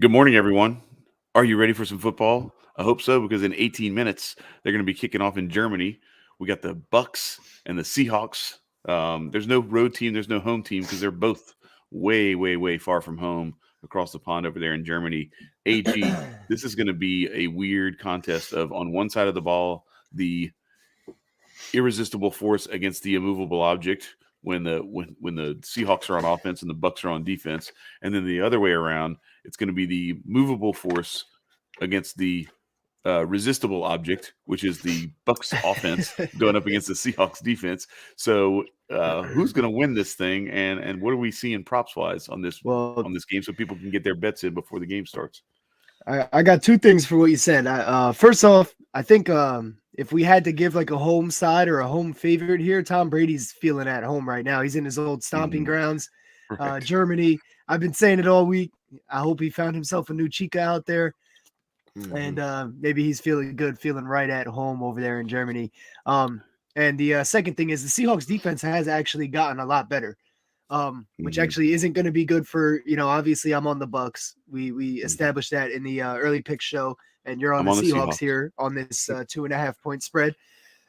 Good morning, everyone. Are you ready for some football? I hope so, because in 18 minutes they're going to be kicking off in Germany. We got the Bucks and the Seahawks. There's no road team, there's no home team because they're both way, way, way far from home across the pond over there in Germany. AG, this is going to be a weird contest of on one side of the ball, the irresistible force against the immovable object when the Seahawks are on offense and the Bucks are on defense, and then the other way around, it's going to be the movable force against the resistible object, which is the Bucks offense going up against the Seahawks defense. So, who's going to win this thing, and what are we seeing props wise on this Well, game, so people can get their bets in before the game starts? I got two things for what you said. First off, I think if we had to give like a home side or a home favorite here, Tom Brady's feeling at home right now. He's in his old stomping grounds, Right. Germany. I've been saying it all week. I hope he found himself a new chica out there, and maybe he's feeling good, feeling right at home over there in Germany. And the second thing is the Seahawks defense has actually gotten a lot better. Which actually isn't going to be good for, obviously I'm on the Bucks. We established that in the early pick show, and you're on I'm the on the Seahawks Seahawks. here on this 2.5 point spread. Right.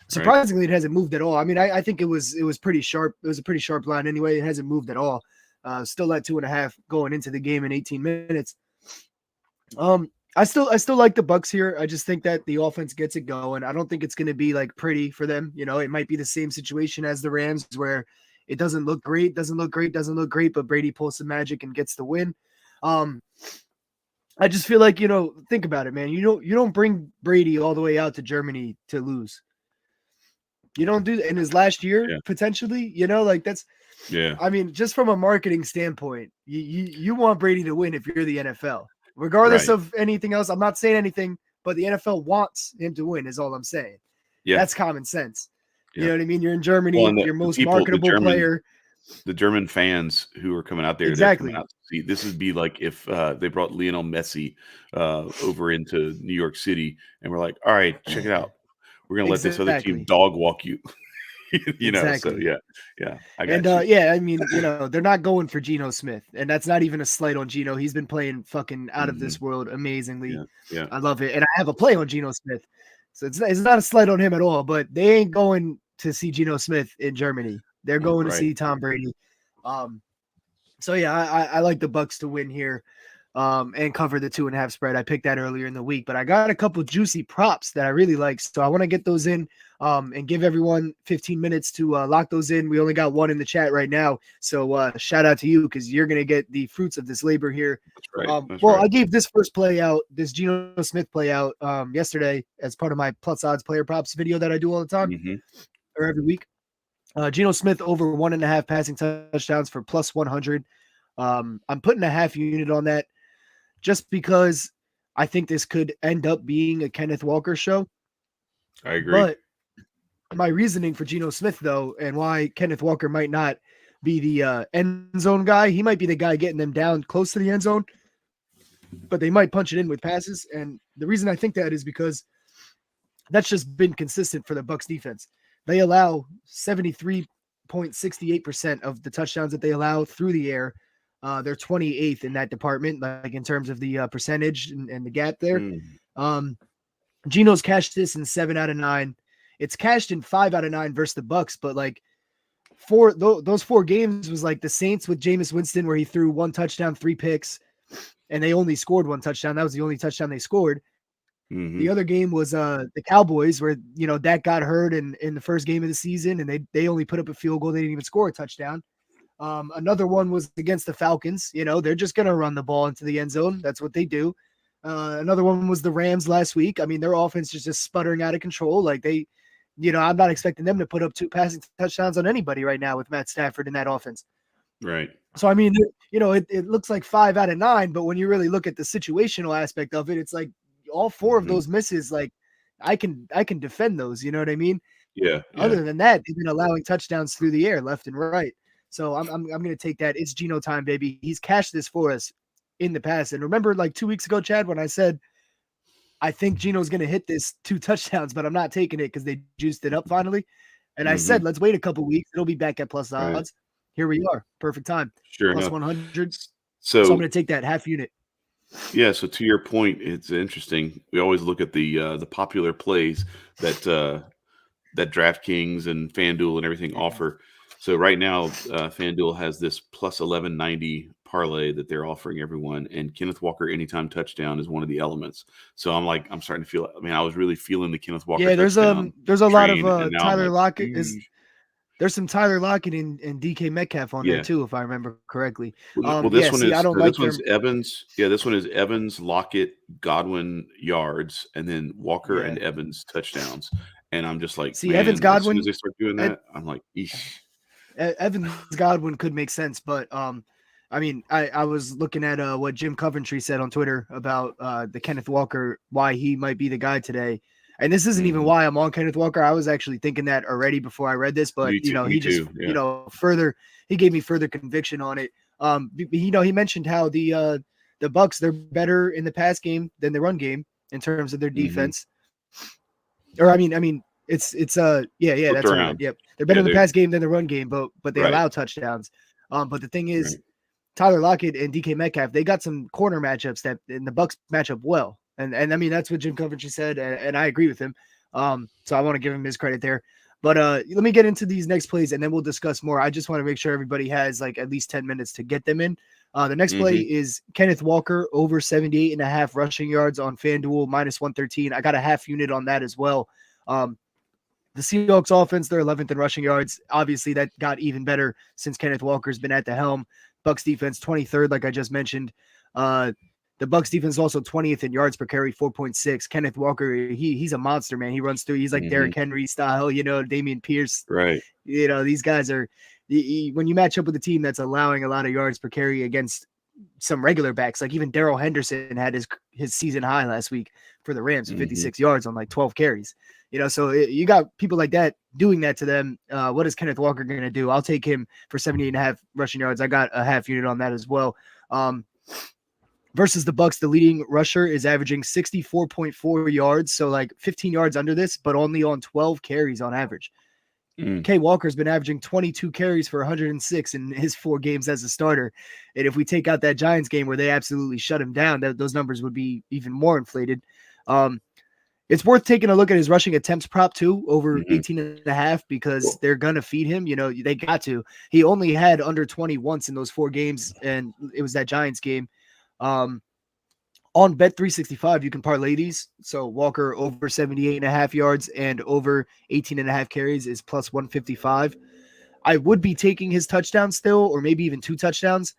Surprisingly, it hasn't moved at all. I mean, I think it was pretty sharp. It was a pretty sharp line anyway. It hasn't moved at all. Still at 2.5 going into the game in 18 minutes. I still like the Bucks here. I just think that the offense gets it going. I don't think it's going to be like pretty for them. It might be the same situation as the Rams where it doesn't look great, but Brady pulls some magic and gets the win. I just feel like, think about it, man. You don't bring Brady all the way out to Germany to lose. You don't do that in his last year, potentially, that's, Yeah. I mean, just from a marketing standpoint, you want Brady to win if you're the NFL, regardless of anything else. I'm not saying anything, but the NFL wants him to win is all I'm saying. Yeah. That's common sense. Yeah. You know what I mean? You're in Germany, Well, your most marketable player. The German fans who are coming out there, Exactly. they're coming out to see. This would be like if they brought Lionel Messi over into New York City, and we're like, "All right, check it out. We're gonna let this other team dog walk you." So yeah, I got you. Yeah, I mean, they're not going for Geno Smith, and that's not even a slight on Geno. He's been playing fucking out of this world amazingly. Yeah. I love it, and I have a play on Geno Smith, so it's not a slight on him at all. But they ain't going to see Geno Smith in Germany. They're going to see Tom Brady. So yeah, I like the Bucks to win here, and cover the 2.5 spread. I picked that earlier in the week, but I got a couple juicy props that I really like, so I want to get those in, and give everyone 15 minutes to lock those in. We only got one in the chat right now, so shout out to you because you're gonna get the fruits of this labor here. That's right. I gave this first play out, this Geno Smith play out, yesterday as part of my plus odds player props video that I do all the time, or every week. Geno Smith over 1.5 passing touchdowns for plus 100. I'm putting a half unit on that just because I think this could end up being a Kenneth Walker show. I agree. But my reasoning for Geno Smith, though, and why Kenneth Walker might not be the end zone guy, he might be the guy getting them down close to the end zone, but they might punch it in with passes. And the reason I think that is because that's just been consistent for the Bucks defense. They allow 73.68% of the touchdowns that they allow through the air. They're 28th in that department, like in terms of the percentage and the gap there. Geno's cashed this in 7 out of 9. It's cashed in 5 out of 9 versus the Bucks, but like those 4 games was like the Saints with Jameis Winston, where he threw 1 touchdown, 3 picks, and they only scored 1 touchdown. That was the only touchdown they scored. The other game was the Cowboys, where Dak got hurt in the first game of the season, and they only put up a field goal. They didn't even score a touchdown. Another one was against the Falcons. They're just gonna run the ball into the end zone. That's what they do. Another one was the Rams last week. I mean, their offense is just sputtering out of control. Like I'm not expecting them to put up 2 passing touchdowns on anybody right now with Matt Stafford in that offense. Right. So I mean, it looks like 5 out of 9, but when you really look at the situational aspect of it, it's like all 4 of those misses, like I can defend those, you know what I mean? Yeah. Other than that, they've been allowing touchdowns through the air, left and right. So I'm going to take that. It's Geno time, baby. He's cashed this for us in the past. And remember, like 2 weeks ago, Chad, when I said I think Geno's going to hit this 2 touchdowns, but I'm not taking it because they juiced it up finally. And I said, let's wait a couple weeks. It'll be back at plus odds. Right. Here we are. Perfect time. Sure. Plus 100. So I'm going to take that half unit. Yeah, so to your point, it's interesting. We always look at the popular plays that that DraftKings and FanDuel and everything Yeah. offer. So right now, FanDuel has this plus 1190 parlay that they're offering everyone, and Kenneth Walker anytime touchdown is one of the elements. So I'm starting to feel. I mean, I was really feeling the Kenneth Walker Yeah, touchdown there's a lot of train, and now I'm Tyler like, Lockett is "Eesh." there's some Tyler Lockett and DK Metcalf on there Yeah. too, if I remember correctly. Well, Yeah, this one see, I is don't so like this one's their Evans. Yeah, this one is Evans, Lockett, Godwin yards, and then Walker and yeah. Evans touchdowns. And I'm just like, See, Evans man, as soon as Godwin they start doing Ed, that, I'm like, eesh. Evans Godwin could make sense, but I mean, I was looking at what Jim Coventry said on Twitter about the Kenneth Walker, why he might be the guy today. And this isn't even Mhm. why I'm on Kenneth Walker. I was actually thinking that already before I read this, but Me too. Me he just too. Yeah. further he gave me further conviction on it. He mentioned how the Bucks, they're better in the pass game than the run game in terms of their Hmm. defense. Or I mean, yeah, Flipped that's what I read. around. Yep, they're better Yeah. in the They're pass game than the run game, but they right. allow touchdowns. But the thing is, Right. Tyler Lockett and DK Metcalf, they got some corner matchups that in the Bucks match up well, and I mean that's what Jim Coventry said, and I agree with him. So I want to give him his credit there. But let me get into these next plays, and then we'll discuss more. I just want to make sure everybody has like at least 10 minutes to get them in. The next play Hmm. is Kenneth Walker over 78.5 rushing yards on FanDuel minus 113. I got a half unit on that as well. Um, the Seahawks offense, they're 11th in rushing yards. Obviously, that got even better since Kenneth Walker's been at the helm. Bucks defense, 23rd, like I just mentioned. Uh, the Bucks defense also 20th in yards per carry, 4.6. Kenneth Walker, he's a monster, man. He runs through. He's like Hmm. Derrick Henry style, Damian Pierce. Right. These guys are. When you match up with a team that's allowing a lot of yards per carry against some regular backs, like even Darrell Henderson had his season high last week for the Rams, Hmm. 56 yards on like 12 carries. So you got people like that doing that to them. What is Kenneth Walker going to do? I'll take him for 78.5 rushing yards. I got a half unit on that as well. Versus the Bucks, the leading rusher is averaging 64.4 yards, so like 15 yards under this, but only on 12 carries on average. Mm. K Walker's been averaging 22 carries for 106 in his 4 games as a starter. And if we take out that Giants game where they absolutely shut him down, those numbers would be even more inflated. It's worth taking a look at his rushing attempts prop too, over Hmm. 18 and a half, because Well, they're going to feed him. They got to. He only had under 20 once in those 4 games, and it was that Giants game. Um, on Bet 365, you can parlay these. So Walker over 78.5 yards and over 18.5 carries is plus 155. I would be taking his touchdown still, or maybe even 2 touchdowns.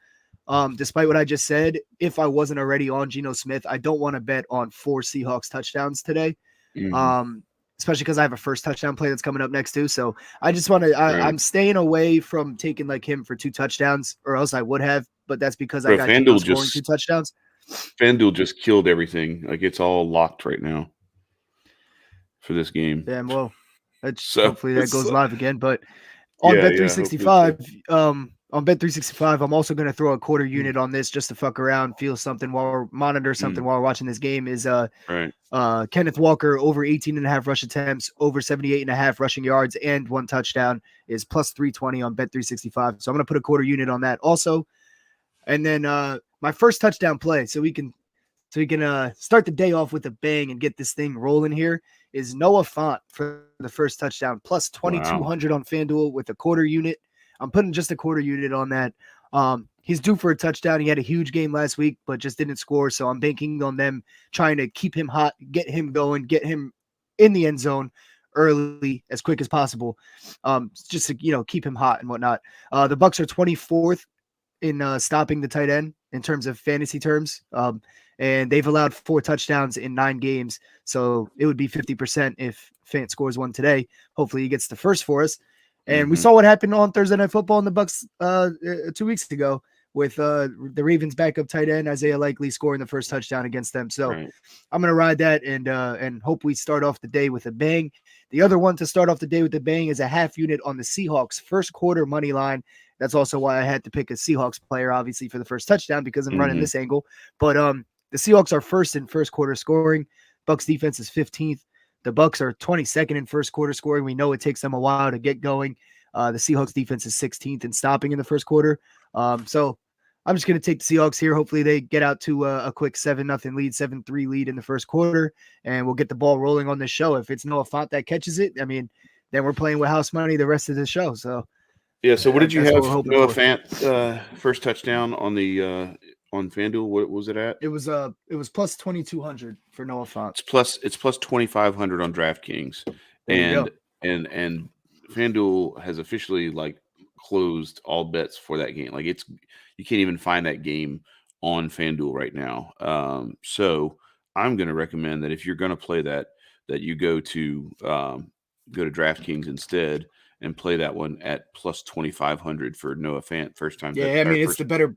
Despite what I just said, if I wasn't already on Geno Smith, I don't want to bet on 4 Seahawks touchdowns today. hmm. Um, Especially because I have a first touchdown play that's coming up next too. So I just want to. Right. I'm staying away from taking like him for 2 touchdowns, or else I would have. But that's because I Bro, got Geno scoring 2 touchdowns. FanDuel just killed everything. Like it's all locked right now for this game. Damn, well, that's So hopefully that it's goes live again. But on yeah, Bet yeah. Hopefully so. 365, on Bet 365, I'm also going to throw a quarter unit on this just to fuck around, feel something monitor something Mm. while we're watching this game. Is Right. Kenneth Walker over 18.5 rush attempts, over 78.5 rushing yards, and 1 touchdown is plus 320 on Bet 365. So I'm going to put a quarter unit on that also. And then my first touchdown play, so we can start the day off with a bang and get this thing rolling here, is Noah Fant for the first touchdown, plus Wow. 2,200 on FanDuel with a quarter unit. I'm putting just a quarter unit on that. He's due for a touchdown. He had a huge game last week, but just didn't score. So I'm banking on them trying to keep him hot, get him going, get him in the end zone early as quick as possible. Just to keep him hot and whatnot. The Bucks are 24th in stopping the tight end in terms of fantasy terms. And they've allowed 4 touchdowns in 9 games. So it would be 50% if Fant scores one today. Hopefully he gets the first for us. And we Hmm. saw what happened on Thursday Night Football in the Bucks 2 weeks ago with the Ravens backup tight end Isaiah Likely scoring the first touchdown against them. So Right. I'm gonna ride that and hope we start off the day with a bang. The other one to start off the day with a bang is a half unit on the Seahawks first quarter money line. That's also why I had to pick a Seahawks player, obviously, for the first touchdown because I'm running Hmm. this angle. But the Seahawks are first in first quarter scoring. Bucks defense is 15th. The Bucks are 22nd in first quarter scoring. We know it takes them a while to get going. The Seahawks defense is 16th in stopping in the first quarter. So I'm just going to take the Seahawks here. Hopefully they get out to a quick 7-0 lead, 7-3 lead in the first quarter, and we'll get the ball rolling on this show. If it's Noah Fant that catches it, I mean, then we're playing with house money the rest of the show. So yeah. So what did you have? we're hoping Noah for. Fant first touchdown on the on FanDuel. What was it at? It was plus 2,200 for Noah Fant. It's plus 2,500 on DraftKings, and FanDuel has officially like closed all bets for that game. Like you can't even find that game on FanDuel right now. So I'm going to recommend that if you're going to play that you go to DraftKings instead and play that one at plus 2,500 for Noah Fant first time. Yeah, I mean it's the better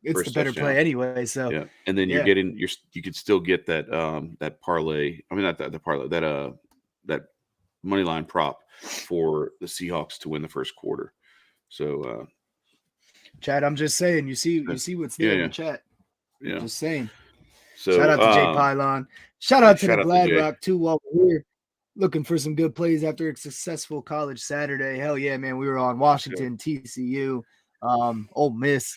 play anyway. So yeah, and then you're getting you could still get that that parlay. I mean not the parlay that money line prop for the Seahawks to win the first quarter. So Chad, I'm just saying, you see what's there in the chat. Yeah. Just saying. So shout out to Jay Pylon. Shout out to the Glad Rock too while we're here. Looking for some good plays after a successful college Saturday. Hell yeah, man. We were on Washington, TCU, Ole Miss,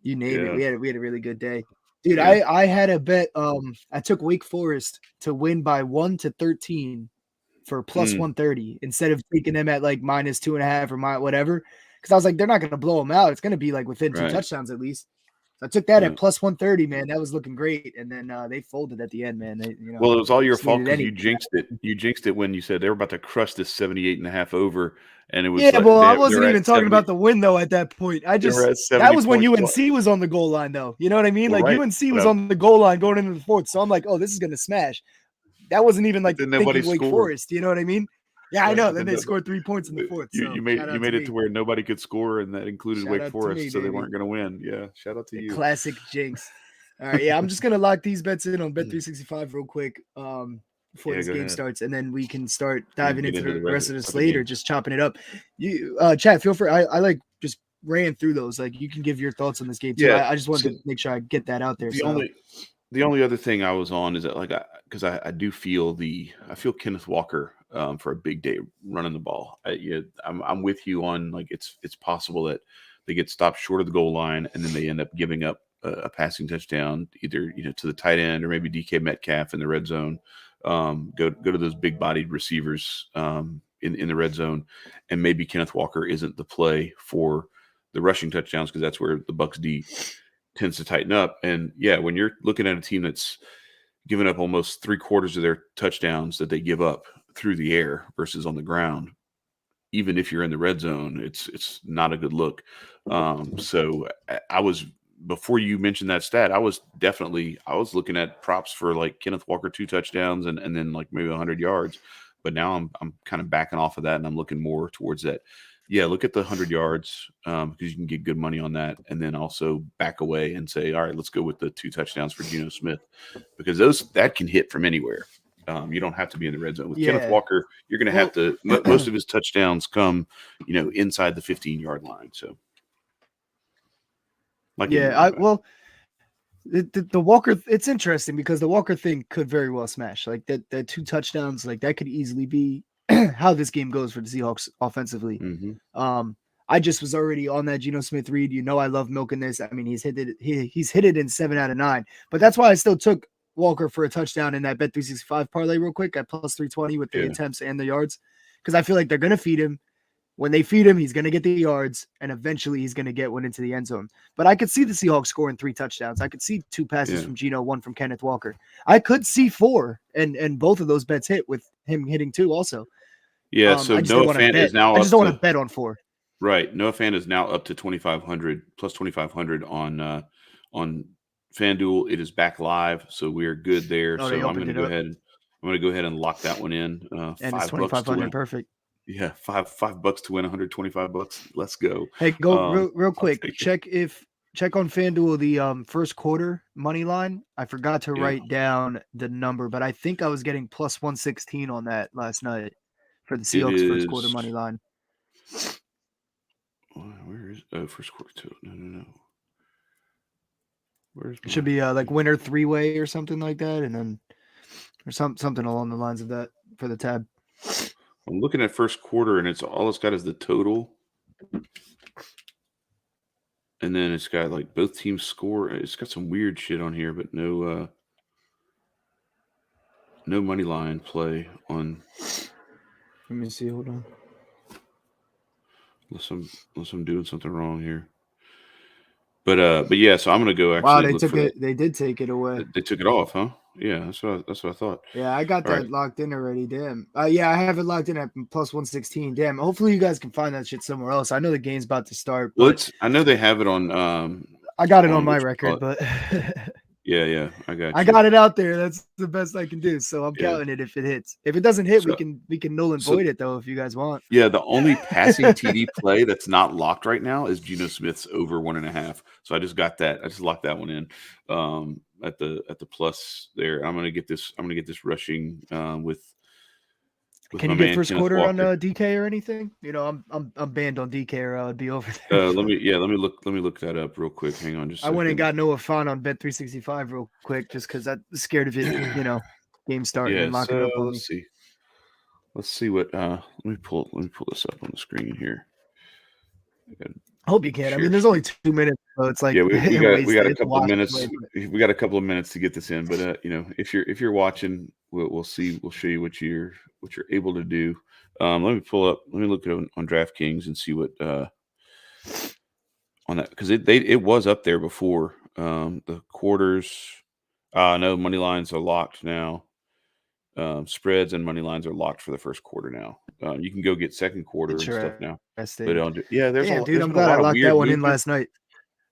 you name it. We had a really good day. Dude, I had a bet. I took Wake Forest to win by 1-13 for plus 130 instead of taking them at like minus 2.5 or whatever. Because I was like, they're not gonna blow them out. It's gonna be like within 2 touchdowns at least. So I took that at plus 130, man. That was looking great. And then they folded at the end, man. Well, it was all your fault because you jinxed it. You jinxed it when you said they were about to crush this 78.5 over. And it was I wasn't even talking about the win, though, at that point. That was when UNC was on the goal line, though. You know what I mean? Well, like, UNC was on the goal line going into the fourth. So I'm like, oh, this is going to smash. That wasn't even like thinking Wake Forest. You know what I mean? Yeah, I know. Then they scored 3 points in the fourth. You made it to where nobody could score, and that included Wake Forest, so they weren't going to win. Yeah, shout out to you. Classic jinx. All right, yeah, I'm just gonna lock these bets in on Bet365 real quick before this game starts, and then we can start diving into the rest of the slate or just chopping it up. You, Chad, feel free. I like just ran through those. Like you can give your thoughts on this game too. Yeah, I just wanted to make sure I get that out there. The only other thing I was on is that because I do feel Kenneth Walker for a big day running the ball. I'm with you on like it's possible that they get stopped short of the goal line and then they end up giving up a passing touchdown either to the tight end or maybe DK Metcalf in the red zone. Go to those big bodied receivers in the red zone, and maybe Kenneth Walker isn't the play for the rushing touchdowns because that's where the Bucs D tends to tighten up. And yeah, when you're looking at a team that's given up almost 3/4 of their touchdowns that they give up through the air versus on the ground, even if you're in the red zone, it's not a good look. So I was, before you mentioned that stat, I was looking at props for like Kenneth Walker 2 touchdowns and then like maybe 100 yards. But now I'm kind of backing off of that and I'm looking more towards that. Yeah, look at the 100 yards because you can get good money on that, and then also back away and say, all right, let's go with the 2 touchdowns for Geno Smith because that can hit from anywhere. You don't have to be in the red zone with Kenneth Walker. You're going to have to. Most of his touchdowns come, inside the 15-yard line. So, the Walker. It's interesting because the Walker thing could very well smash. Like that 2 touchdowns, like that could easily be how this game goes for the Seahawks offensively. Mm-hmm. I just was already on that Geno Smith read. I love milking this. I mean, he's hit it in 7 out of 9, but that's why I still took Walker for a touchdown in that Bet365 parlay real quick at plus 320 with the attempts and the yards, because I feel like they're going to feed him. When they feed him, he's going to get the yards, and eventually he's going to get one into the end zone. But I could see the Seahawks scoring 3 touchdowns. I could see 2 passes from Geno, 1 from Kenneth Walker. I could see 4, and both of those bets hit with him hitting 2 also. Yeah, so Noah Fant is now I just don't want to bet on 4. Right. Noah Fant is now up to 2,500 plus 2,500 on FanDuel. It is back live, so we are good there. So I'm going to go ahead. I'm going to go ahead and lock that one in. And it's 2,500, perfect. Yeah, $5 to win, $125. Let's go. Hey, go real quick. Check on FanDuel the first quarter money line. I forgot to write down the number, but I think I was getting plus 116 on that last night for the Seahawks first quarter money line. Where is first quarter 2? No. It should be like winner 3-way or something like that, and then or something along the lines of that for the tab. I'm looking at first quarter, and it's got is the total. And then it's got like both teams score. It's got some weird shit on here, but no money line play on. Let me see. Hold on. Unless I'm doing something wrong here. But yeah, so I'm gonna go Wow, actually they look took for that. it. They did take it away. They took it off, huh? Yeah, that's what I thought. Yeah, I got All right. that locked in already. Damn. Yeah, I have it locked in at plus 116. Damn. Hopefully you guys can find that shit somewhere else. I know the game's about to start, Well, but I know they have it I got it on on my what you call record. it. But Yeah, I got I you. got it out there. That's the best I can do. So I'm Yeah. counting it if it hits. If it doesn't hit, So we can null and so void it though if you guys want. yeah, the only passing TD play that's not locked right now is Geno Smith's over 1.5. So I just got that. I just locked that one in at the plus there. I'm gonna get this rushing with Can my you get man first Kenneth quarter on Walker. DK or anything? You know, I'm banned on DK or I would be over there. Let me look that up real quick. Hang on just a I went and second. got Noah Fant on Bet 365 real quick just because I'm scared of it. You know, game starting Yeah, and locking so up on me. let's see. Let's see what let me pull this up on the screen here. I hope you can. I Share mean, there's only 2 minutes, so it's like Yeah, we got a it's couple of washed minutes. away. We got a couple of minutes to get this in, but you know, if you're watching, we'll see. We'll show you what you're able to do. Let me look at it on DraftKings and see what on that, because it was up there before. The quarters, no, money lines are locked now. Spreads and money lines are locked for the first quarter now. You can go get second quarter and stuff now. But Interesting. yeah, Damn, dude, there's I'm been a glad I lot of locked that weird one in movement. last night.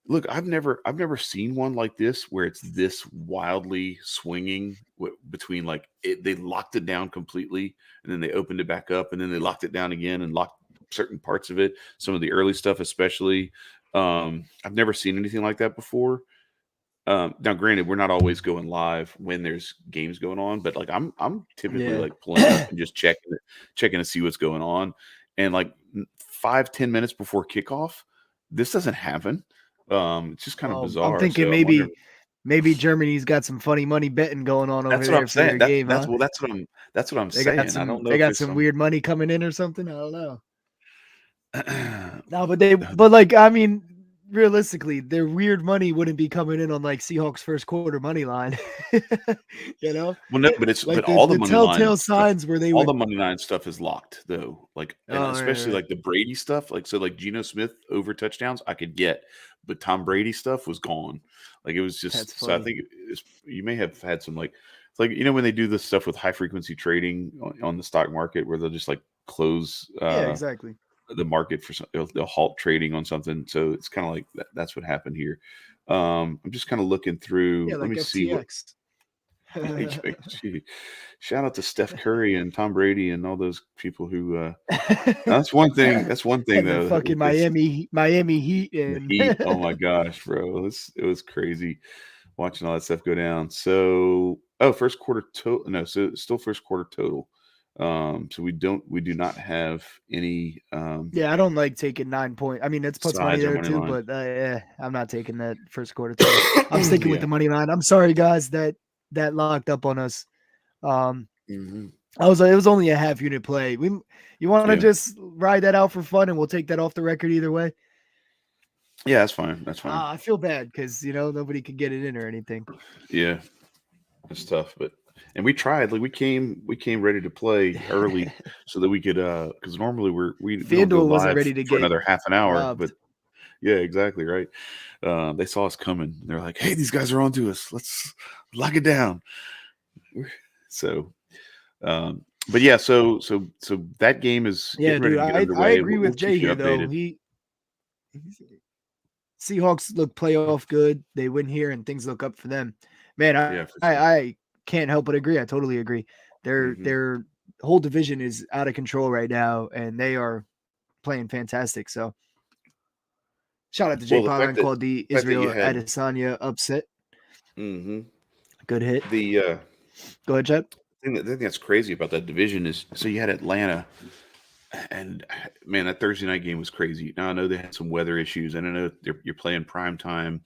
Look, I've never seen one like this where it's this wildly swinging between like they locked it down completely and then they opened it back up and then they locked it down again and locked certain parts of it. Some of the early stuff, especially. I've never seen anything like that before. Now, granted, we're not always going live when there's games going on, but like I'm typically like pulling it up and just checking to see what's going on, and like 5-10 minutes before kickoff, this doesn't happen. It's just kind of Well, I'm bizarre. thinking So I'm wondering. maybe Germany's got some funny money betting going on over That's what I'm there for saying. their game, huh? That's what I'm saying. I don't know They if got there's some some. weird money coming in or something. I don't know. No, but like I mean, realistically, their weird money wouldn't be coming in on like Seahawks first quarter money line. You know, Well, no, like all the the money line telltale stuff, signs where they all the would. money line stuff is locked though. Like, and Oh, especially right. like the Brady stuff. Like, so like Geno Smith over touchdowns, I could get, but Tom Brady stuff was gone. Like, it was That's just. So I funny. think you may have had some like, it's like when they do this stuff with high frequency trading on the stock market where they'll just like close Yeah, exactly. the market for some, they'll halt trading on something. So it's kind of like that's what happened here. I'm just kind of looking through. Yeah, Let like me see what. FTX. Gee, shout out to Steph Curry and Tom Brady and all those people who. That's one thing. That's one thing And the though. fucking It's Miami Heat the and Heat. Oh my gosh, bro! It was crazy watching all that stuff go down. So, first quarter total. No, so it's still first quarter total. So we do not have any yeah, I don't like taking 9 point. I mean, it's puts money sides or there money too, line. but I'm not taking that first quarter total. I'm sticking with Yeah. the money line. I'm sorry, guys, that locked up on us. Hmm. It was only a half unit play. You want to Yeah. just ride that out for fun, and we'll take that off the record either way. Yeah, that's fine. That's fine. I feel bad because nobody could get it in or anything. Yeah, it's tough, and we tried. Like we came ready to play early so that we could because normally we don't go FanDuel wasn't live ready to for get another half an hour, robbed. but yeah, exactly right. They saw us coming. They're like, "Hey, these guys are on to us. Let's lock it down." So, but yeah, so that game is Yeah, getting ready dude, to get I underway. agree We'll with Jay keep you here though. updated. Seahawks look playoff good. They win here and things look up for them. Man, Yeah, for sure. I can't help but agree. I totally agree. Hmm. Their whole division is out of control right now and they are playing fantastic. So shout out to Jay Well, Pagan called the the fact that you Israel had. Adesanya upset. Hmm. Good hit. The Go ahead, Chad. the thing that's crazy about that division is so you had Atlanta. And man, that Thursday night game was crazy. Now I know they had some weather issues, and I know you're playing prime time,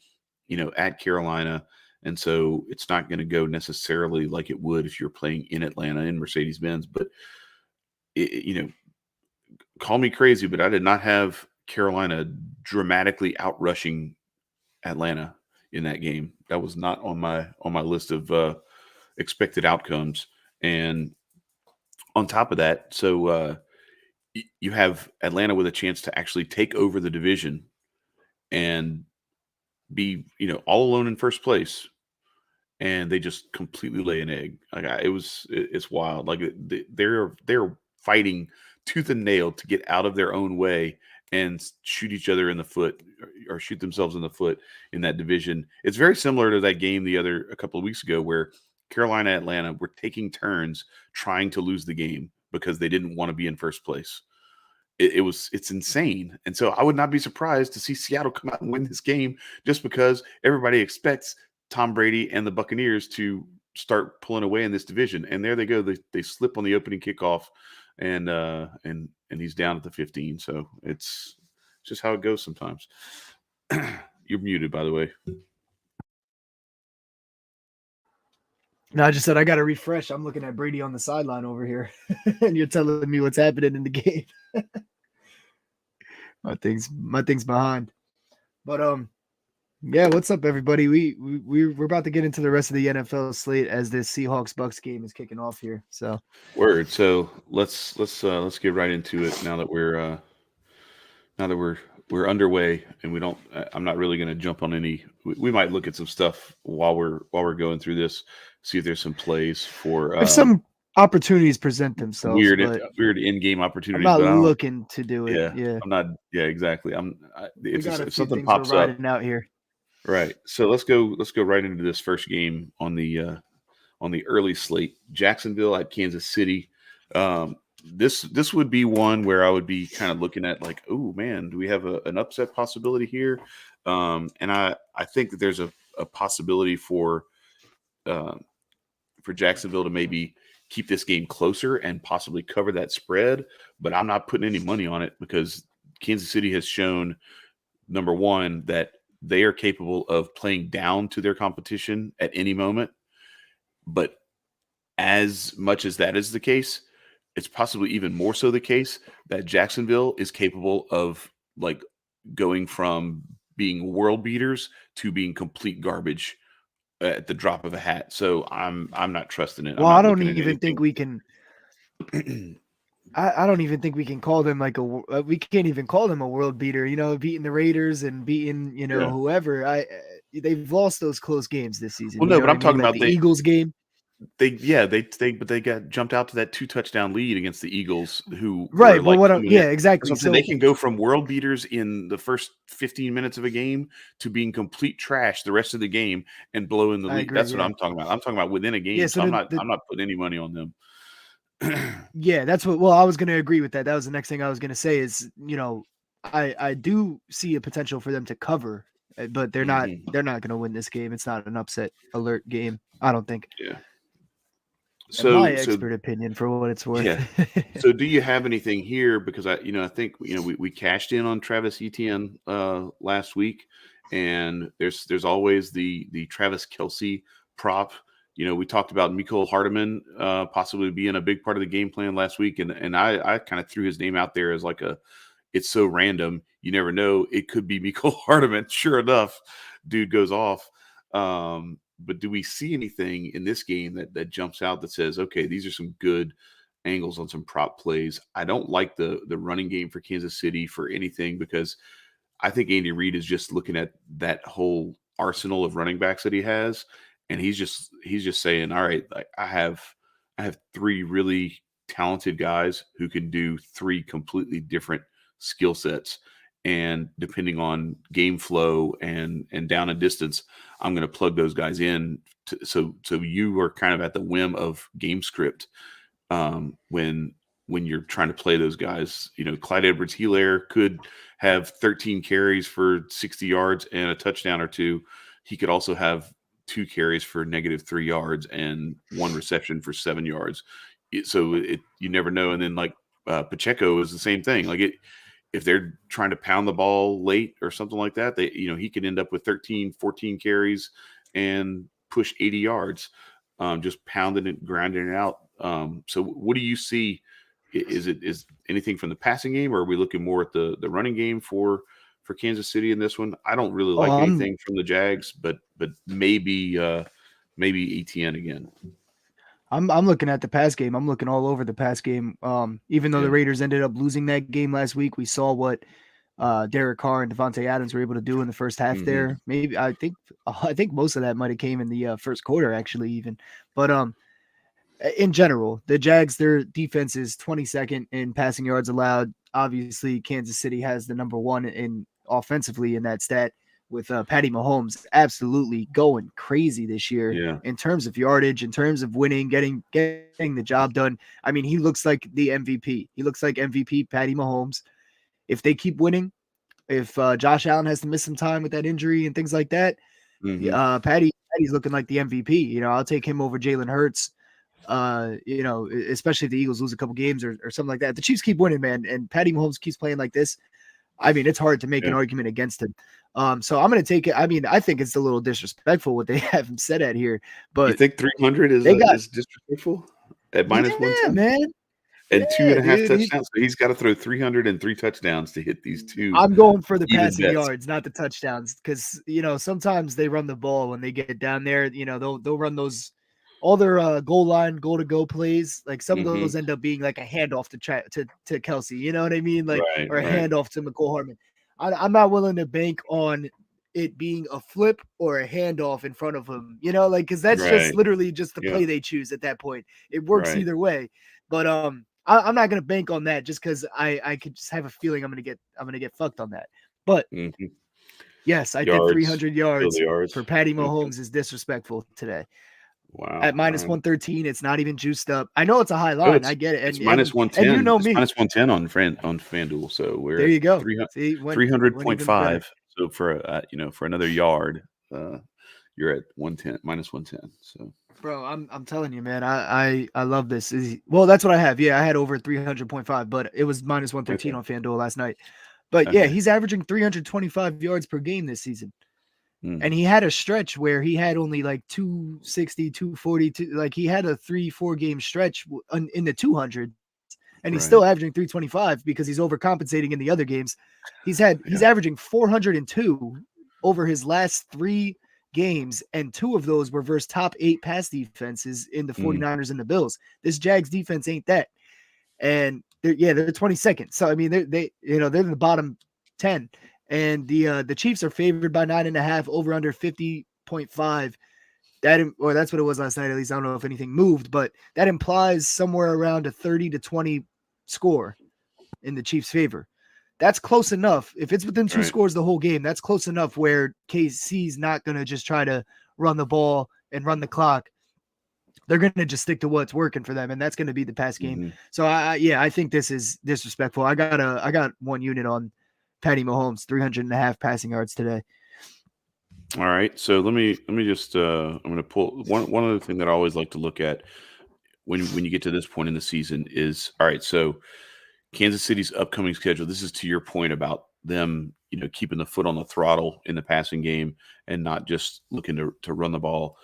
at Carolina, and so it's not going to go necessarily like it would if you're playing in Atlanta in Mercedes-Benz. But call me crazy, but I did not have Carolina dramatically outrushing Atlanta in that game. That was not on my list of expected outcomes. And on top of that, so you have Atlanta with a chance to actually take over the division and be, all alone in first place, and they just completely lay an egg. Like it's wild. Like they're fighting tooth and nail to get out of their own way and shoot each other in the foot, or shoot themselves in the foot in that division. It's very similar to that game a couple of weeks ago where Carolina, Atlanta were taking turns trying to lose the game because they didn't want to be in first place. It's insane. And so I would not be surprised to see Seattle come out and win this game, just because everybody expects Tom Brady and the Buccaneers to start pulling away in this division. And there they go. They slip on the opening kickoff, and he's down at the 15. So it's just how it goes sometimes. You're muted, by the way. No, I just said I got to refresh. I'm looking at Brady on the sideline over here, and you're telling me what's happening in the game. my thing's behind. But yeah, what's up, everybody? We're about to get into the rest of the NFL slate as this Seahawks Bucks game is kicking off here. So word. So let's get right into it now that we're underway, and we don't. I'm not really going to jump on any. We might look at some stuff while we're going through this, see if there's some plays for. If some opportunities present themselves, weird in-game opportunities. I'm not looking to do it. Yeah, I'm not. Yeah, exactly. If something pops up out here. Right. So let's go right into this first game on the early slate. Jacksonville at Kansas City. This would be one where I would be kind of looking at like, oh man, do we have an upset possibility here? And I think that there's a possibility for Jacksonville to maybe keep this game closer and possibly cover that spread. But I'm not putting any money on it because Kansas City has shown, number one, that they are capable of playing down to their competition at any moment. But as much as that is the case, it's possibly even more so the case that Jacksonville is capable of like going from being world beaters to being complete garbage at the drop of a hat. So I'm not trusting it. Well, I don't even think we can. I don't even think we can call them like we can't even call them a world beater, beating the Raiders and beating, whoever. They've lost those close games this season. Well, no, but I'm talking about the Eagles game. They got jumped out to that 2-touchdown lead against the Eagles, who right. But exactly. So they can go from world beaters in the first 15 minutes of a game to being complete trash the rest of the game and blow in the lead. That's what I'm talking about. I'm talking about within a game. Yeah, so I'm not putting any money on them. Yeah, that's what. Well, I was going to agree with that. That was the next thing I was going to say. Is I do see a potential for them to cover, but they're not. They're not going to win this game. It's not an upset alert game, I don't think. Yeah. So my expert opinion, for what it's worth. Yeah. So do you have anything here? Because I think we cashed in on Travis Etienne last week, and there's always the Travis Kelce prop. We talked about Mecole Hardman possibly being a big part of the game plan last week, and I kind of threw his name out there as like it's so random, you never know, it could be Mecole Hardman. Sure enough, dude goes off. But do we see anything in this game that jumps out that says, okay, these are some good angles on some prop plays? I don't like the running game for Kansas City for anything, because I think Andy Reid is just looking at that whole arsenal of running backs that he has, and he's just saying, all right, I have three really talented guys who can do three completely different skill sets. And depending on game flow and down and distance, I'm going to plug those guys in. So you are kind of at the whim of game script when you're trying to play those guys. Clyde Edwards-Helaire could have 13 carries for 60 yards and a touchdown or two. He could also have 2 carries for -3 yards and 1 reception for 7 yards. So you never know. And then Pacheco is the same thing. If they're trying to pound the ball late or something like that, he can end up with 13, 14 carries and push 80 yards, just pounding it, grinding it out. So what do you see? Is anything from the passing game, or are we looking more at the running game for for Kansas City in this one. I don't really Oh, like anything from the Jags, but maybe ETN again. I'm looking at the pass game. I'm looking all over the pass game. Even though the Raiders ended up losing that game last week, we saw what Derek Carr and Devontae Adams were able to do in the first half there. Maybe I think most of that might have came in the first quarter actually even. But in general, the Jags, their defense is 22nd in passing yards allowed. Obviously, Kansas City has the number one in offensively in that stat with Patty Mahomes absolutely going crazy this year in terms of yardage, in terms of winning, getting the job done. I mean, he looks like the MVP. He looks like MVP Patty Mahomes. If they keep winning, if Josh Allen has to miss some time with that injury and things like that, Patty's looking like the MVP. You know, I'll take him over Jalen Hurts. You know, especially if the Eagles lose a couple games or something like that. The Chiefs keep winning, man, and Patty Mahomes keeps playing like this. I mean, it's hard to make an argument against him. So I'm going to take it. I mean, I think it's a little disrespectful what they have him set at here. But you think 300 is disrespectful at minus 110? Man. And 2.5 touchdowns. So he's got to throw 303 touchdowns to hit these two. I'm going for the passing yards, not the touchdowns, because you know sometimes they run the ball when they get down there. You know they'll run those all their goal line, goal to go plays. Like some of those end up being like a handoff to Kelsey. You know what I mean? Like or a handoff to McCall Hartman. I'm not willing to bank on it being a flip or a handoff in front of him. You know, like because that's just literally just the play they choose at that point. It works either way. But I'm not gonna bank on that just because I could just have a feeling I'm gonna get fucked on that. But yes, I think 300 yards for Patty Mahomes is disrespectful today. Wow. At minus 113, it's not even juiced up. I know it's a high line. I get it. It's minus 110. And you know me. It's minus 110 on FanDuel. So we're there you go. 300.5. So for for another yard, you're at 110 minus 110. So bro, I'm telling you, man, I love this. Well, that's what I have. Yeah, I had over 300.5, but it was minus 113 on FanDuel last night. But yeah, he's averaging 325 yards per game this season. And he had a stretch where he had only like 260, 240, like he had a 3-4 game stretch in the 200s, and he's still averaging 325 because he's overcompensating in the other games. He's averaging 402 over his last 3 games, and 2 of those were versus top 8 pass defenses in the 49ers and the Bills. This Jags defense ain't that. And they're 22nd. So I mean they're the bottom 10. And the Chiefs are favored by 9.5, over under 50.5. That's what it was last night. At least I don't know if anything moved, but that implies somewhere around a 30-20 score in the Chiefs' favor. That's close enough. If it's within 2 scores the whole game, that's close enough where KC's not going to just try to run the ball and run the clock. They're going to just stick to what's working for them, and that's going to be the pass game. So I think this is disrespectful. I got 1 unit on Patty Mahomes, 300.5 passing yards today. All right. So let me just I'm going to pull one other thing that I always like to look at when you get to this point in the season is, all right, so Kansas City's upcoming schedule. This is to your point about them, keeping the foot on the throttle in the passing game and not just looking to run the ball.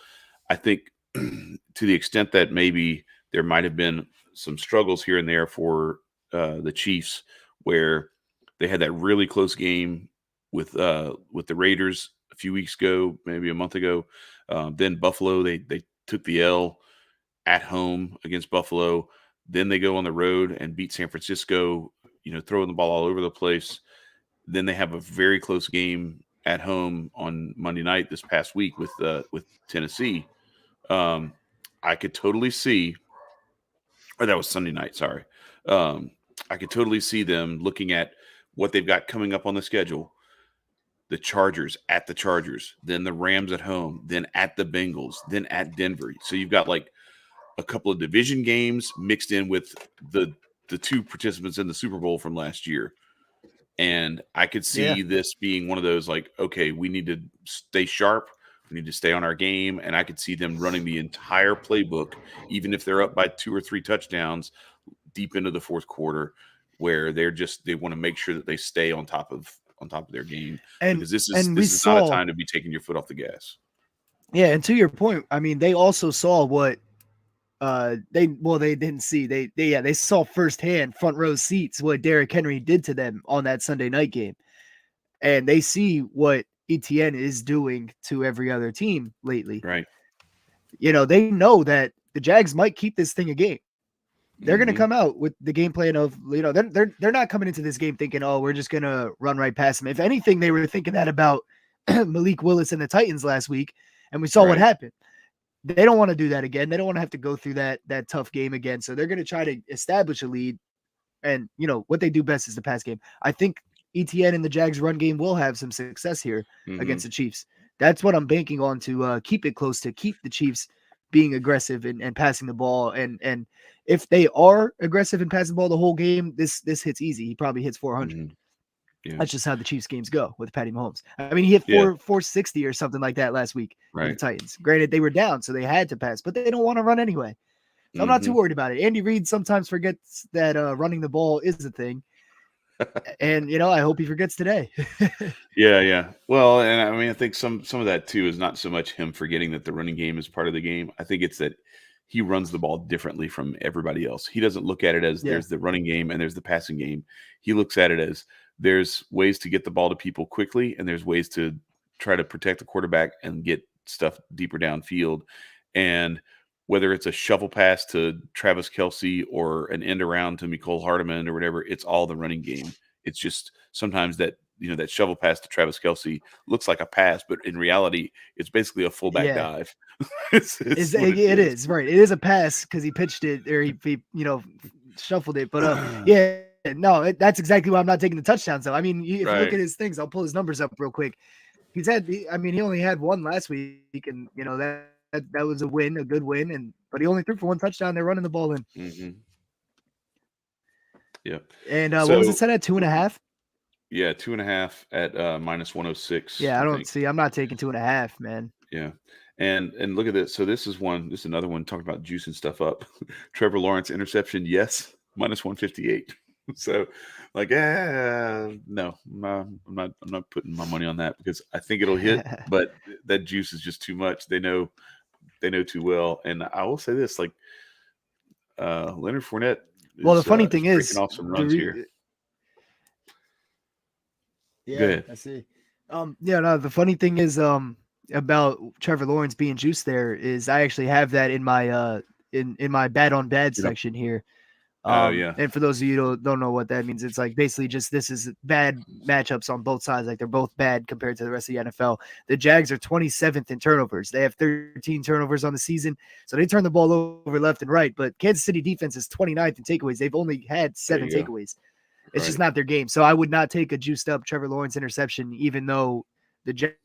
I think to the extent that maybe there might have been some struggles here and there for the Chiefs where they had that really close game with the Raiders a few weeks ago, maybe a month ago. Then Buffalo, they took the L at home against Buffalo. Then they go on the road and beat San Francisco, throwing the ball all over the place. Then they have a very close game at home on Monday night this past week with Tennessee. I could totally see, or that was Sunday night, sorry. I could totally see them looking at what they've got coming up on the schedule. The Chargers at the Chargers, then the Rams at home, then at the Bengals, then at Denver. So you've got like a couple of division games mixed in with the 2 participants in the Super Bowl from last year. And I could see this being one of those like, okay, we need to stay sharp. We need to stay on our game. And I could see them running the entire playbook, even if they're up by 2 or 3 touchdowns deep into the fourth quarter, where they want to make sure that they stay on top of their game. Because this is not a time to be taking your foot off the gas. Yeah. And to your point, I mean, they also saw what they didn't see. They saw firsthand, front row seats, what Derrick Henry did to them on that Sunday night game. and they see what ETN is doing to every other team lately. Right. They know that the Jags might keep this thing a game. They're going to Mm-hmm. come out with the game plan of, they're not coming into this game thinking, oh, we're just going to run right past them. If anything, they were thinking that about Malik Willis and the Titans last week, and we saw what happened. They don't want to do that again. They don't want to have to go through that tough game again. So they're going to try to establish a lead. And, what they do best is the pass game. I think ETN and the Jags run game will have some success here against the Chiefs. That's what I'm banking on to keep it close, to keep the Chiefs being aggressive and passing the ball. And if they are aggressive and passing the ball the whole game, this hits easy. He probably hits 400. Mm-hmm. Yeah. That's just how the Chiefs games go with Patty Mahomes. I mean, he hit 460 or something like that last week with the Titans. Granted, they were down, so they had to pass, but they don't want to run anyway. So I'm not too worried about it. Andy Reid sometimes forgets that running the ball is a thing. And, I hope he forgets today. Yeah. Well, and I mean, I think some of that too is not so much him forgetting that the running game is part of the game. I think it's that he runs the ball differently from everybody else. He doesn't look at it as there's the running game and there's the passing game. He looks at it as there's ways to get the ball to people quickly, and there's ways to try to protect the quarterback and get stuff deeper downfield. And whether it's a shovel pass to Travis Kelce or an end around to Mecole Hardman or whatever, it's all the running game. It's just sometimes that, that shovel pass to Travis Kelce looks like a pass, but in reality, it's basically a fullback dive. It is, right. It is a pass because he pitched it, or he shuffled it. But no, that's exactly why I'm not taking the touchdowns. Though I mean, if you look at his things, I'll pull his numbers up real quick. He only had one last week, and that was a win, a good win, but he only threw for one touchdown. They're running the ball in. Mm-hmm. Yeah. And what was it set at 2.5? Yeah, 2.5 at minus 106. Yeah, I'm not taking 2.5, man. Yeah. And look at this. So this is another one talking about juicing stuff up. Trevor Lawrence interception, yes, minus 158. So no, I'm not putting my money on that because I think it'll hit, but that juice is just too much. They know too well. And I will say this, Leonard Fournette the funny thing is off some runs here. Yeah, go ahead. I see. The funny thing is about Trevor Lawrence being juiced there is I actually have that in my in my bad on bad section here. And for those of you who don't know what that means, it's like basically just this is bad matchups on both sides. Like they're both bad compared to the rest of the NFL. The Jags are 27th in turnovers. They have 13 turnovers on the season. So they turn the ball over left and right. But Kansas City defense is 29th in takeaways. They've only had 7 takeaways. It's just not their game. So I would not take a juiced up Trevor Lawrence interception, even though the Jags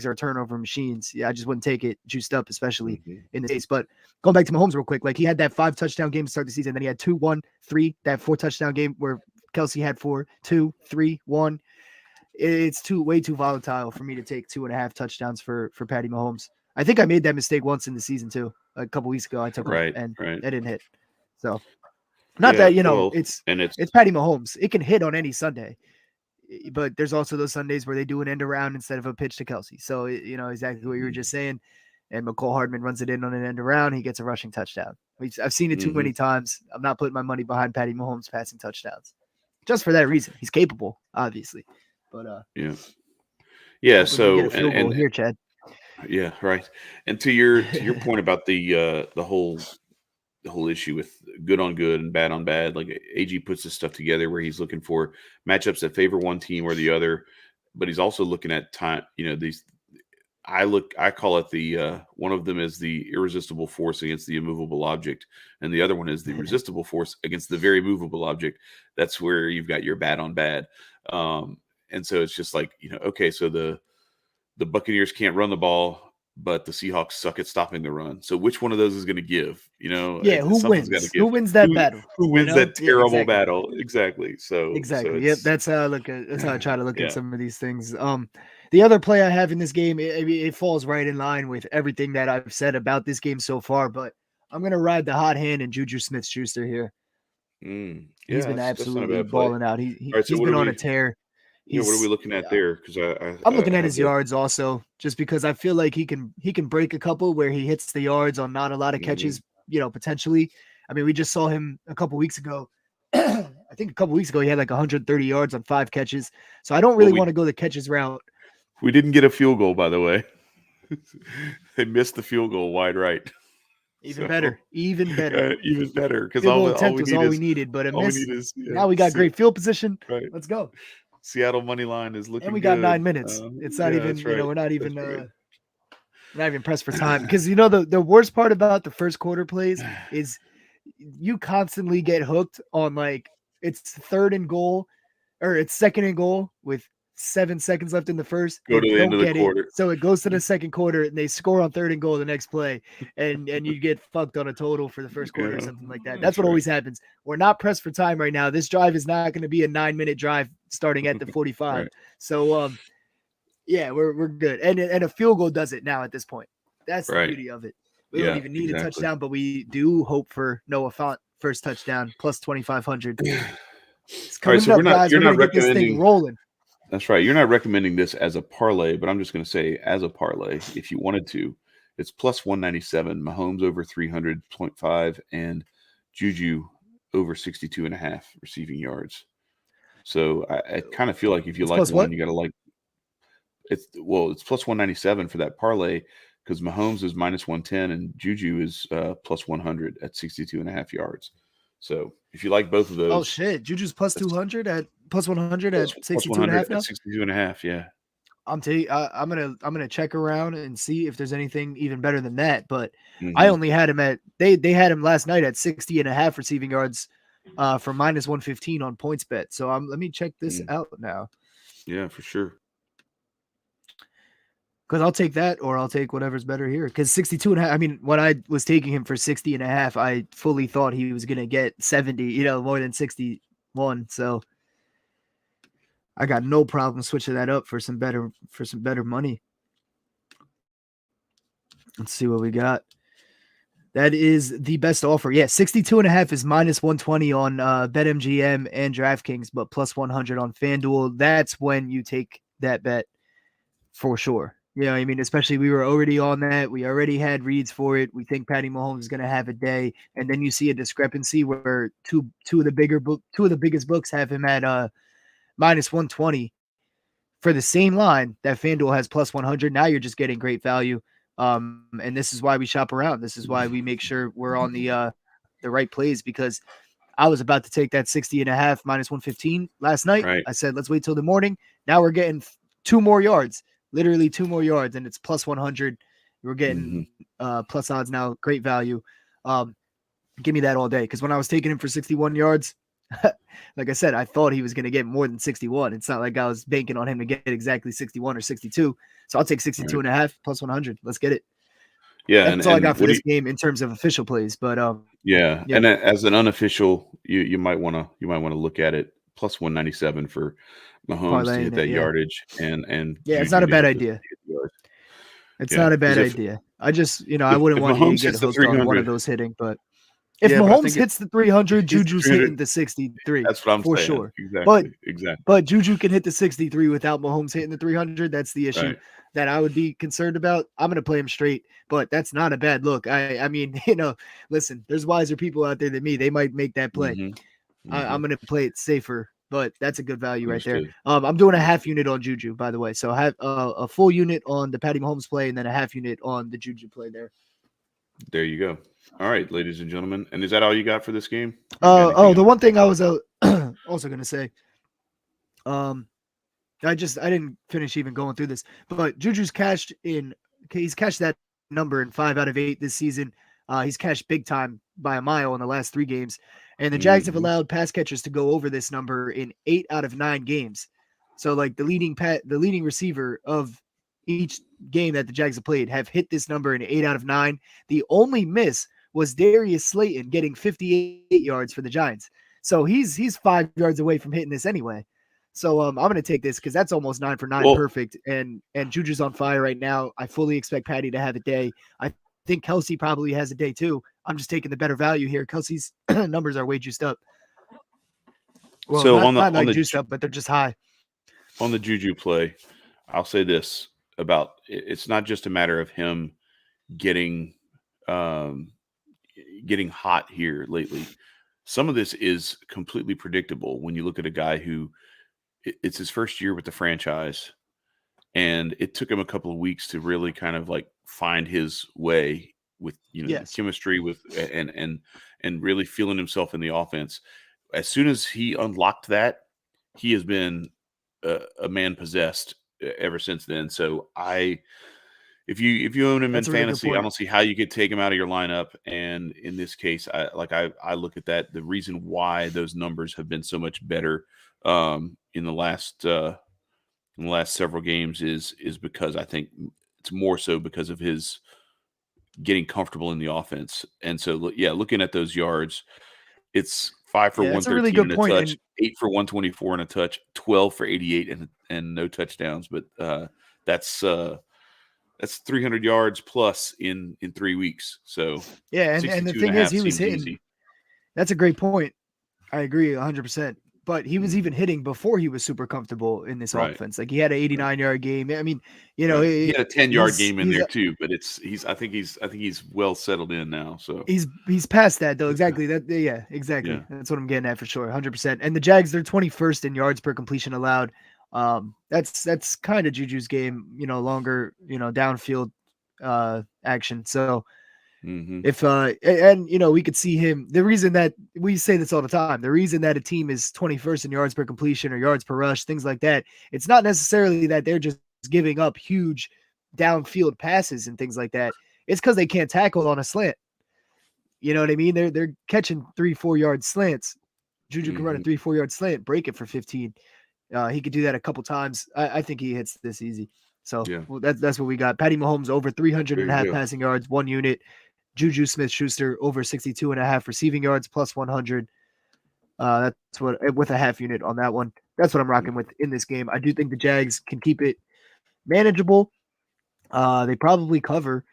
are turnover machines. Yeah, I just wouldn't take it juiced up, especially in this case. But going back to Mahomes real quick, he had that 5 touchdown game to start the season. Then he had 2, 1, 3, that 4 touchdown game where Kelce had 4, 2, 3, 1. It's way too volatile for me to take 2.5 touchdowns for Patty Mahomes. I think I made that mistake once in the season too. A couple weeks ago, I took him and that didn't hit. So not that it's Patty Mahomes. It can hit on any Sunday. But there's also those Sundays where they do an end around instead of a pitch to Kelce. So, exactly what you were just saying. And Mecole Hardman runs it in on an end around. He gets a rushing touchdown. I've seen it too many times. I'm not putting my money behind Patty Mahomes passing touchdowns. Just for that reason. He's capable, obviously. But yeah. So get a field goal here, Chad. Yeah, right. And to your point about the whole issue with good on good and bad on bad, like AG puts this stuff together where he's looking for matchups that favor one team or the other, but he's also looking at time. These I call it the one of them is the irresistible force against the immovable object, and the other one is the resistible force against the very movable object. That's where you've got your bad on bad. And so it's just okay, so the Buccaneers can't run the ball, but the Seahawks suck at stopping the run. So which one of those is going to give? Yeah, who wins? Who wins that battle? Who wins that terrible battle? Exactly. So yep, that's how I look at. That's how I try to look at some of these things. The other play I have in this game, it falls right in line with everything that I've said about this game so far. But I'm gonna ride the hot hand and Juju Smith-Schuster here. He's been absolutely balling out. He's been on a tear. What are we looking at there? Because I'm looking at his yards also, just because I feel like he can break a couple where he hits the yards on not a lot of catches, potentially. I mean, we just saw him a couple weeks ago. I I think a couple weeks ago he had like 130 yards on 5 catches. So I don't Well, really want to go the catches route. we didn't get a field goal, by the way. They missed the field goal wide right. Even So better. Even better. even better, because Field goal all attempt we was need all we is needed, but a all we miss. need is Now we got great field position. right. Let's go. Seattle money line is And looking we got good. 9 minutes. It's not even, that's right. we're not even That's right. not even pressed for time. Because the worst part about the first quarter plays is you constantly get hooked on like it's 3rd and goal or it's 2nd and goal with 7 seconds left in the first. Go They to the end don't of the get quarter. it. So it goes to the second quarter and they score on 3rd and goal the next play. And you get fucked on a total for the first quarter or something like that. That's what always happens. We're not pressed for time right now. This drive is not going to be a 9-minute drive starting at the 45. Right. So yeah, we're good. And a field goal does it now at this point. That's the Right. beauty of it. We don't even need a exactly. touchdown, but we do hope for Noah Font first touchdown plus 2,500. It's All right, coming so up, guys. We're you're not gonna get this thing recommending rolling. That's right. You're not recommending this as a parlay, but I'm just going to say as a parlay, if you wanted to, it's plus 197, Mahomes over 300.5, and Juju over 62.5 receiving yards. So I kind of feel like if you It's like plus one, what? you got to like it's plus 197 for that parlay because Mahomes is minus 110 and Juju is plus 100 at 62.5 yards. So if you like both of those, Oh shit, Juju's plus 200 at plus 100 at plus 62 and a 100 half now. at 62.5, yeah. I'm gonna check around and see if there's anything even better than that. But Mhm. I only had him at they had him last night at 60 and a half receiving yards for minus 115 on points bet. So let me check this out now. Yeah, for sure. Because I'll take that or I'll take whatever's better here. Because 62 and a half, I mean, when I was taking him for 60 and a half, I fully thought he was going to get 70, more than 61. So I got no problem switching that up for some better money. Let's see what we got. That is the best offer. Yeah, 62 and a half is minus 120 on BetMGM and DraftKings, but plus 100 on FanDuel. That's when you take that bet for sure. You know what I mean? Especially we were already on that. We already had reads for it. We think Patty Mahomes is going to have a day. And then you see a discrepancy where two of the biggest books have him at minus 120 for the same line that FanDuel has plus 100. Now you're just getting great value. And this is why we shop around. This is why we make sure we're on the right plays, because I was about to take that 60 and a half minus 115 last night. Right. I said, let's wait till the morning. Now we're getting 2 more yards. Literally 2 more yards, and it's plus 100. We're getting plus odds now. Great value. Give me that all day. Because when I was taking him for 61 yards, like I said, I thought he was going to get more than 61. It's not like I was banking on him to get exactly 61 or 62. So I'll take 62 and a half plus 100. Let's get it. Yeah, that's all I got for this game in terms of official plays. But yeah, and as an unofficial, you might want to look at it plus 197 for Mahomes to hit that yardage and yeah, it's not a bad idea. It's not a bad idea. I just I wouldn't want you to get hooked on one of those hitting, but if Mahomes hits the 300, Juju's hitting the 63. That's what I'm for saying. Sure. Exactly. But Juju can hit the 63 without Mahomes hitting the 300. That's the issue that I would be concerned about. I'm going to play him straight, but that's not a bad look. I mean, listen, there's wiser people out there than me. They might make that play. I'm going to play it safer, but that's a good value right there. I'm doing a half unit on Juju, by the way. So I have a full unit on the Patty Mahomes play and then a half unit on the Juju play there. There you go. All right, ladies and gentlemen. And is that all you got for this game? The one thing I was also going to say, I didn't finish even going through this, but Juju's he's cashed that number in 5 out of 8 this season. He's cashed big time by a mile in the last 3 games. And the Jags have allowed pass catchers to go over this number in 8 out of 9 games. So like the leading receiver of each game that the Jags have played have hit this number in 8 out of 9. The only miss was Darius Slayton getting 58 yards for the Giants. So he's 5 yards away from hitting this anyway. So I'm going to take this because that's almost 9 for 9 perfect. And Juju's on fire right now. I fully expect Patty to have a day. I think Kelsey probably has a day too. I'm just taking the better value here. Kelsey's numbers are way juiced up. Well, so not juiced up, but they're just high. On the Juju play, I'll say this about it's not just a matter of him getting hot here lately. some of this is completely predictable when you look at a guy who it's his first year with the franchise, and it took him a couple of weeks to really kind of like find his way with the Yes. chemistry with and really feeling himself in the offense. As soon as he unlocked that, he has been a man possessed ever since then. So if you own him in That's a really good fantasy, I point. don't see how you could take him out of your lineup. And in this case, I look at that. The reason why those numbers have been so much better in the last several games is because I think it's more so because of his getting comfortable in the offense. And so, yeah, looking at those yards, it's 5 for Yeah, that's a really 113 good and a point. touch, And 8 for 124 and a touch, 12 for 88 and no touchdowns. But that's uh, that's 300 yards plus in 3 weeks. So yeah, and the 62 and a thing is, half he was seems hitting. easy. That's a great point. I agree 100%. But he was Mhm. even hitting before he was super comfortable in this Right. offense. Like he had an Right. 89-yard game. I mean, Right. He had a 10-yard he's game in he's there too, but I think he's well settled in now. So he's past that though. Exactly. That yeah, exactly. yeah. That's what I'm getting at for sure. 100%. And the Jags, they're 21st in yards per completion allowed. That's kind of Juju's game. Longer. Downfield action. So Hmm. if and we could see him. The reason that we say this all the time, the reason that a team is 21st in yards per completion or yards per rush, things like that, it's not necessarily that they're just giving up huge downfield passes and things like that. It's because they can't tackle on a slant. You know what I mean? They're catching 3-4 yard slants. Juju can run a Hmm. 3-4 yard slant, break it for 15. He could do that a couple times. I think he hits this easy. So Yeah. well, that's what we got. Patty Mahomes over 300 There and a you half go. passing yards, 1 unit. Juju Smith-Schuster over 62 and a half receiving yards plus 100. That's what with a half unit on that one. That's what I'm rocking with in this game. I do think the Jags can keep it manageable. They probably cover.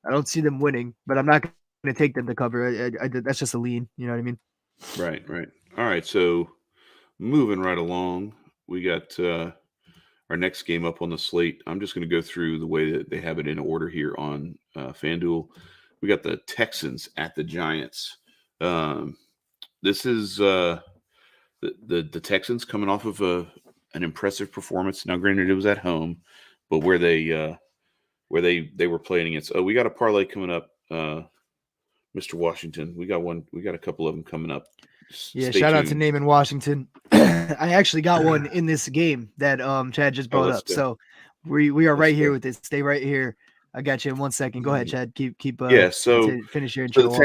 I don't see them winning, but I'm not going to take them to cover. That's just a lean. You know what I mean? Right. Right. All right. So moving right along, we got our next game up on the slate. I'm just going to go through the way that they have it in order here on FanDuel. We got the Texans at the Giants. Um, this is the Texans coming off of an impressive performance. Now, granted, it was at home, but where they were playing against. Oh, we got a parlay coming up, Mr. Washington. We got one. We got a couple of them coming up. Yeah. Stay Shout out to tuned. Naaman Washington. I actually got one in this game that Chad just Oh, brought let's up. go. So we are Let's right go. here with this. Stay right here. I got you in 1 second. Go ahead, Chad. Keep Yeah. So finish your so the intro off.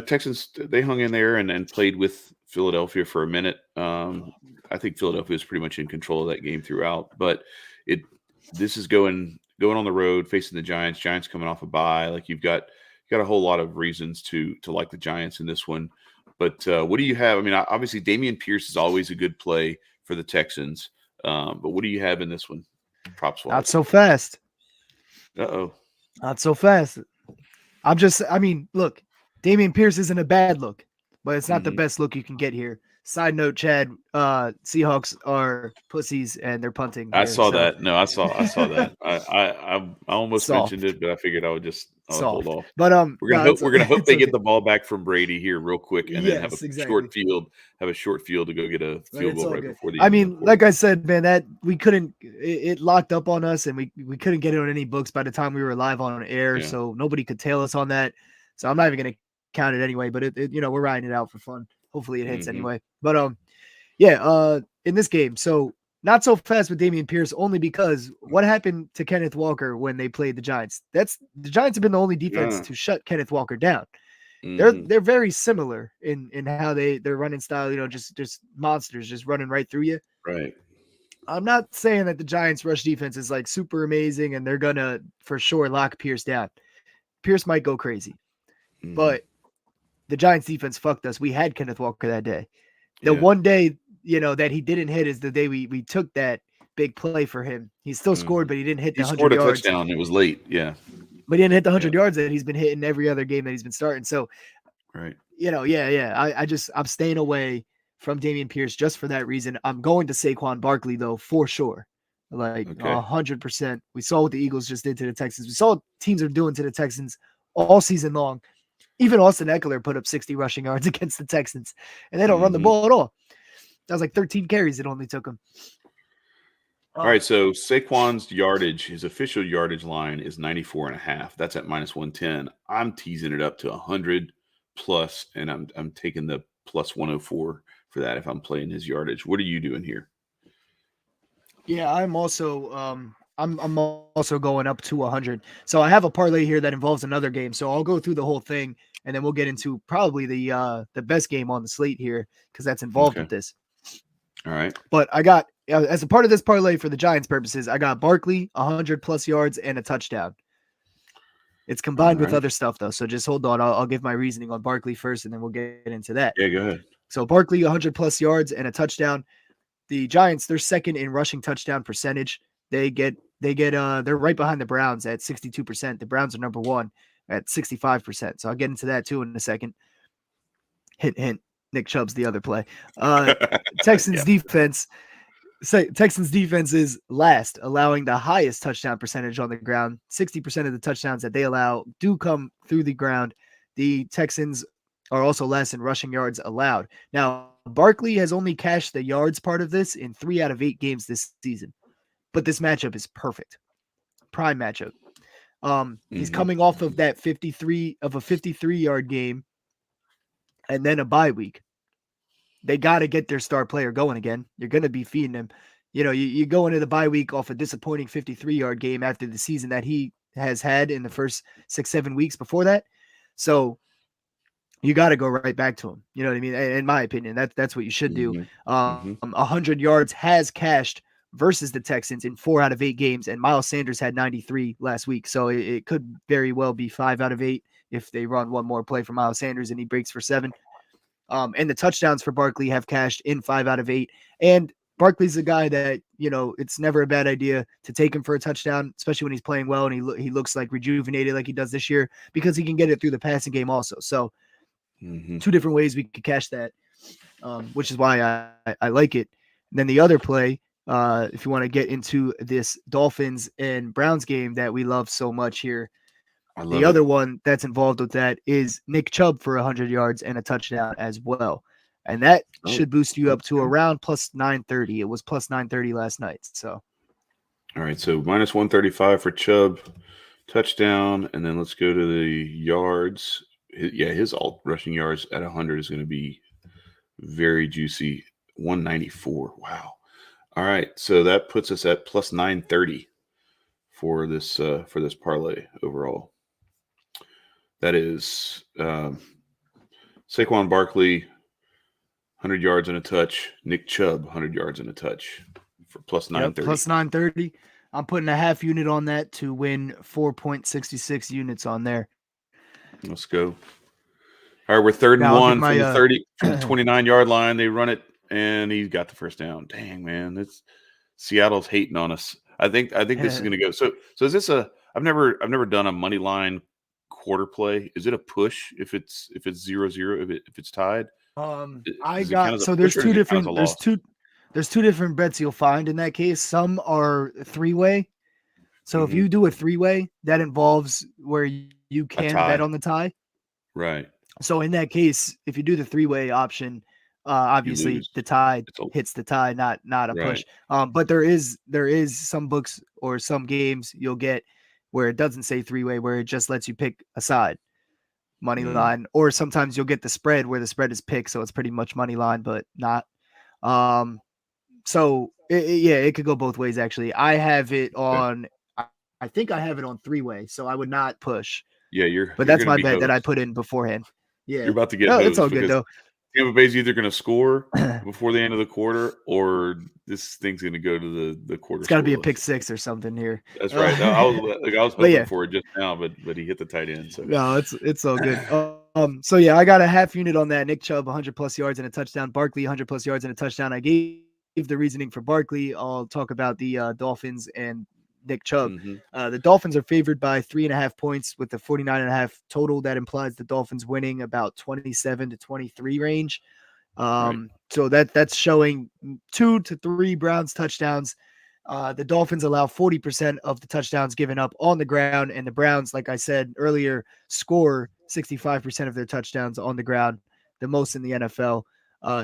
Texans, they hung in there and played with Philadelphia for a minute. I think Philadelphia was pretty much in control of that game throughout, but it this is going on the road facing the Giants. Giants coming off a bye. Like you got a whole lot of reasons to like the Giants in this one. But what do you have? I mean, obviously Damian Pierce is always a good play for the Texans. But what do you have in this one, props Not wise? so fast. Uh-oh. Not so fast. I mean, look, Damian Pierce isn't a bad look, but it's not the Hmm. best look you can get here. Side note, Chad, Seahawks are pussies and they're punting I here. saw So that. No, I saw that. I almost mentioned soft, it, but I figured I would hold soft. off. But no, We're gonna hope it's they get okay. the ball back from Brady here real quick, and then Yes, exactly. have a short field to go get a But field it's goal all right good. before the I end of the mean, quarter. like I said, man, that we couldn't. It locked up on us, and we couldn't get it on any books by the time we were live on air, Yeah. so nobody could tail us on that. So I'm not even gonna count it anyway. But we're riding it out for fun. Hopefully it hits Hmm. anyway. But yeah. In this game, so not so fast with Damian Pierce, only because what happened to Kenneth Walker when they played the Giants? The Giants have been the only defense Yeah. to shut Kenneth Walker down. Hmm. They're very similar in how their running style, just monsters just running right through you. Right. I'm not saying that the Giants rush defense is like super amazing and they're gonna for sure lock Pierce down. Pierce might go crazy, Hmm. but the Giants defense fucked us. We had Kenneth Walker that day. The Yeah. one day, that he didn't hit is the day we took that big play for him. He still Hmm. scored, but he didn't hit the He 100 scored a yards. touchdown. It was late. Yeah. But he didn't hit the Yeah. 100 yards that he's been hitting every other game that he's been starting. So Right. yeah. I'm staying away from Damian Pierce just for that reason. I'm going to Saquon Barkley though for sure, like Okay. 100%. We saw what the Eagles just did to the Texans. We saw what teams are doing to the Texans all season long. Even Austin Eckler put up 60 rushing yards against the Texans, and they don't run the Mm-hmm. ball at all. That was like 13 carries it only took him. All right, so Saquon's yardage, his official yardage line is 94.5. That's at minus 110. I'm teasing it up to 100 plus, and I'm taking the plus 104 for that if I'm playing his yardage. What are you doing here? Yeah, I'm also I'm also going up to 100. So I have a parlay here that involves another game. So I'll go through the whole thing, and then we'll get into probably the best game on the slate here because that's involved Okay. with this. All right. But I got as a part of this parlay for the Giants purposes, I got Barkley 100 plus yards and a touchdown. It's combined with right. other stuff though, so just hold on. I'll give my reasoning on Barkley first, and then we'll get into that. Yeah, go ahead. So Barkley 100 plus yards and a touchdown. The Giants, they're second in rushing touchdown percentage. They're right behind the Browns at 62%. The Browns are number one at 65%. So I'll get into that too in a second. Hint, hint. Nick Chubb's the other play. Texans defense. Texans defense is last, allowing the highest touchdown percentage on the ground. 60% of the touchdowns that they allow do come through the ground. The Texans are also less in rushing yards allowed. Now, Barkley has only cashed the yards part of this in 3 out of 8 games this season, but this matchup is perfect. Prime matchup. He's coming off of that 53-yard game and then a bye week. They got to get their star player going again. You're going to be feeding him. You know, you go into the bye week off a disappointing 53-yard game after the season that he has had in the first 6-7 weeks before that. So you got to go right back to him. You know what I mean? In my opinion, that's what you should do. 100 yards has cashed versus the Texans in 4 out of 8 games, and Miles Sanders had 93 last week. So it could very well be 5 out of 8 if they run one more play for Miles Sanders and he breaks for 7. And the touchdowns for Barkley have cashed in 5 out of 8. And Barkley's a guy that, you know, it's never a bad idea to take him for a touchdown, especially when he's playing well and he looks like rejuvenated like he does this year, because he can get it through the passing game also. So 2 different ways we could cash that, which is why I like it. And then the other play, if you want to get into this Dolphins and Browns game that we love so much here, the other one that's involved with that is Nick Chubb for 100 yards and a touchdown as well. And that should boost you up to around plus 930. It was plus 930 last night. So, all right. So minus 135 for Chubb, touchdown. And then let's go to the yards. His alt rushing yards at 100 is going to be very juicy. 194. Wow. All right. So that puts us at plus 930 for this parlay overall. That is Saquon Barkley, 100 yards and a touch. Nick Chubb, 100 yards and a touch for plus 930. Plus 930. I'm putting a half unit on that to win 4.66 units on there. Let's go. All right, we're 3rd and 1 from the 29-yard line. They run it, and he got the first down. Dang, man, Seattle's hating on us. I think this is going to go. So is this I've never done a money line quarter play. Is it a push if it's 0-0 if it's tied? There's two different bets you'll find in that case. Some are 3-way. So if you do a 3-way, that involves where you can bet on the tie. Right. So in that case, if you do the 3-way option, obviously the tie hits the tie, not a push. But there is some books or some games you'll get where it doesn't say 3-way, where it just lets you pick a side, money line, or sometimes you'll get the spread where the spread is picked, so it's pretty much money line, but not. So it could go both ways actually. I have it on. I think I have it on 3-way, so I would not push. Yeah, but that's my bet that I put in beforehand. Yeah, you're about to get. It's all good though. Tampa Bay's either going to score before the end of the quarter, or this thing's going to go to the quarter. It's got to be a pick 6 or something here. That's right. No, I was hoping for it just now, but he hit the tight end. So no, it's all good. So yeah, I got a half unit on that. Nick Chubb 100 plus yards and a touchdown. Barkley 100 plus yards and a touchdown. I gave the reasoning for Barkley. I'll talk about the Dolphins and Nick Chubb. The Dolphins are favored by 3.5 points with the 49.5 total. That implies the Dolphins winning about 27-23 range. So that's showing 2 to 3 Browns touchdowns. The Dolphins allow 40% of the touchdowns given up on the ground, and the Browns, like I said earlier, score 65% of their touchdowns on the ground, the most in the NFL.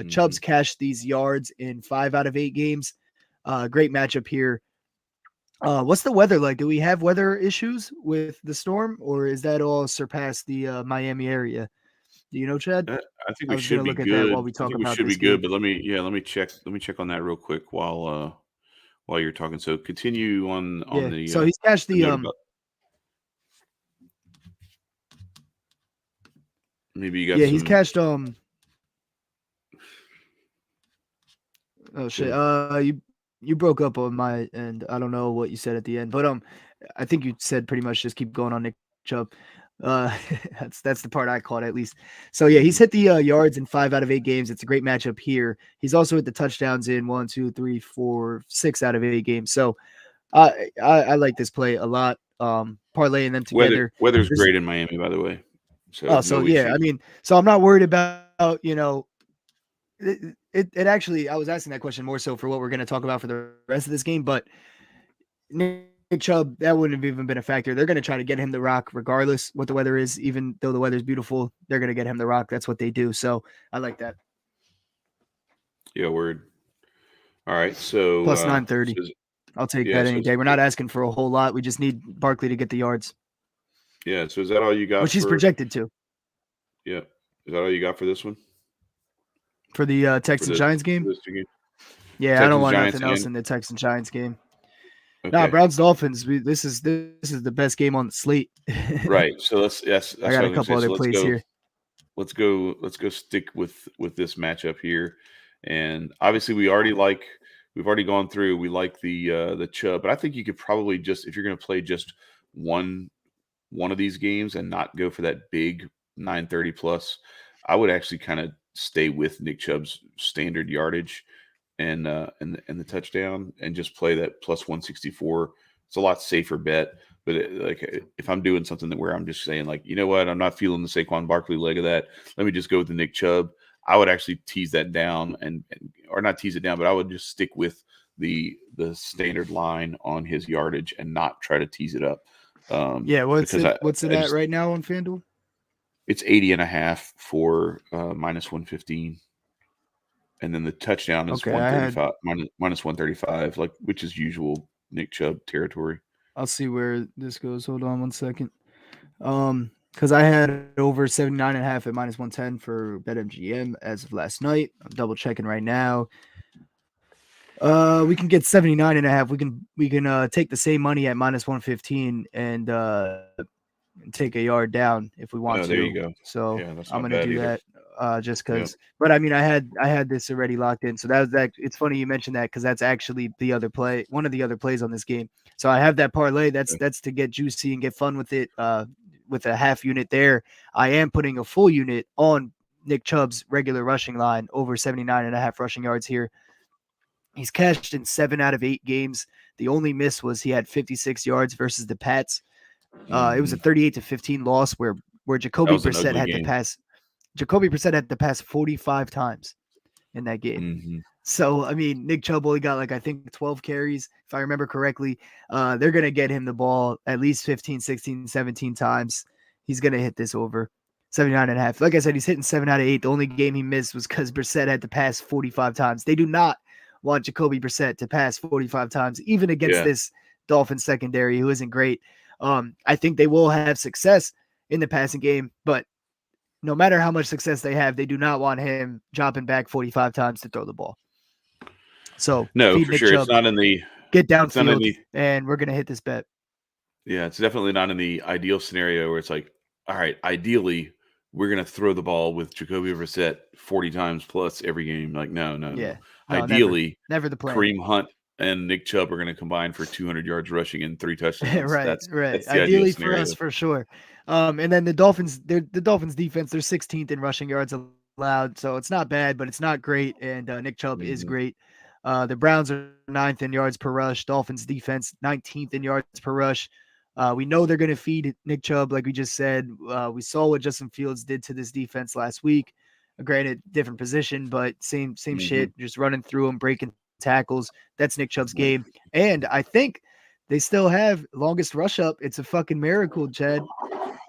Chubb's Mhm. cashed these yards in 5 out of 8 games. Great matchup here. What's the weather like? Do we have weather issues with the storm, or is that all surpassed the Miami area? Do you know, Chad? I think I we was gonna should be look at that while good. we I talk think we about should this be good, game. but let me check on that real quick while you're talking. So continue on Yeah. the So he's cashed the the note about maybe you got yeah, he's some cashed oh shit. good. You broke up on my end. I don't know what you said at the end, but I think you said pretty much just keep going on Nick Chubb. That's the part I caught at least. So yeah, he's Mhm. hit the yards in 5 out of 8 games. It's a great matchup here. He's also hit the touchdowns in 1, 2, 3, 4, 6 out of 8 games. So I like this play a lot. Parlaying them together. Weather's There's great in Miami, by the way. So oh so no yeah, I issues. mean, so I'm not worried about it actually I was asking that question more so for what we're going to talk about for the rest of this game, but Nick Chubb, that wouldn't have even been a factor. They're going to try to get him the rock regardless what the weather is. Even though the weather's beautiful, they're going to get him the rock. That's what they do. So I like that. Yeah, word. All right. So Plus 930. I'll take yeah, that any day. We're not asking for a whole lot. We just need Barkley to get the yards, yeah. So is that all you got which he's for? projected to Yeah. Is that all you got for this one? for the For Texans this Giants for game. this two games? Yeah, I don't Texans want Giants nothing else and in the Texans Giants game. Nah, okay. Browns Dolphins. This is the best game on the slate. Right. So let's I that's got what I a was gonna say. couple So other plays here. let's go stick with this matchup here. And obviously we've already gone through, we like the Chubb, but I think you could probably just if you're gonna play just one one of these games and not go for that big 930 plus, I would actually kind of stay with Nick Chubb's standard yardage and the touchdown and just play that plus 164. It's a lot safer bet. But if I'm doing something that where I'm just saying like, you know what, I'm not feeling the Saquon Barkley leg of that. Let me just go with the Nick Chubb. I would actually tease that down and or not tease it down, but I would just stick with the standard line on his yardage and not try to tease it up. Yeah, what's Because it what's it I at just right now on FanDuel? it's 80.5 for minus 115. And then the touchdown is Okay, I had 135 minus 135, like which is usual Nick Chubb territory. I'll see where this goes. Hold on 1 second. Because I had over 79.5 at minus 110 for BetMGM as of last night. I'm double checking right now. We can get 79.5. We can take the same money at minus 115 and take a yard down if we want Oh, there to. you go. So Yeah, that's I'm not gonna bad do either. that just Yep. because. But I mean, I had this already locked in. So that was that. It's funny you mentioned that because that's actually the other play, one of the other plays on this game. So I have that parlay. Okay. That's to get juicy and get fun with it. With a half unit there, I am putting a full unit on Nick Chubb's regular rushing line over 79.5 rushing yards here. He's cashed in 7 out of 8 games. The only miss was he had 56 yards versus the Pats. It was a Hmm. 38-15 loss where That Jacoby was an Brissett ugly had to game. pass. Jacoby Brissett had to pass 45 times in that game. Hmm. So I mean, Nick Chubb only got like I think 12 carries, if I remember correctly. They're gonna get him the ball at least 15, 16, 17 times. He's gonna hit this over 79.5. Like I said, he's hitting 7 out of 8. The only game he missed was because Brissett had to pass 45 times. They do not want Jacoby Brissett to pass 45 times, even against Yeah. this Dolphins secondary, who isn't great. I think they will have success in the passing game, but no matter how much success they have, they do not want him dropping back 45 times to throw the ball. So No, feed for Nick sure. Chubb, get It's not in downfield, the and we're gonna hit this bet. yeah, it's definitely not in the ideal scenario where it's like, all right, ideally we're gonna throw the ball with Jacoby Brissett 40 times plus every game. Like, no, no, no. Yeah, no, never, Ideally, never the plan. Kareem Hunt and Nick Chubb are gonna combine for 200 yards rushing and 3 touchdowns. Right, right. That's the ideal Ideally for us, scenario. for sure. And then the Dolphins, the Dolphins defense, they're 16th in rushing yards allowed, so it's not bad, but it's not great. And Nick Chubb is Mhm. great. The Browns are ninth in yards per rush. Dolphins defense 19th in yards per rush. We know they're going to feed Nick Chubb, like we just said. We saw what Justin Fields did to this defense last week. Granted, different position, but same Mhm. shit. Just running through them, breaking tackles. That's Nick Chubb's game. And I think they still have longest rush up. It's a fucking miracle, Chad.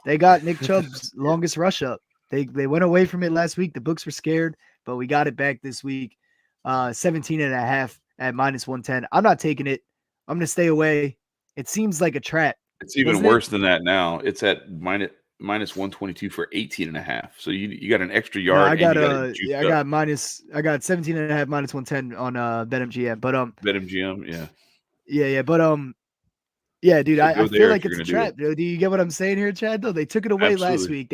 They got Nick Chubb's longest rush up. They went away from it last week. The books were scared, but we got it back this week. 17.5 at -110. I'm not taking it. I'm gonna stay away. It seems like a trap. It's even Doesn't it? worse than that now. It's at minus 122 for 18.5. So you got an extra No, yard and you got it juiced I up. got 17.5 -110 on BetMGM. But BetMGM, yeah. yeah, but yeah, dude, So go I there feel if like you're it's a gonna do trap. Do you get what I'm saying here, Chad? Though they took it away last Absolutely. week.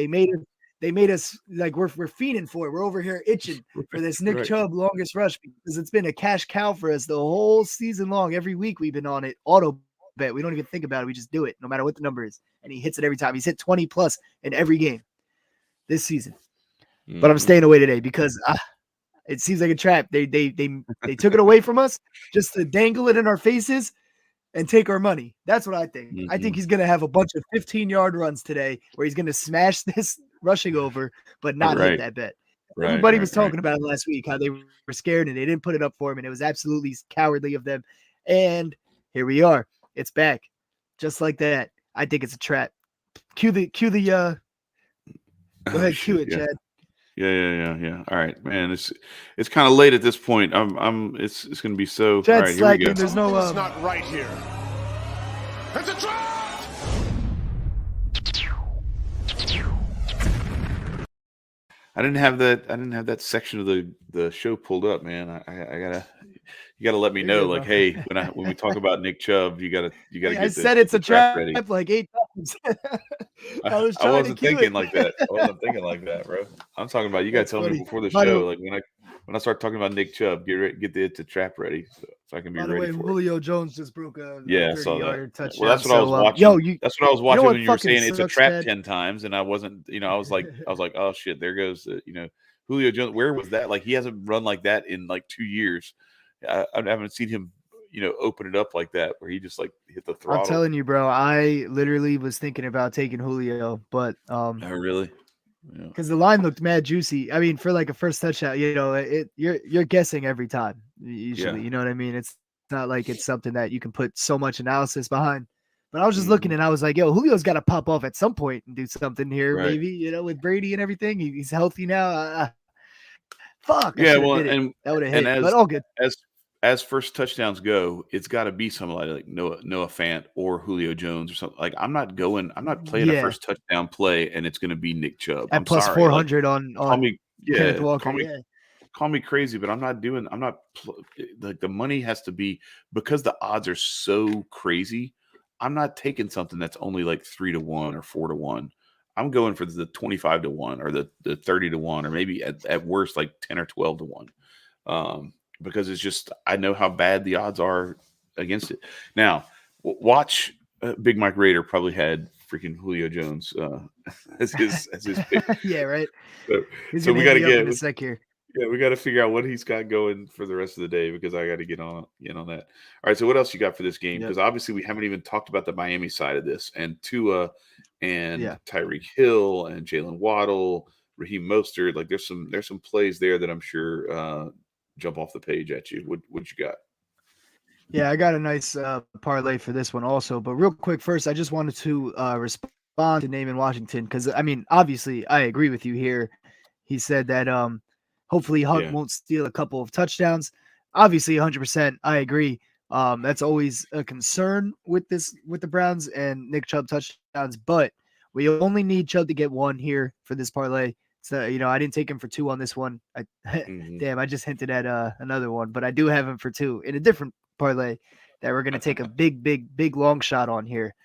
They made us like we're fiending for it. We're over here itching for this Nick Right. Chubb longest rush because it's been a cash cow for us the whole season long. Every week we've been on it. Auto bet. We don't even think about it. We just do it no matter what the number is. And he hits it every time. He's hit 20 plus in every game this season. But I'm Mhm. staying away today because it seems like a trap. They took it away from us just to dangle it in our faces and take our money. That's what I think. I think Mhm. he's going to have a bunch of 15-yard runs today where he's going to smash this rushing over, but not hit Right. that bet. Right. Everybody was Right. talking about it last week, how they were scared and they didn't put it up for him, and it was absolutely cowardly of them. And here we are. It's back. Just like that. I think it's a trap. Cue the go ahead, cue Shit, it, yeah. Chad. Yeah. All right, man. It's kind of late at this point. It's going to be so. All Chad's right, here we go. slacking. There's no It's not right here. It's a trap! I didn't have that section of the show pulled up, man. You gotta let me You're know, good, like, bro. hey, when we talk about Nick Chubb, you gotta Hey, I get said it's the a trap trap ready. like 8 times. I was I trying to wasn't cue thinking it. like that. I wasn't thinking like that, bro. I'm talking about you gotta That's tell me funny. before the By the show, like when I start talking about Nick Chubb, get the trap ready so I can be By the ready way, for it. Julio Jones just broke a Yeah, I saw that. 30-yarder Yeah. Well, touchdown. that's what I was So, watching. you That's what I was know watching what when you were fucking saying it's a sucks, trap Chad? 10 times, and I wasn't. I was like, oh shit, there goes Julio Jones. Where was that? Like he hasn't run like that in like 2 years. I haven't seen him, open it up like that where he just like hit the I'm throttle. telling you, bro. I literally was thinking about taking Julio, but Oh, really? Yeah. because the line looked mad juicy. I mean, for like a first touchdown, you're guessing every time. Usually, Yeah. you know what I mean. It's not like it's something that you can put so much analysis behind. But I was just looking Mhm. and I was like, yo, Julio's got to pop off at some point and do something here, Right. maybe, with Brady and everything. He's healthy now. Fuck, I Yeah. should have Well, did it. That would have and hit, but all good. as as first touchdowns go, it's got to be somebody like Noah Fant or Julio Jones or something. Like I'm not playing a Yeah, first touchdown play and it's going to be Nick Chubb. at I'm plus sorry. Like 400 call on me, Kenneth yeah, Walker. Yeah, call me crazy, but like the money has to be because the odds are so crazy. I'm not taking something that's only like 3-1 or 4-1. I'm going for the 25-1 or the 30-1 or maybe at worst like 10 or 12-1. Because it's just I know how bad the odds are against it. Now, watch Big Mike Rader probably had freaking Julio Jones as his pick. yeah, right. So, He's so gonna we hit got to me up in get a sec here. yeah, we got to figure out what he's got going for the rest of the day because I got to get on that. All right, so what else you got for this game? Yep. Because obviously we haven't even talked about the Miami side of this and Tua and Yeah. Tyreek Hill and Jalen Waddle, Raheem Mostert. Like there's some plays there that I'm sure jump off the page at you. What you got? Yeah, I got a nice parlay for this one also. But real quick, first, I just wanted to respond to Naaman Washington because I mean, obviously, I agree with you here. He said that hopefully Hunt Yeah. won't steal a couple of touchdowns. Obviously, 100%, I agree. That's always a concern with the Browns and Nick Chubb touchdowns, but we only need Chubb to get one here for this parlay. So I didn't take him for two on this one. Mm-hmm. Damn, I just hinted at another one, but I do have him for two in a different parlay that we're gonna take a big long shot on here.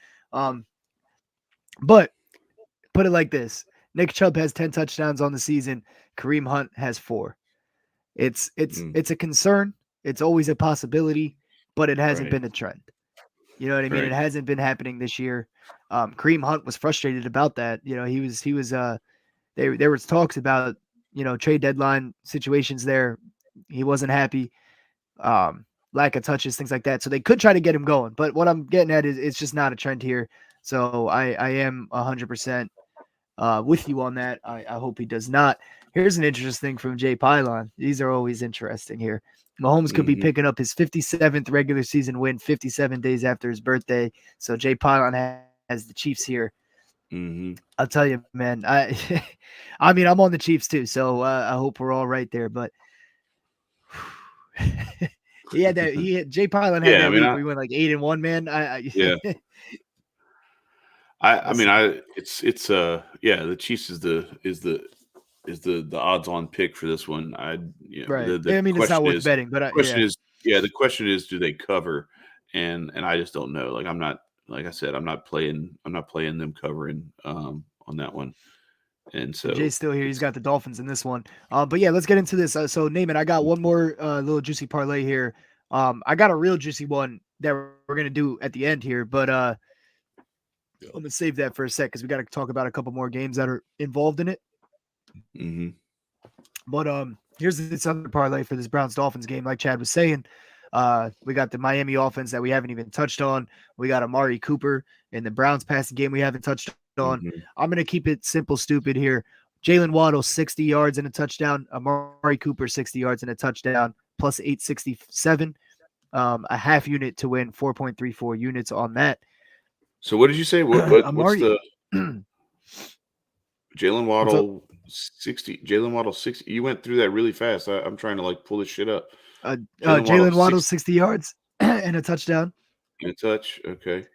But put it like this: Nick Chubb has 10 touchdowns on the season. Kareem Hunt has 4. It's Mm, it's a concern. It's always a possibility, but it hasn't right. been a trend. You know what I mean? It Right. hasn't been happening this year. Kareem Hunt was frustrated about that. He was there was talks about trade deadline situations there. He wasn't happy. Lack of touches, things like that. So they could try to get him going. But what I'm getting at is it's just not a trend here. So I am 100% with you on that. I hope he does not. Here's an interesting thing from Jay Pylon. These are always interesting here. Mahomes could be Mm-hmm. picking up his 57th regular season win 57 days after his birthday. So Jay Pylon has the Chiefs here. I'll tell you, man. I mean, I'm on the Chiefs too, so I hope we're all right there. But he had Jay Pilot had Yeah, I that mean, week where he went like 8-1, man. yeah, I We'll mean, see. it's yeah, the Chiefs is the odds on pick for this one. Right. The I mean, it's not question worth is betting, but question yeah, is yeah, the question is do they cover? And I just don't know. Like I'm not like I said, I'm not playing them covering on that one. And and so Jay's still here. He's it's got the Dolphins in this one. But yeah, let's get into this. So Naaman, I got one more little juicy parlay here. I got a real juicy one that we're gonna do at the end here, but I'm gonna save that for a sec because we got to talk about a couple more games that are involved in it. mhm, But here's this other parlay for this Browns Dolphins game. Like Chad was saying, we got the Miami offense that we haven't even touched on. We got Amari Cooper in the Browns passing game we haven't touched on. mhm. I'm gonna keep it simple, stupid here. Jalen Waddle 60 yards and a touchdown. Amari Cooper 60 yards and a touchdown. Plus 867. A half unit to win 4.34 units on that. So what did you say? What's Amari, the Jalen what's up? Waddle 60? Jalen Waddle 60. You went through that really fast. I'm trying to like pull this shit up. Jalen Waddle Jalen Waddle 60 60 yards and a touchdown. and a touch. Okay.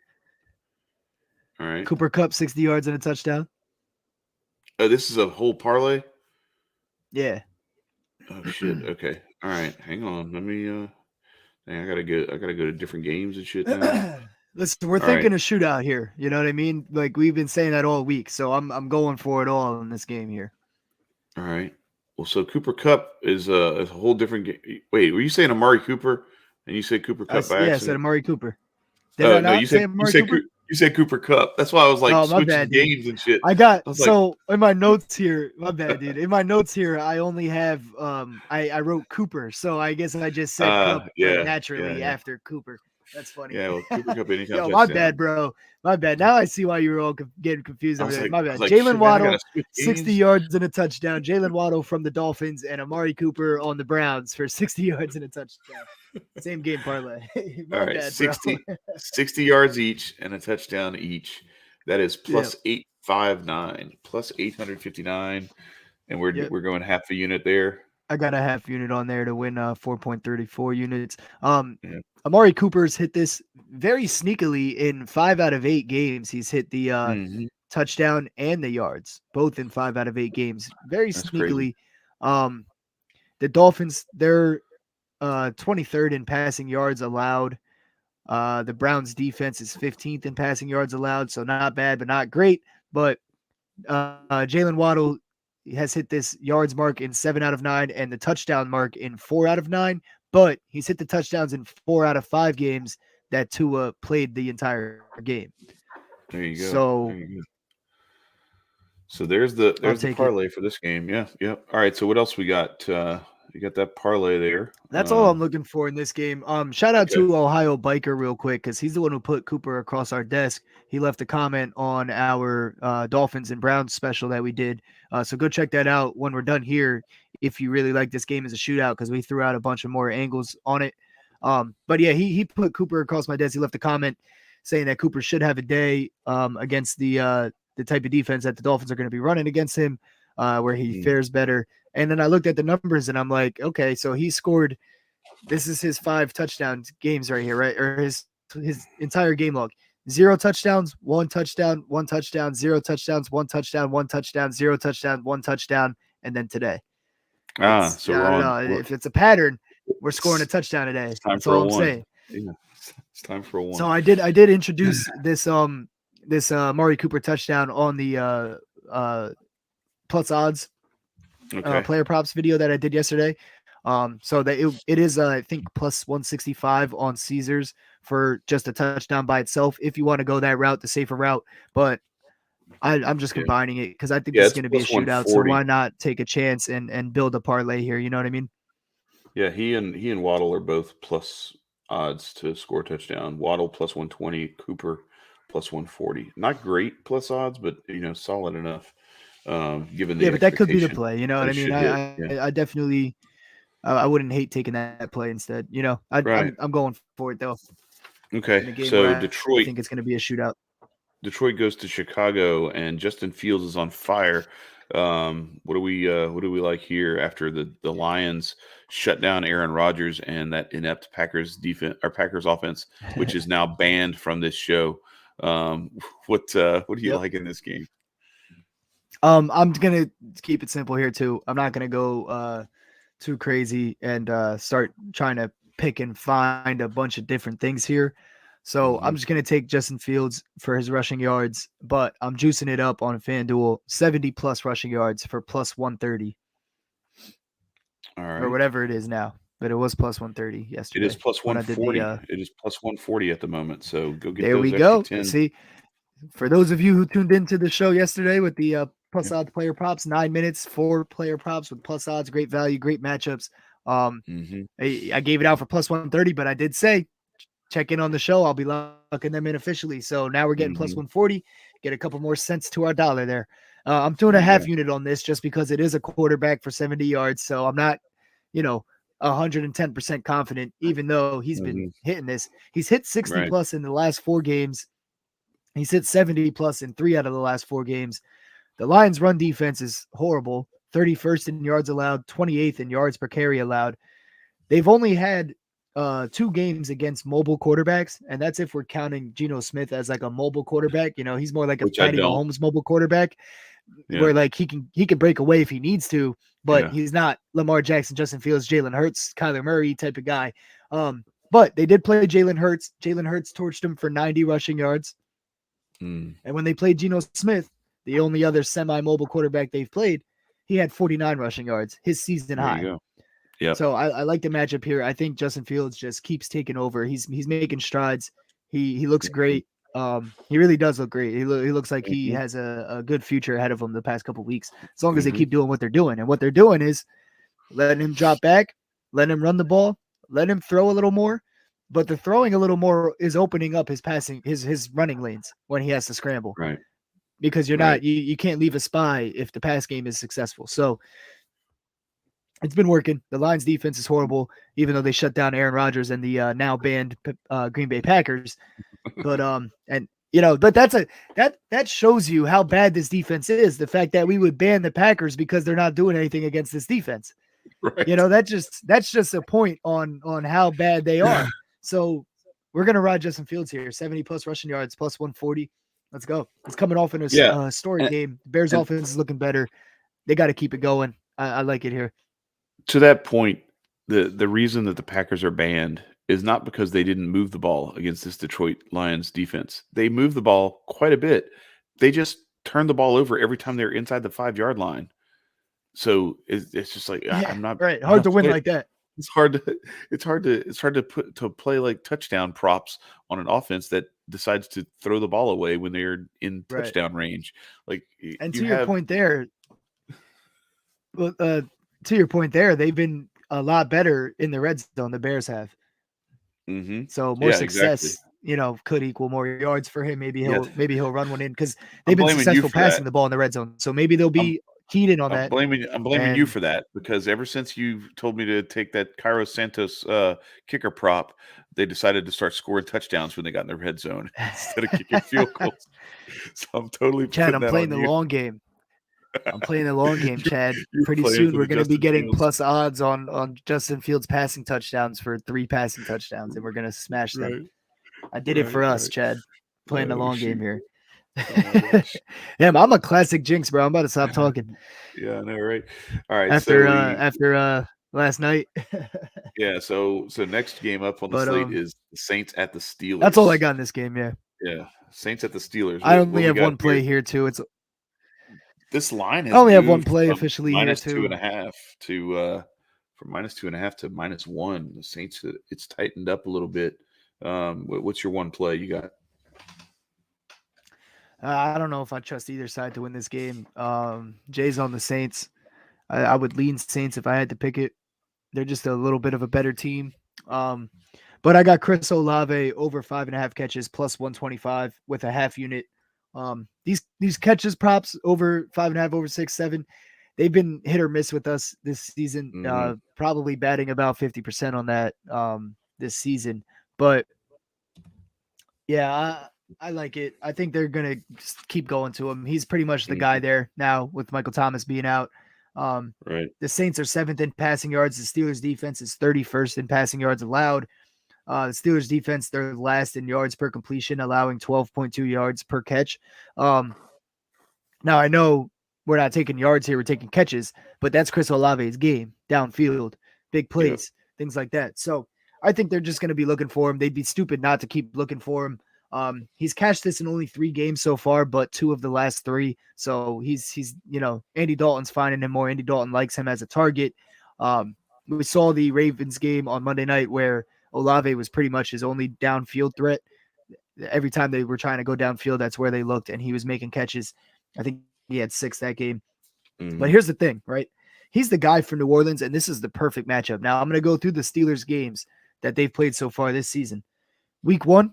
All right. Cooper Cup 60 yards and a touchdown. This is a whole parlay. Yeah. Oh shit. Okay. All right. Hang on. Let me. Dang, I gotta go to different games and shit now. Listen, we're All right. thinking a shootout here. You know what I mean? Like we've been saying that all week. So I'm going for it all in this game here. All right. Well, so Cooper Cup is a whole different game. Wait, were you saying Amari Cooper? And you said Cooper Cup by Yeah, I said accident? Amari Cooper. Did Oh I no, not say Amari Cooper? You said Cooper Cup. That's why I was like Oh, my switching bad, dude. games and shit. I got I was like, so in my notes here. My bad, dude. In my notes here, I only have I wrote Cooper, so I guess I just said Cup yeah, naturally yeah. after Cooper. That's funny. Yeah, well, Cooper Cup anytime Yo, my bad, touchdown. bro. My bad. Now I see why you were all getting confused I over was there. like, My I was bad. like, Jalen shit, man, I gotta Waddle, switch 60 games. yards and a touchdown. Jalen Waddle from the Dolphins and Amari Cooper on the Browns for 60 yards and a touchdown. Same game parlay. All My right, bad, bro. 60 yards each and a touchdown each. That is Yep. plus 859, plus 859, and we're Yep. we're going half a unit there. I got a half unit on there to win 4.34 units. Yeah. Amari Cooper's hit this very sneakily in 5 out of 8 games. He's hit the Hmm. touchdown and the yards, both in 5 out of 8 games. Very That's crazy. sneakily. Um, the Dolphins, they're 23rd in passing yards allowed. The Browns defense is 15th in passing yards allowed, so not bad, but not great. But Jalen Waddle has hit this yards mark in 7 out of 9 and the touchdown mark in 4 out of 9, but he's hit the touchdowns in 4 out of 5 games that Tua played the entire game. There you go. There So you go. So there's the I'll there's the take it. parlay for this game. Yeah, yeah. All right. So what else we got? You got that parlay there. That's all I'm looking for in this game. Shout out Okay. to Ohio Biker real quick because he's the one who put Cooper across our desk. He left a comment on our Dolphins and Browns special that we did. So go check that out when we're done here if you really like this game as a shootout because we threw out a bunch of more angles on it. But yeah, he put Cooper across my desk. He left a comment saying that Cooper should have a day against the type of defense that the Dolphins are going to be running against him, where he fares better. And then I looked at the numbers and I'm like, okay, so he scored. This is his 5 touchdown games right here, right? Or his entire game log. 0 touchdowns, 1 touchdown, 1 touchdown, 0 touchdowns, 1 touchdown, 1 touchdown, 0 touchdown, 1 touchdown, and then today. So I don't know if it's a pattern. We're scoring a it's, touchdown today. it's time That's for all a I'm one. saying. Yeah, it's time for a one. So I did introduce this Amari Cooper touchdown on the plus odds Okay. player props video that I did yesterday. So that it is I think plus 165 on Caesars for just a touchdown by itself. If you want to go that route, the safer route, but I'm just Yeah. combining it because I think Yeah, this is it's going to be a plus shootout. So 140. why not take a chance and build a parlay here? You know what I mean? Yeah, he and Waddle are both plus odds to score a touchdown. Waddle plus 120, Cooper plus 140. Not great plus odds, but solid enough. Given the Yeah, but that could be the expectation play. You know that what I it mean? should hit. Yeah. I definitely I wouldn't hate taking that play instead. You know, Right. I'm going for it though in Okay. a game So where I Detroit think it's going to be a shootout. Detroit goes to Chicago, and Justin Fields is on fire. What do we like here after the Lions shut down Aaron Rodgers and that inept Packers defense or Packers offense, which is now banned from this show? What do you Yep. like in this game? I'm gonna keep it simple here too. I'm not gonna go too crazy and start trying to pick and find a bunch of different things here. So I'm just gonna take Justin Fields for his rushing yards, but I'm juicing it up on FanDuel 70 plus rushing yards for plus 130. All right, or whatever it is now. But it was plus 130 yesterday. It is plus when I did 140. the, It is plus 140 at the moment. So go get there those we extra go. 10. See, for those of you who tuned into the show yesterday with the plus odds player props, 9 minutes, 4 player props with plus odds, great value, great matchups. I gave it out for plus 130, but I did say check in on the show. I'll be locking them in officially. So now we're getting plus 140. Get a couple more cents to our dollar there. I'm doing a half unit on this just because it is a quarterback for 70 yards. So I'm not, 110% confident, even though he's been hitting this. He's hit 60 plus in the last 4 games. He's hit 70 plus in 3 out of the last 4 games. The Lions' run defense is horrible. 31st in yards allowed, 28th in yards per carry allowed. They've only had 2 games against mobile quarterbacks, and that's if we're counting Geno Smith as like a mobile quarterback. He's more like a Patty Mahomes mobile quarterback, where like he can break away if he needs to, but he's not Lamar Jackson, Justin Fields, Jalen Hurts, Kyler Murray type of guy. But they did play Jalen Hurts. Jalen Hurts torched him for 90 rushing yards. And when they played Geno Smith, the only other semi-mobile quarterback they've played, he had 49 rushing yards, his season high. Yeah. So I like the matchup here. I think Justin Fields just keeps taking over. He's making strides. He looks great. He really does look great. He looks like he has a good future ahead of him the past couple of weeks, as long as they keep doing what they're doing. And what they're doing is letting him drop back, letting him run the ball, letting him throw a little more. But the throwing a little more is opening up his passing, his running lanes when he has to scramble. Right. Because you're not, you can't leave a spy if the pass game is successful. So it's been working. The Lions defense is horrible, even though they shut down Aaron Rodgers and the now banned Green Bay Packers. But but that shows you how bad this defense is. The fact that we would ban the Packers because they're not doing anything against this defense. Right. That's just a point on how bad they are. So we're gonna ride Justin Fields here, 70 plus rushing yards, plus 140. Let's go. It's coming off in a historic game. Bears offense is looking better. They got to keep it going. I like it here. To that point, the reason that the Packers are banned is not because they didn't move the ball against this Detroit Lions defense. They moved the ball quite a bit. They just turned the ball over every time they're inside the 5-yard line. So it's just like I'm not right. Hard to win like that. It's hard to play like touchdown props on an offense that decides to throw the ball away when they're in touchdown range. Like, and to your point there, they've been a lot better in the red zone. The Bears have. So more success, could equal more yards for him. Maybe he'll run one in because they've been successful passing the ball in the red zone. So maybe they'll be keyed in on that. I'm blaming you for that, because ever since you told me to take that Cairo Santos kicker prop, they decided to start scoring touchdowns when they got in the red zone instead of kicking field goals. So I'm totally Chad. I'm playing the long game. I'm playing the long game, Chad. Pretty soon we're going to be getting plus odds on Justin Fields passing touchdowns for 3 passing touchdowns, and we're going to smash them. I did it for us, Chad. Playing the long game here. Damn, I'm a classic jinx, bro. I'm about to stop talking. Yeah, I know, right? All right. After last night. So next game up on the slate is the Saints at the Steelers. That's all I got in this game. Yeah. Saints at the Steelers. I only have one play here too. This line has I only have one play officially here too. -2.5 to from -2.5 to -1. The Saints, it's tightened up a little bit. What's your one play you got? I don't know if I trust either side to win this game. Jay's on the Saints. I would lean Saints if I had to pick it. They're just a little bit of a better team. But I got Chris Olave over 5.5 catches plus 125 with a half unit. These catches props over 5.5, over 6, 7. They've been hit or miss with us this season. Probably batting about 50% on that this season. But yeah, I like it. I think they're gonna keep going to him. He's pretty much the guy there now with Michael Thomas being out. Right. The Saints are 7th in passing yards. The Steelers defense is 31st in passing yards allowed. The Steelers defense, they're last in yards per completion, allowing 12.2 yards per catch. Now I know we're not taking yards here, we're taking catches, but that's Chris Olave's game, downfield, big plays, things like that. So I think they're just going to be looking for him. They'd be stupid not to keep looking for him. He's cashed this in only 3 games so far, but 2 of the last 3. So he's Andy Dalton's finding him more. Andy Dalton likes him as a target. We saw the Ravens game on Monday night where Olave was pretty much his only downfield threat. Every time they were trying to go downfield, that's where they looked, and he was making catches. I think he had 6 that game. But here's the thing, right? He's the guy for New Orleans, and this is the perfect matchup. Now, I'm going to go through the Steelers games that they've played so far this season. Week 1,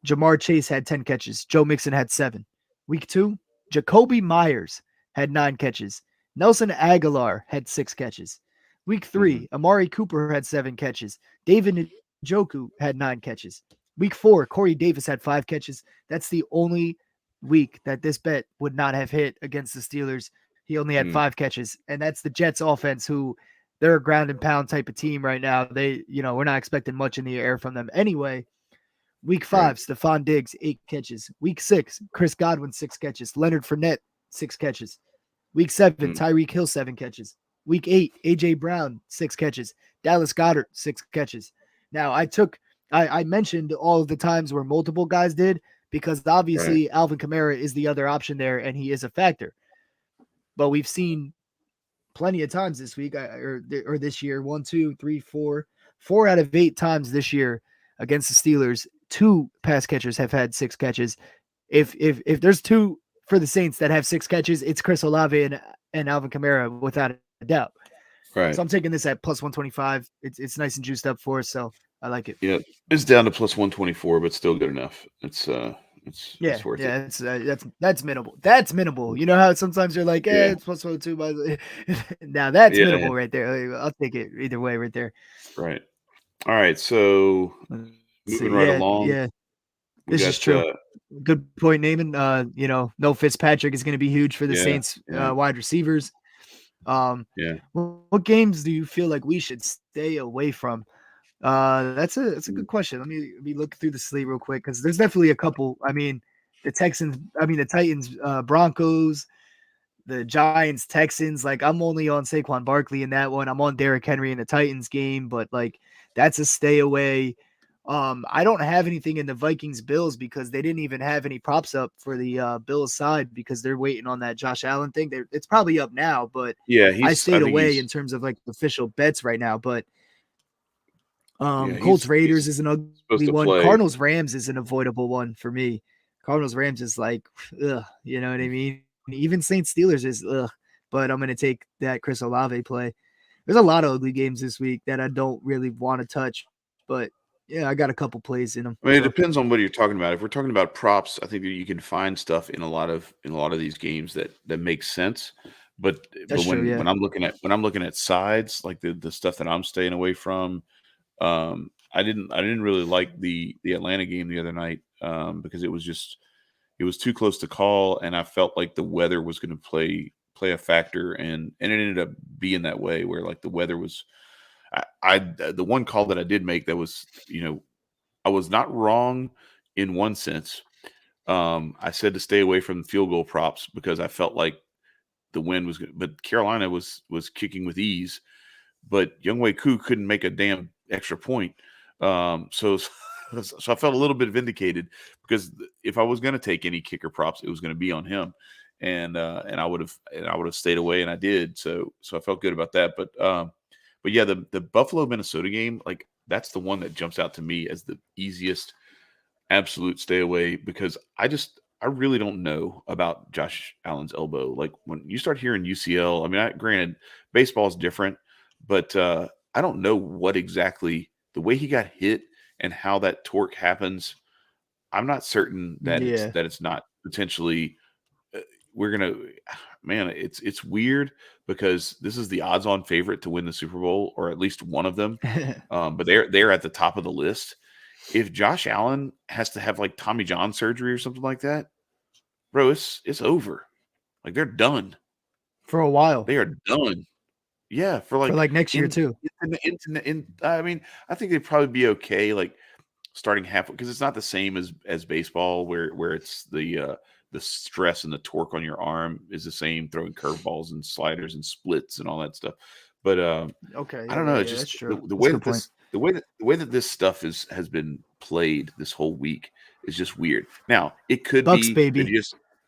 Jamar Chase had 10 catches. Joe Mixon had 7. Week 2, Jacoby Myers had 9 catches. Nelson Aguilar had 6 catches. Week 3, Amari Cooper had 7 catches. David Njoku had 9 catches. Week 4, Corey Davis had 5 catches. That's the only week that this bet would not have hit against the Steelers. He only had 5 catches, and that's the Jets offense, who they're a ground and pound type of team right now. We're not expecting much in the air from them anyway. Week 5, Stephon Diggs, 8 catches. Week 6, Chris Godwin, 6 catches. Leonard Fournette, 6 catches. Week 7, Tyreek Hill, 7 catches. Week 8, A.J. Brown, 6 catches. Dallas Goedert, 6 catches. Now, I mentioned all of the times where multiple guys did, because obviously Alvin Kamara is the other option there, and he is a factor. But we've seen plenty of times this week or this year, 1, 2, 3, 4 out of 8 times this year against the Steelers, 2 pass catchers have had 6 catches. If there's 2 for the Saints that have 6 catches, it's Chris Olave and Alvin Kamara without a doubt. Right. So I'm taking this at plus 125. It's nice and juiced up for us, so I like it. Yeah, it's down to plus 124, but still good enough. It's worth it. That's minimal. That's minimal. You know how sometimes you're like, it's plus 102. By the now that's minimal right there. I'll take it either way right there. Right. All right. So moving right along. Yeah, this is true. Good point, Naaman. No Fitzpatrick is going to be huge for the Saints wide receivers. What games do you feel like we should stay away from? That's a good question. Let me look through the slate real quick, because there's definitely a couple. I mean, the Titans, Broncos, the Giants, Texans. Like, I'm only on Saquon Barkley in that one. I'm on Derrick Henry in the Titans game, but like, that's a stay away. I don't have anything in the Vikings Bills, because they didn't even have any props up for the Bills side, because they're waiting on that Josh Allen thing. It's probably up now, but I stayed away in terms of like official bets right now. But Colts Raiders is an ugly one. Cardinals Rams is an avoidable one for me. Cardinals Rams is like, ugh, you know what I mean? Even Saints Steelers is ugh, but I'm gonna take that Chris Olave play. There's a lot of ugly games this week that I don't really want to touch, but yeah, I got a couple plays in them. I mean, it depends on what you're talking about. If we're talking about props, I think that you can find stuff in a lot of these games that makes sense. But when I'm looking at sides, like the stuff that I'm staying away from, I didn't really like the Atlanta game the other night, because it was too close to call, and I felt like the weather was going to play a factor, and it ended up being that way, where like the weather was. The one call that I did make that was, I was not wrong in one sense. I said to stay away from field goal props because I felt like the wind was good, but Carolina was kicking with ease, but Younghoe Koo couldn't make a damn extra point. So I felt a little bit vindicated, because if I was going to take any kicker props, it was going to be on him, and I would have stayed away, and I did. So I felt good about that, but yeah, the Buffalo Minnesota game, like, that's the one that jumps out to me as the easiest absolute stay away, because I really don't know about Josh Allen's elbow. Like, when you start hearing UCL, I mean, granted, baseball is different, but I don't know what exactly the way he got hit and how that torque happens. I'm not certain that it's not potentially. It's weird, because this is the odds-on favorite to win the Super Bowl, or at least one of them. But they're at the top of the list, if Josh Allen has to have like Tommy John surgery or something like that, bro, it's over. Like they're done for a while. They are done. Yeah, for like next year too. I mean, I think they'd probably be okay. Like starting half because it's not the same as baseball where it's the stress and the torque on your arm is the same throwing curveballs and sliders and splits and all that stuff. But Okay, I don't know. It's that's just true. the That's way a that good point. the way that this stuff has been played this whole week is just weird. Now it could Bucks, be that baby.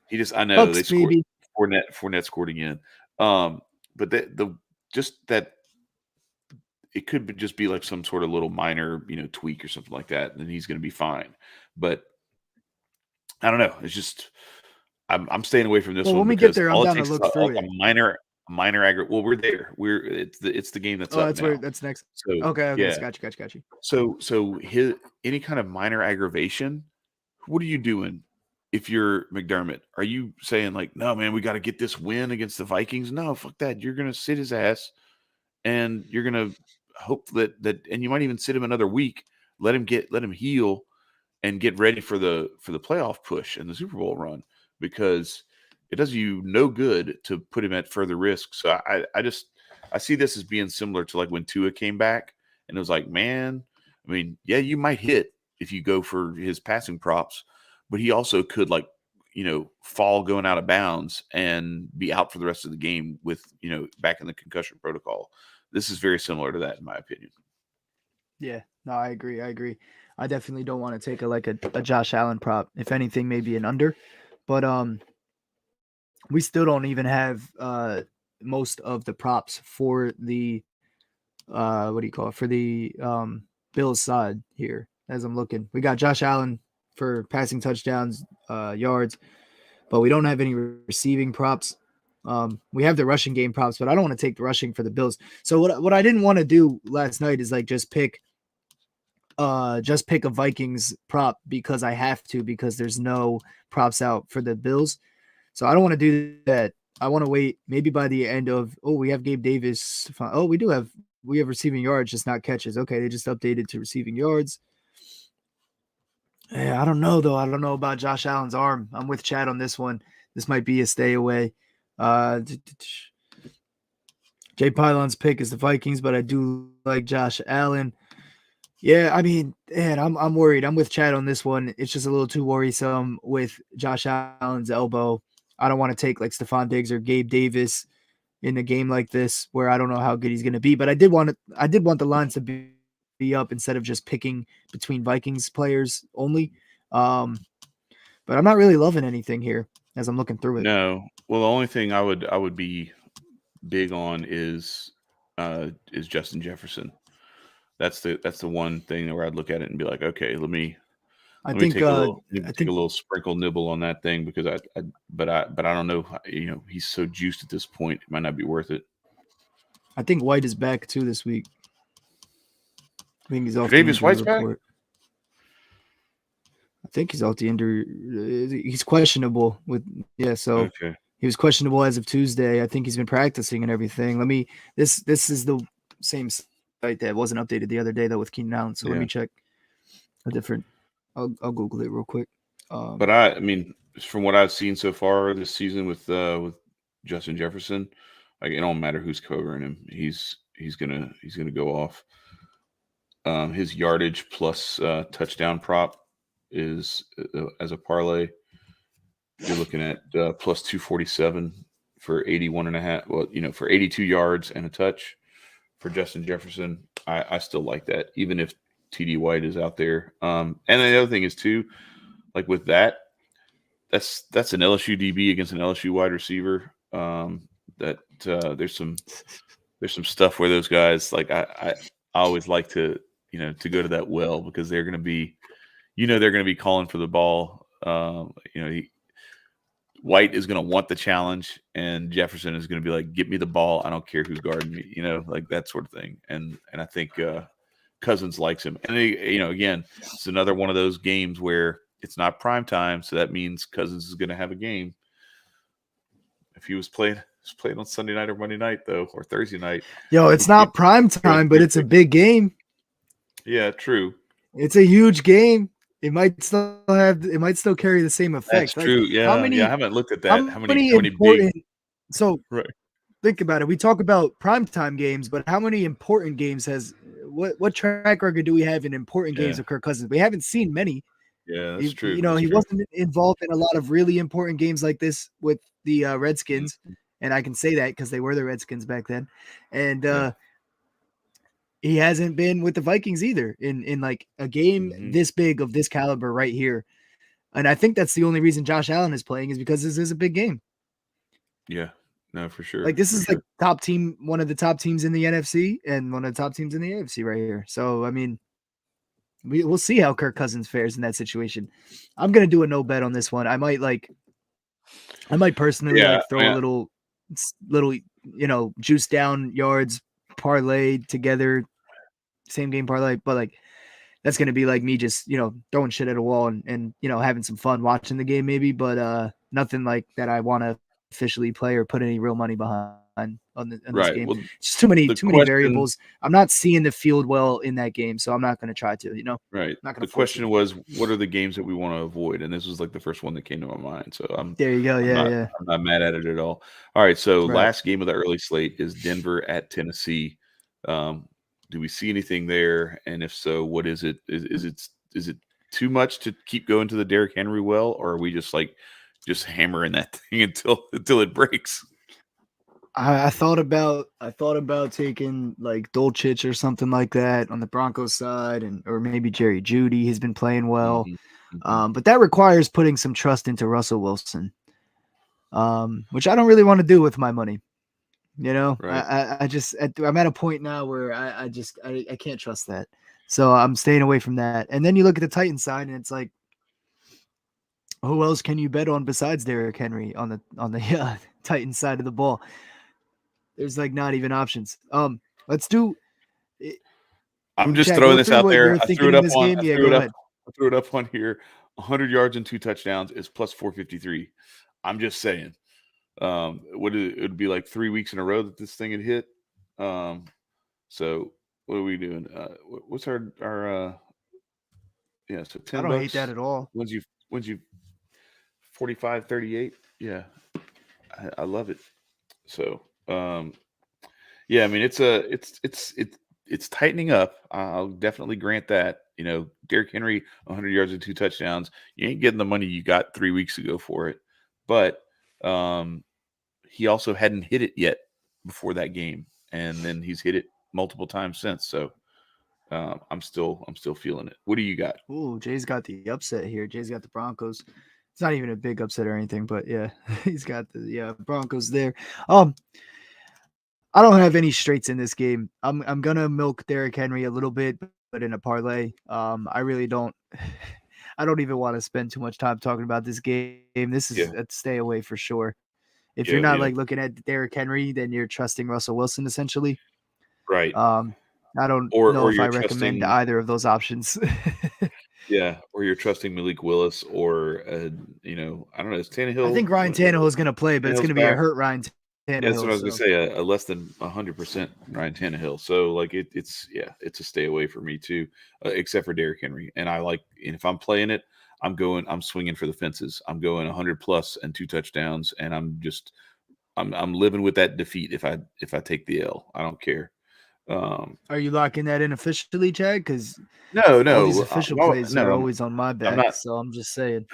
he just I know Bucks, they scored. baby. Fournette scored again. But just that it could just be like some sort of little minor, tweak or something like that, and then he's going to be fine. But I don't know. It's just I'm staying away from this Well, one when we get because there, I'm all it down to takes is look through like it. a minor aggregate. Well, we're there. It's the game that's Oh, up that's now. where that's next. So Okay, yeah. got you. So his any kind of minor aggravation, what are you doing? If you're McDermott, are you saying like, no, man, we got to get this win against the Vikings? No, fuck that. You're gonna sit his ass, and you're gonna hope that and you might even sit him another week, let him heal, and get ready for the playoff push and the Super Bowl run because it does you no good to put him at further risk. So I see this as being similar to like when Tua came back and it was like, man, I mean, yeah, you might hit if you go for his passing props, but he also could like, fall going out of bounds and be out for the rest of the game with, back in the concussion protocol. This is very similar to that in my opinion. Yeah, no, I agree. I definitely don't want to take a Josh Allen prop. If anything, maybe an under, but we still don't even have most of the props for the what do you call it, for the Bills side here. As I'm looking, we got Josh Allen for passing touchdowns, yards, but we don't have any receiving props. We have the rushing game props, but I don't want to take the rushing for the Bills. So what I didn't want to do last night is like just pick a Vikings prop because I have to, because there's no props out for the Bills. So I don't want to do that. I want to wait maybe by the end of, we have Gabe Davis. Oh, we have receiving yards, just not catches. Okay, they just updated to receiving yards. Yeah, I don't know though. I don't know about Josh Allen's arm. I'm with Chad on this one. This might be a stay away. Jay Pylon's pick is the Vikings, but I do like Josh Allen. Yeah, I mean, man, I'm worried. I'm with Chad on this one. It's just a little too worrisome with Josh Allen's elbow. I don't want to take like Stephon Diggs or Gabe Davis in a game like this where I don't know how good he's going to be. But I did want the lines to be up instead of just picking between Vikings players only. But I'm not really loving anything here as I'm looking through it. No, well, the only thing I would be big on is Justin Jefferson. That's the one thing where I'd look at it and be like, okay, let me take a little sprinkle nibble on that thing because but I don't know, he's so juiced at this point, it might not be worth it. I think White is back too this week. I think he's off Davis White's report. Back? I think he's off the injury. He's questionable so okay. He was questionable as of Tuesday. I think he's been practicing and everything. This is the same site that wasn't updated the other day though with Keenan Allen. So let me check a different. I'll Google it real quick. But I mean, from what I've seen so far this season with Justin Jefferson, like it don't matter who's covering him, he's gonna go off. His yardage plus touchdown prop is as a parlay. You're looking at plus 247 for 81.5. Well, for 82 yards and a touch for Justin Jefferson. I still like that, even if TD White is out there. And then the other thing is too, like with that's an LSU DB against an LSU wide receiver. There's some stuff where those guys, like I always like to go to that well because they're going to be, they're going to be calling for the ball. White is going to want the challenge, and Jefferson is going to be like, "Get me the ball. I don't care who's guarding me." Like that sort of thing. And I think Cousins likes him. And again, it's another one of those games where it's not prime time, so that means Cousins is going to have a game. If he was playing on Sunday night or Monday night though, or Thursday night. Yo, it's not prime time, but it's a big game. Yeah, true. It's a huge game. It might still carry the same effect. That's true. How Yeah, many I haven't looked at how that. How many many big important so right. think about it. We talk about primetime games, but how many important games has what track record do we have in important games Yeah. of Kirk Cousins? We haven't seen many. Yeah, that's He, true. he That's true. wasn't involved in a lot of really important games like this with the Redskins, and I can say that because they were the Redskins back then. And he hasn't been with the Vikings either in like a game this big of this caliber right here. And I think that's the only reason Josh Allen is playing is because this is a big game. Yeah, no, for sure. Like this is like top team, one of the top teams in the NFC and one of the top teams in the AFC right here. So I mean, we'll see how Kirk Cousins fares in that situation. I'm gonna do a no bet on this one. I might personally throw a little juice down yards parlay together, same game parlay, but like that's gonna be like me just throwing shit at a wall and having some fun watching the game maybe, but nothing like that I want to officially play or put any real money behind on this game. Well, It's just too many variables. I'm not seeing the field well in that game, so I'm not going to try to. Right. Not gonna the force question it. was, what are the games that we want to avoid? And this was like the first one that came to my mind. So there you go. I'm not mad at it at all. All right. So Right. last game of the early slate is Denver at Tennessee. Do we see anything there? And if so, what is it? Is it too much to keep going to the Derrick Henry well, or are we just hammering that thing until it breaks? I thought about taking like Dolchich or something like that on the Broncos side, or maybe Jerry Jeudy. He's been playing well, but that requires putting some trust into Russell Wilson, which I don't really want to do with my money. Right. I'm at a point now where I can't trust that, so I'm staying away from that. And then you look at the Titans side, and it's like, who else can you bet on besides Derrick Henry on the Titans side of the ball? There's like not even options. Let's do. I'm just Chad, throwing go this through out what there. you're I thinking threw it in up this on. game. I Yeah, threw go it ahead. up. I threw it up on here. 100 yards and 2 touchdowns is plus 453. I'm just saying. It would be like 3 weeks in a row that this thing had hit. So what are we doing? What's our so $10. I don't hate that at all. When's you 45-38? Yeah. I love it. So yeah, I mean it's tightening up. I'll definitely grant that. Derrick Henry 100 yards and 2 touchdowns. You ain't getting the money you got 3 weeks ago for it. But he also hadn't hit it yet before that game, and then he's hit it multiple times since. So I'm still feeling it. What do you got? Ooh, Jay's got the upset here. Jay's got the Broncos. It's not even a big upset or anything, but yeah, he's got the Broncos there. I don't have any straights in this game. I'm gonna milk Derrick Henry a little bit, but in a parlay. I really don't. I don't even want to spend too much time talking about this game. This is a stay away for sure. If you're not like looking at Derrick Henry, then you're trusting Russell Wilson essentially. Right. I don't know if I recommend either of those options. Yeah, or you're trusting Malik Willis, or I don't know. Is Tannehill? I think Ryan Tannehill is going to play, but it's going to be a hurt Ryan Tannehill. Yeah, that's what I was going to say. A less than 100% Ryan Tannehill. So like it's a stay away for me too, except for Derrick Henry. And if I'm playing it, I'm swinging for the fences. I'm going 100 plus and 2 touchdowns, and I'm living with that defeat if I take the L. I don't care. Are you locking that in officially, Chad? Because no, all these official plays are always on my back. So I'm just saying.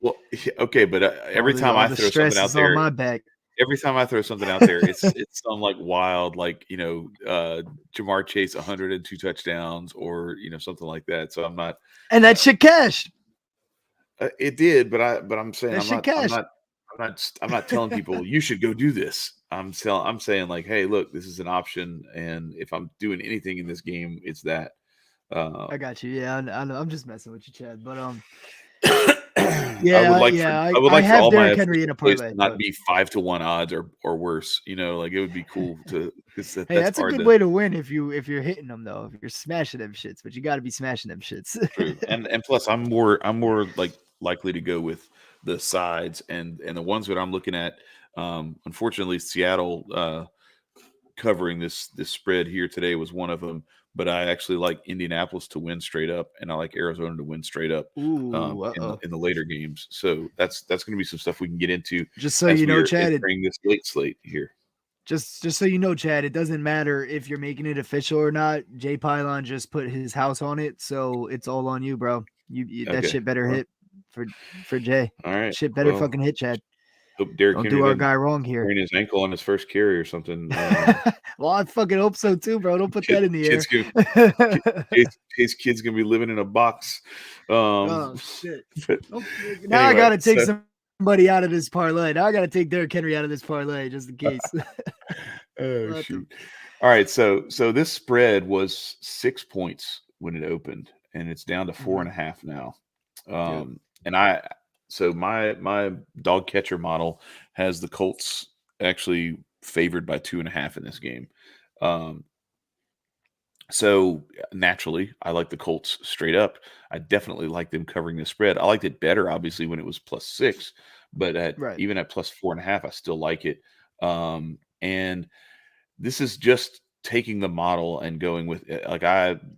Well, okay, but every time I throw something out there, on my back. Every time I throw something out there, it's some like wild, like Jamar Chase 102 touchdowns, or something like that. So I'm not. And that shit cashed. It did, but I'm saying I'm not telling people you should go do this. I'm saying like, hey, look, this is an option, and if I'm doing anything in this game, it's that. I got you. Yeah, I'm just messing with you, Chad. But I would like for all my Henry in a parlay, not be 5-1 odds or worse. Like it would be cool to. That's a good way to win if you're hitting them though. If you're smashing them shits, but you got to be smashing them shits. True, and plus I'm more like likely to go with the sides and the ones that I'm looking at. Unfortunately, Seattle covering this spread here today was one of them. but I actually like Indianapolis to win straight up, and I like Arizona to win straight up in the later games. So that's going to be some stuff we can get into. Just so you know, Chad, entering this late slate here. Just so you know, Chad, it doesn't matter if you're making it official or not. Jay Pylon just put his house on it, so it's all on you, bro. That shit better hit for Jay. All right, shit better fucking hit, Chad. Hope Derrick Don't Henry do our guy wrong here. Sprain his ankle on his first carry or something. Well, I fucking hope so too, bro. Don't put that in the air. His kid's gonna be living in a box. Oh shit! Now I gotta take somebody out of this parlay. Now I gotta take Derrick Henry out of this parlay just in case. Oh shoot! All right, so this spread was 6 points when it opened, and it's down to 4.5 now. And so my dog catcher model has the Colts actually favored by 2.5 in this game. So naturally, I like the Colts straight up. I definitely like them covering the spread. I liked it better, obviously, when it was +6, but even at +4.5, I still like it. And this is just taking the model and going with it.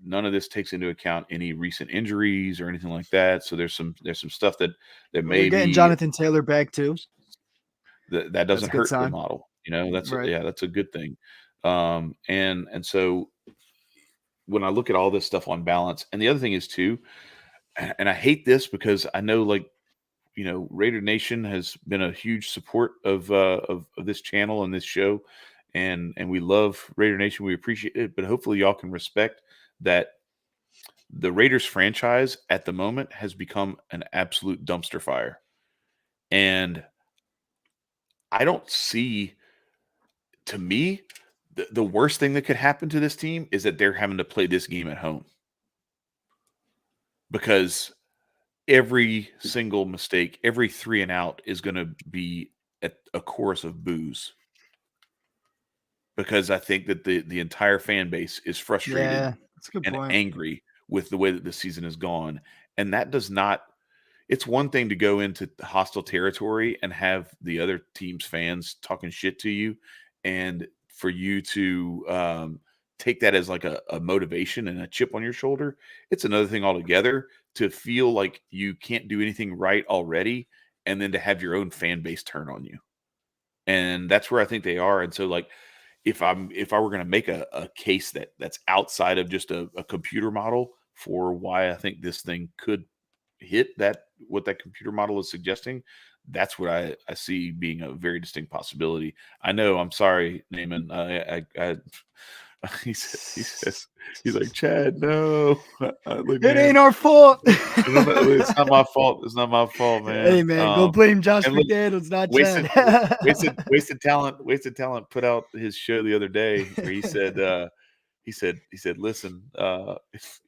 None of this takes into account any recent injuries or anything like that. So there's some stuff that may be Jonathan Taylor back too. That doesn't hurt the model. That's that's a good thing. And so when I look at all this stuff on balance, and the other thing is too, and I hate this because I know Raider Nation has been a huge support of this channel and this show. And we love Raider Nation. We appreciate it. But hopefully y'all can respect that the Raiders franchise at the moment has become an absolute dumpster fire. And I don't see, to me, the worst thing that could happen to this team is that they're having to play this game at home. Because every single mistake, every 3 and out is going to be at a chorus of boos. Because I think that the entire fan base is frustrated that's a good point. Angry with the way that the season has gone. And that does not – it's one thing to go into hostile territory and have the other team's fans talking shit to you, and for you to take that as like a motivation and a chip on your shoulder. It's another thing altogether to feel like you can't do anything right already, and then to have your own fan base turn on you. And that's where I think they are. And so if I were going to make a case that's outside of just a computer model for why I think this thing could hit what that computer model is suggesting, that's what I see being a very distinct possibility. I know, I'm sorry, Naaman. He's like, Chad, no. Look, it ain't our fault. It's not my fault. It's not my fault, man. Hey, man, go blame Josh McDaniels, not Chad. Wasted talent put out his show the other day where he said, he said, listen,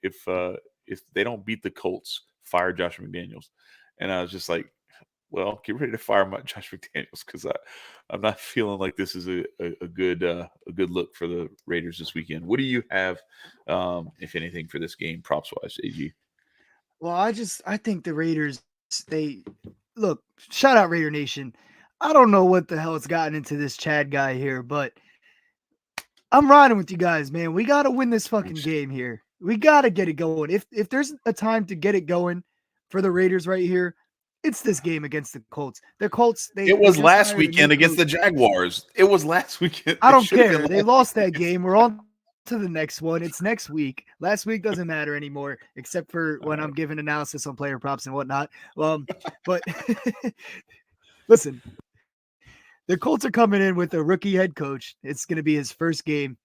if they don't beat the Colts, fire Josh McDaniels. And I was just like, well, get ready to fire Josh McDaniels, because I'm not feeling like this is a good look for the Raiders this weekend. What do you have, if anything, for this game props wise, AG? Well, I think the Raiders, look, shout out Raider Nation. I don't know what the hell has gotten into this Chad guy here, but I'm riding with you guys, man. We got to win this fucking game here. We got to get it going. If there's a time to get it going for the Raiders right here, it's this game against the Colts. The Colts. It was last weekend against the Jaguars. It was last weekend. I don't care. They lost that game. We're on to the next one. It's next week. Last week doesn't matter anymore, except for when I'm giving analysis on player props and whatnot. But listen, the Colts are coming in with a rookie head coach. It's going to be his first game.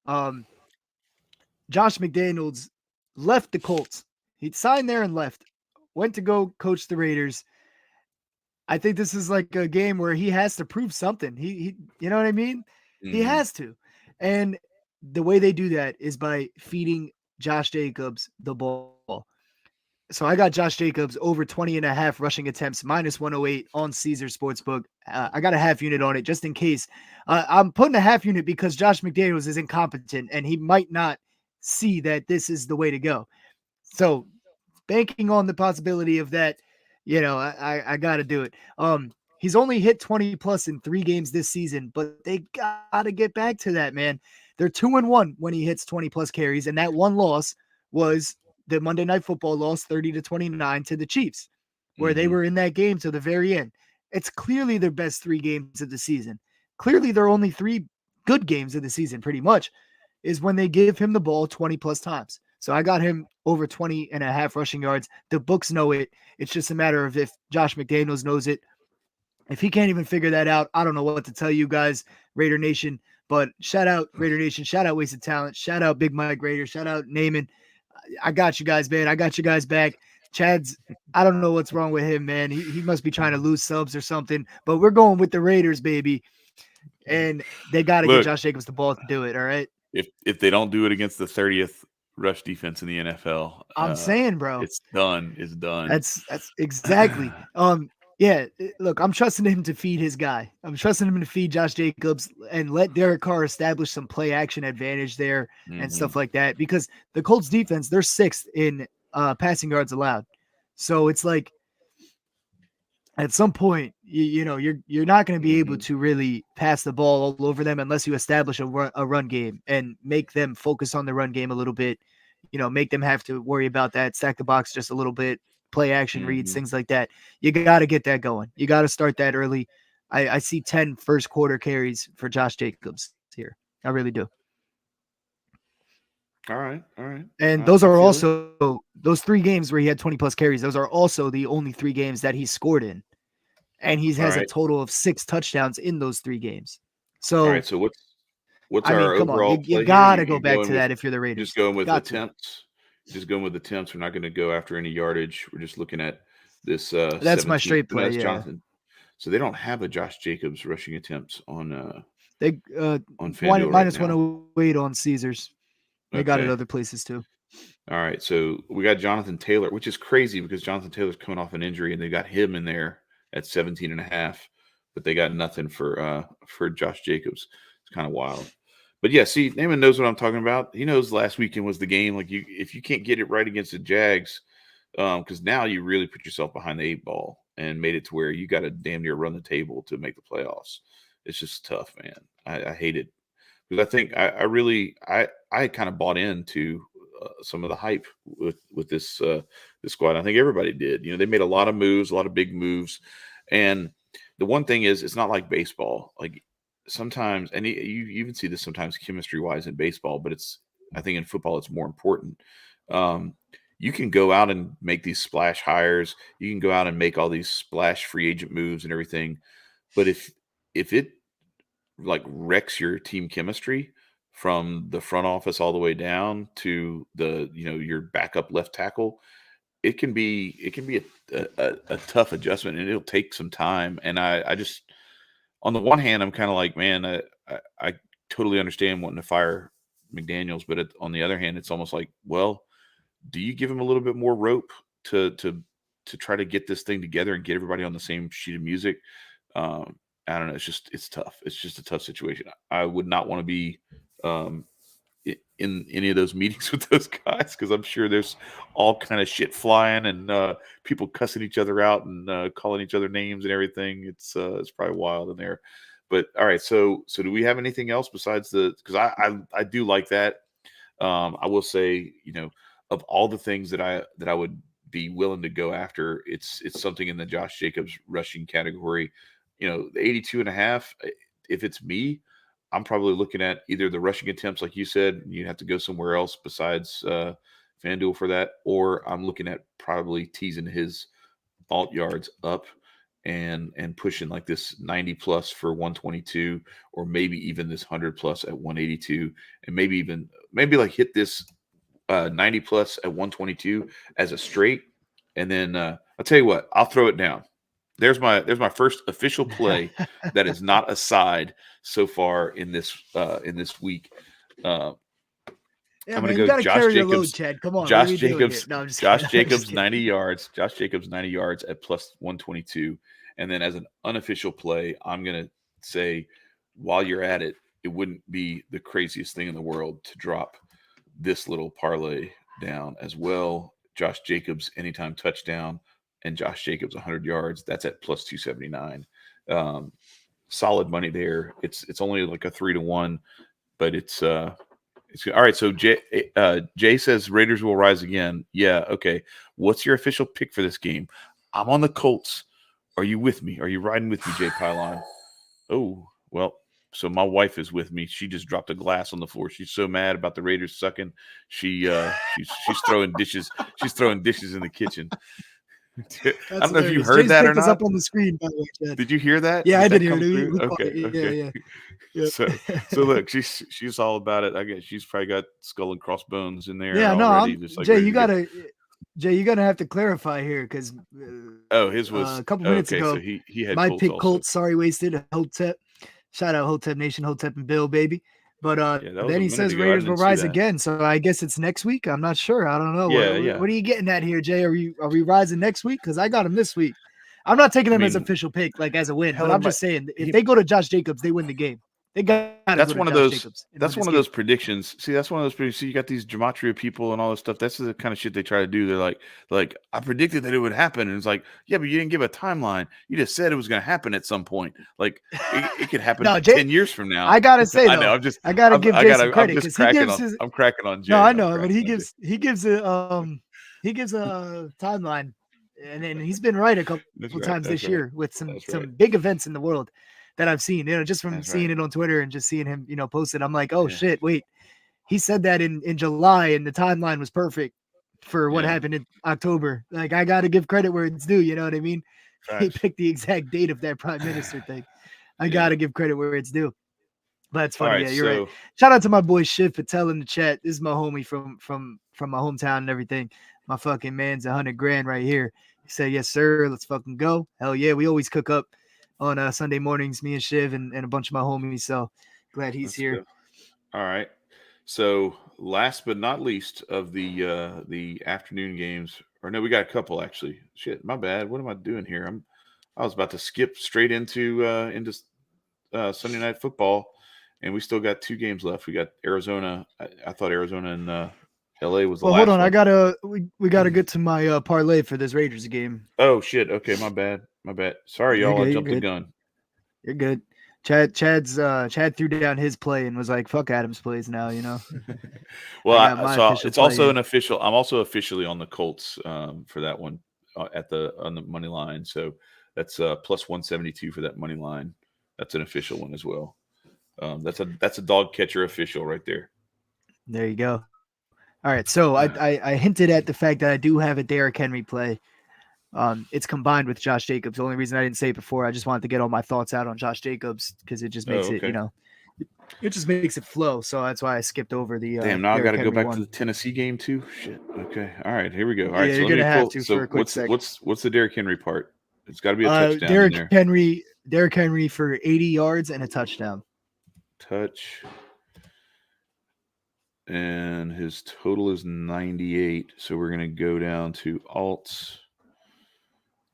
Josh McDaniels left the Colts. He signed there and left. Went to go coach the Raiders. I think this is like a game where he has to prove something. He you know what I mean? Mm-hmm. He has to. And the way they do that is by feeding Josh Jacobs the ball. So I got Josh Jacobs over 20.5 rushing attempts, -108 on Caesar Sportsbook. I got a half unit on it just in case. I'm putting a half unit because Josh McDaniels is incompetent and he might not see that this is the way to go. So banking on the possibility of that, I got to do it. He's only hit 20 plus in 3 games this season, but they gotta get back to that, man. They're 2-1 when he hits 20 plus carries, and that one loss was the Monday Night Football loss 30-29 to the Chiefs, where they were in that game to the very end. It's clearly their best 3 games of the season. Clearly, their only 3 good games of the season, pretty much, is when they give him the ball 20 plus times. So I got him over 20 and a half rushing yards. The books know it. It's just a matter of if Josh McDaniels knows it. If he can't even figure that out, I don't know what to tell you guys, Raider Nation. But shout out Raider Nation, shout out Wasted Talent, shout out Big Mike Raider, shout out Naaman. I got you guys, man. I got you guys back. Chad's, I don't know what's wrong with him, man. He must be trying to lose subs or something. But we're going with the Raiders, baby. And they got to get Josh Jacobs the ball to do it, all right? If they don't do it against the 30th rush defense in the NFL, I'm saying, bro, it's done. It's done. That's exactly. Yeah, look, I'm trusting him to feed his guy. I'm trusting him to feed Josh Jacobs and let Derek Carr establish some play action advantage there and stuff like that. Because the Colts defense, they're 6th in passing yards allowed. So it's like at some point, you know, you're not going to be able to really pass the ball all over them unless you establish a run game and make them focus on the run game a little bit. You know, make them have to worry about that, stack the box just a little bit, play action reads, things like that. You got to get that going. You got to start that early. I see 10 first quarter carries for Josh Jacobs here. I really do. All right. And those are also those 3 games where he had 20 plus carries. Those are also the only 3 games that he scored in. And he has a total of 6 touchdowns in those 3 games. So, all right. So what's I mean, our come overall on. You play got to here? go back to that if you're the Raiders. Just going with attempts. Just going with attempts. We're not going to go after any yardage. We're just looking at this. That's my straight play. Yeah. Jonathan. So they don't have a Josh Jacobs rushing attempts on they on FanDuel minus right now. 108 on Caesars. They got it other places too. All right, so we got Jonathan Taylor, which is crazy because Jonathan Taylor's coming off an injury, and they got him in there at 17.5, but they got nothing for Josh Jacobs. It's kind of wild. But yeah, see, Naaman knows what I'm talking about. He knows last weekend was the game. Like if you can't get it right against the Jags, because now you really put yourself behind the 8 ball and made it to where you got to damn near run the table to make the playoffs. It's just tough, man. I hate it because I think I kind of bought into some of the hype with this squad. I think everybody did. You know, they made a lot of moves, a lot of big moves, and the one thing is, it's not like baseball. Like sometimes, and you even see this sometimes chemistry wise in baseball, but I think in football it's more important. You can go out and make these splash hires. You can go out and make all these splash free agent moves and everything. But if it like wrecks your team chemistry from the front office all the way down to your backup left tackle, it can be a tough adjustment, and it'll take some time. And I just, on the one hand, I'm kind of like, man, I totally understand wanting to fire McDaniels, but on the other hand, it's almost like, well, do you give him a little bit more rope to try to get this thing together and get everybody on the same sheet of music? I don't know. It's tough. It's just a tough situation. I would not want to be in any of those meetings with those guys, because I'm sure there's all kind of shit flying and people cussing each other out and calling each other names and everything. It's probably wild in there. But all right, so do we have anything else besides because I do like that. I will say, of all the things that I would be willing to go after, it's something in the Josh Jacobs rushing category. The 82.5, if it's me, I'm probably looking at either the rushing attempts, like you said, you have to go somewhere else besides FanDuel for that, or I'm looking at probably teasing his alt yards up and pushing like this 90 plus for 122, or maybe even this 100 plus at 182, and maybe like hit this 90 plus at 122 as a straight. And then I'll tell you what, I'll throw it down. There's my first official play that is not a side so far in this week. Yeah, I'm going to go Josh Jacobs. Chad. Come on, Josh Jacobs. No, Josh Jacobs 90 yards. Josh Jacobs 90 yards at plus 122. And then as an unofficial play, I'm going to say, while you're at it, it wouldn't be the craziest thing in the world to drop this little parlay down as well. Josh Jacobs anytime touchdown, and Josh Jacobs 100 yards. That's at plus 279. Solid money there. It's only like a 3-1, but it's all right. So Jay says Raiders will rise again. Yeah, okay. What's your official pick for this game? I'm on the Colts. Are you with me? Are you riding with me, Jay Pylon? Oh, well, so my wife is with me. She just dropped a glass on the floor. She's so mad about the Raiders sucking. She's throwing dishes. She's throwing dishes in the kitchen. I don't know if you heard Jay's that or picked this not. up on the screen, by the way, Chad. Did you hear that? Yeah, I did hear come it. through? We caught Okay, it. okay. Yeah. Yep. So look, she's all about it. I guess she's probably got skull and crossbones in there Yeah, no, already. Just like Jay, ready to get- Jay, you gotta have to clarify here because his was a couple minutes okay. ago. So he had My Colts pick also. Colts. Sorry, wasted. Hotep. Shout out Hotep Nation, Hotep and Bill, baby. But Yeah, that was then a he minute says ago. I Raiders will didn't see rise that. again. So I guess it's next week. I'm not sure. I don't know. Yeah. What are you getting at here, Jay? Are we rising next week? Because I got them this week. I'm not taking them as official pick, like as a win. But I'm just saying, if they go to Josh Jacobs, they win the game. They got. That's one of those. That's one of those predictions. See, that's one of those predictions. See, you got these gematria people and all this stuff. That's the kind of shit they try to do. They're like, I predicted that it would happen, and it's like, yeah, but you didn't give a timeline. You just said it was going to happen at some point. Like, it could happen 10 years from now. I gotta say, though, I gotta give Jay some credit because he gives his. I'm cracking on Jay. No, I know, but he gives a timeline, and he's been right a couple times this year with some big events in the world that I've seen, just from seeing it on Twitter and just seeing him, post it. I'm like, oh shit, wait, he said that in July and the timeline was perfect for what happened in October. Like, I got to give credit where it's due. You know what I mean? Facts. He picked the exact date of that prime minister thing. I got to give credit where it's due. But it's funny. Right, you're right. Shout out to my boy Shiv Patel in the chat. This is my homie from my hometown and everything. My fucking man's $100,000 right here. He said, yes, sir. Let's fucking go. Hell yeah. We always cook up on Sunday mornings, me and Shiv and a bunch of my homies. So glad he's here. Good. All right. So last but not least of the afternoon games, or no, we got a couple actually. Shit, my bad. What am I doing here? I was about to skip straight into Sunday Night Football, and we still got 2 games left. We got Arizona. I thought Arizona and LA was the last. Hold on, one. we gotta get to my parlay for this Raiders game. Oh shit. Okay, my bad. Sorry, y'all. I jumped the gun. You're good. Chad threw down his play and was like, "Fuck Adams plays now," Well, it's also an official. I'm also officially on the Colts for that one on the money line. So that's plus 172 for that money line. That's an official one as well. That's a dog catcher official right there. There you go. All right. So I hinted at the fact that I do have a Derrick Henry play. It's combined with Josh Jacobs. The only reason I didn't say it before, I just wanted to get all my thoughts out on Josh Jacobs because it just makes it, it just makes it flow. So that's why I skipped over the. Damn, now I got to go back to the Tennessee game too. Shit. Okay. All right. Here we go. All right. So you're gonna have to for a quick second. What's the Derrick Henry part? It's got to be a touchdown. Derrick Henry for 80 yards and a touchdown. Touch. And his total is 98. So we're gonna go down to alts.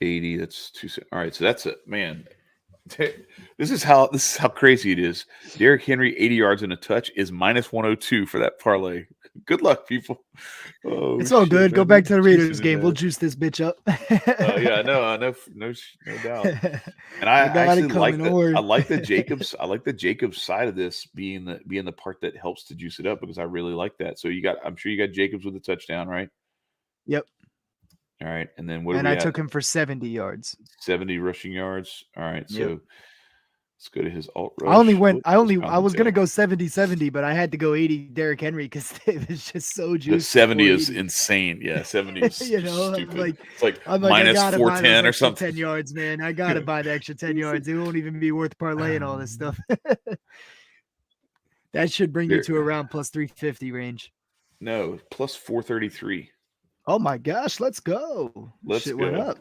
80. That's 2. All right, so that's it, man. This is how crazy it is. Derrick Henry 80 yards and a touch is minus 102 for that parlay. Good luck, people. Oh, it's all good. Man. Go back to the Raiders game. We'll juice this bitch up. Yeah, no doubt. And I actually like the Jacobs. I like the Jacobs side of this being the part that helps to juice it up because I really like that. So I'm sure you got Jacobs with a touchdown, right? Yep. All right, and then I took him for 70 yards. 70 rushing yards. All right, so let's go to his alt rush. I was gonna go 70-70, but I had to go 80 Derrick Henry because it was just so juicy. The 70 is insane. Yeah, 70 is stupid. It's like minus 410 or something. 10 yards, man. I gotta buy the extra 10 yards. It won't even be worth parlaying all this stuff. That should bring you to around plus 350 range. No, plus 433. Oh my gosh, let's go. Shit went up.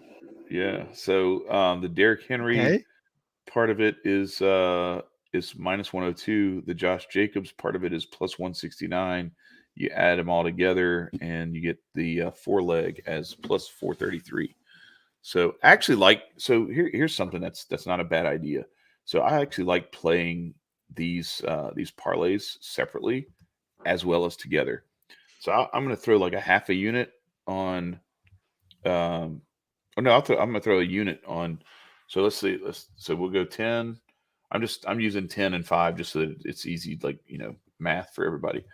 Yeah. So the Derrick Henry part of it is minus 102. The Josh Jacobs part of it is plus 169. You add them all together and you get the 4 leg as plus 433. So actually here's something that's not a bad idea. So I actually like playing these parlays separately as well as together. So I'm going to throw like a half a unit on I'm going to throw a unit on So let's see. So we'll go 10. I'm using 10 and 5 just so that it's easy, like, math for everybody.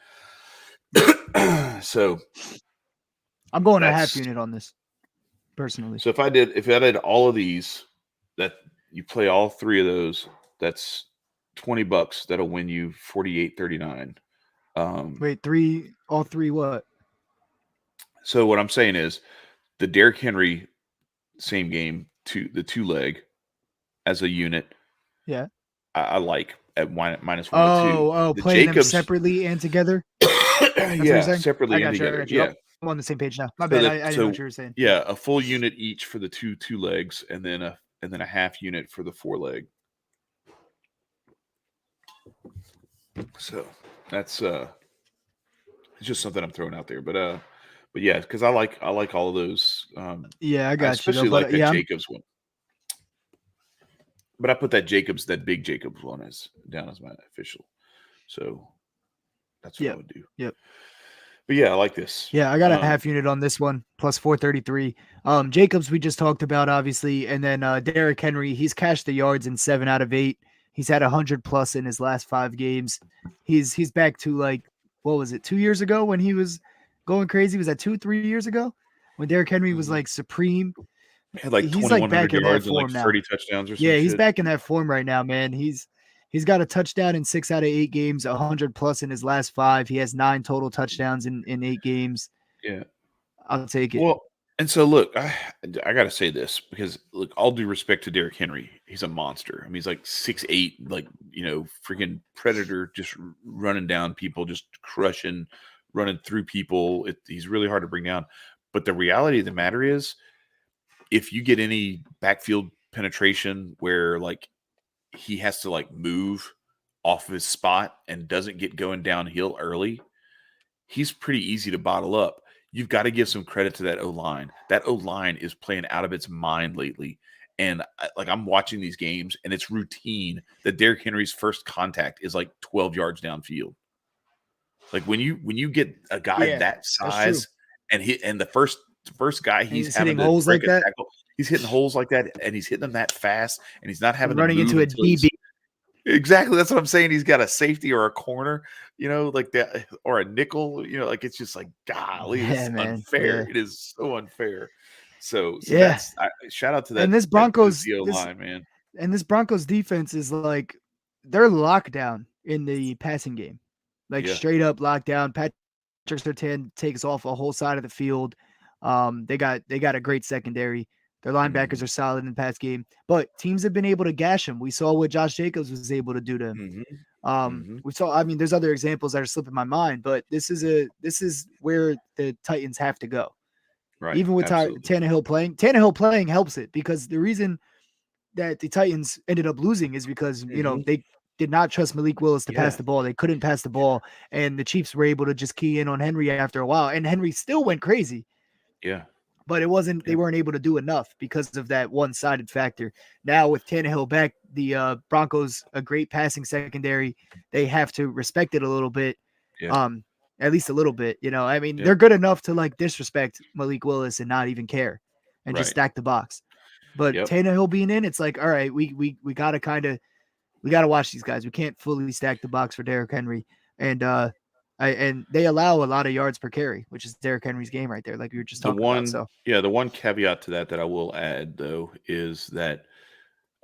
So I'm going a half that's unit on this personally. so if I did all of these, that you play all three of those, that's $20. That'll win you 48.39. Wait, all three what? So what I'm saying is the Derrick Henry same game, the 2-leg as a unit, Yeah. I like at minus 102. The Playing them Jacobs, separately and together. That's what you're saying? separately I and got you. together. I got you. Yeah. I'm on the same page now. My bad. I didn't know what you were saying. Yeah, a full unit each for the two legs, and then a half unit for the 4-leg. So that's it's just something I'm throwing out there, but yeah, because I like all of those. Yeah, I I got you. especially Though, like but that yeah, Jacobs one. But I put that big Jacobs one down as my official. So that's what I would do. Yep. But yeah, I like this. Yeah, I got a half unit on this one, plus 433. Jacobs, we just talked about, obviously. And then Derrick Henry, he's cashed the yards in 7 out of 8. He's had 100 plus in his last 5 games. He's back to, like, what was it, 2 years ago when he was going crazy? Was that 2-3 years ago when Derrick Henry was like supreme? Had like He's like 2,100 back in that yards and like form now. 30 touchdowns or something. Yeah, he's back in that form right now, man. He's got a touchdown in 6 out of 8 games, 100 plus in his last 5. He has 9 total touchdowns in 8 games. Yeah, I'll take it. Well, and so look, I got to say this because look, all due respect to Derrick Henry, he's a monster. I mean, he's like 6'8", like freaking predator, just running down people, just crushing, running through people. He's really hard to bring down. But the reality of the matter is, if you get any backfield penetration where like he has to like move off of his spot and doesn't get going downhill early, he's pretty easy to bottle up. You've got to give some credit to that O-line. That O-line is playing out of its mind lately. And I'm watching these games, and it's routine that Derrick Henry's first contact is like 12 yards downfield. Like when you get a guy that size and the first guy he's having hitting to holes break like a that. tackle, he's hitting holes like that, and he's hitting them that fast, and he's not having to running move into a until he's- DB. Exactly. That's what I'm saying. He's got a safety or a corner, like that, or a nickel, like it's just like, golly, it's unfair. Yeah. It is so unfair. So Yeah. that's shout out to that. And this Broncos line, man. And this Broncos defense is like they're locked down in the passing game. Like straight up locked down. Patrick Surtain takes off a whole side of the field. They got a great secondary. Their linebackers are solid in the pass game, but teams have been able to gash him. We saw what Josh Jacobs was able to do to him. We saw. I mean, there's other examples that are slipping my mind, but this is where the Titans have to go. Right. Even with Tannehill playing helps it, because the reason that the Titans ended up losing is because they did not trust Malik Willis to pass the ball. They couldn't pass the ball, and the Chiefs were able to just key in on Henry after a while, and Henry still went crazy. Yeah. But it wasn't. They weren't able to do enough because of that one-sided factor. Now with Tannehill back, the Broncos, a great passing secondary, they have to respect it a little bit, at least a little bit. I mean, they're good enough to like disrespect Malik Willis and not even care, and just stack the box. But Tannehill being in, it's like, all right, we gotta watch these guys. We can't fully stack the box for Derrick Henry, and they allow a lot of yards per carry, which is Derrick Henry's game right there, like we were just talking about. So the one caveat to that I will add though is that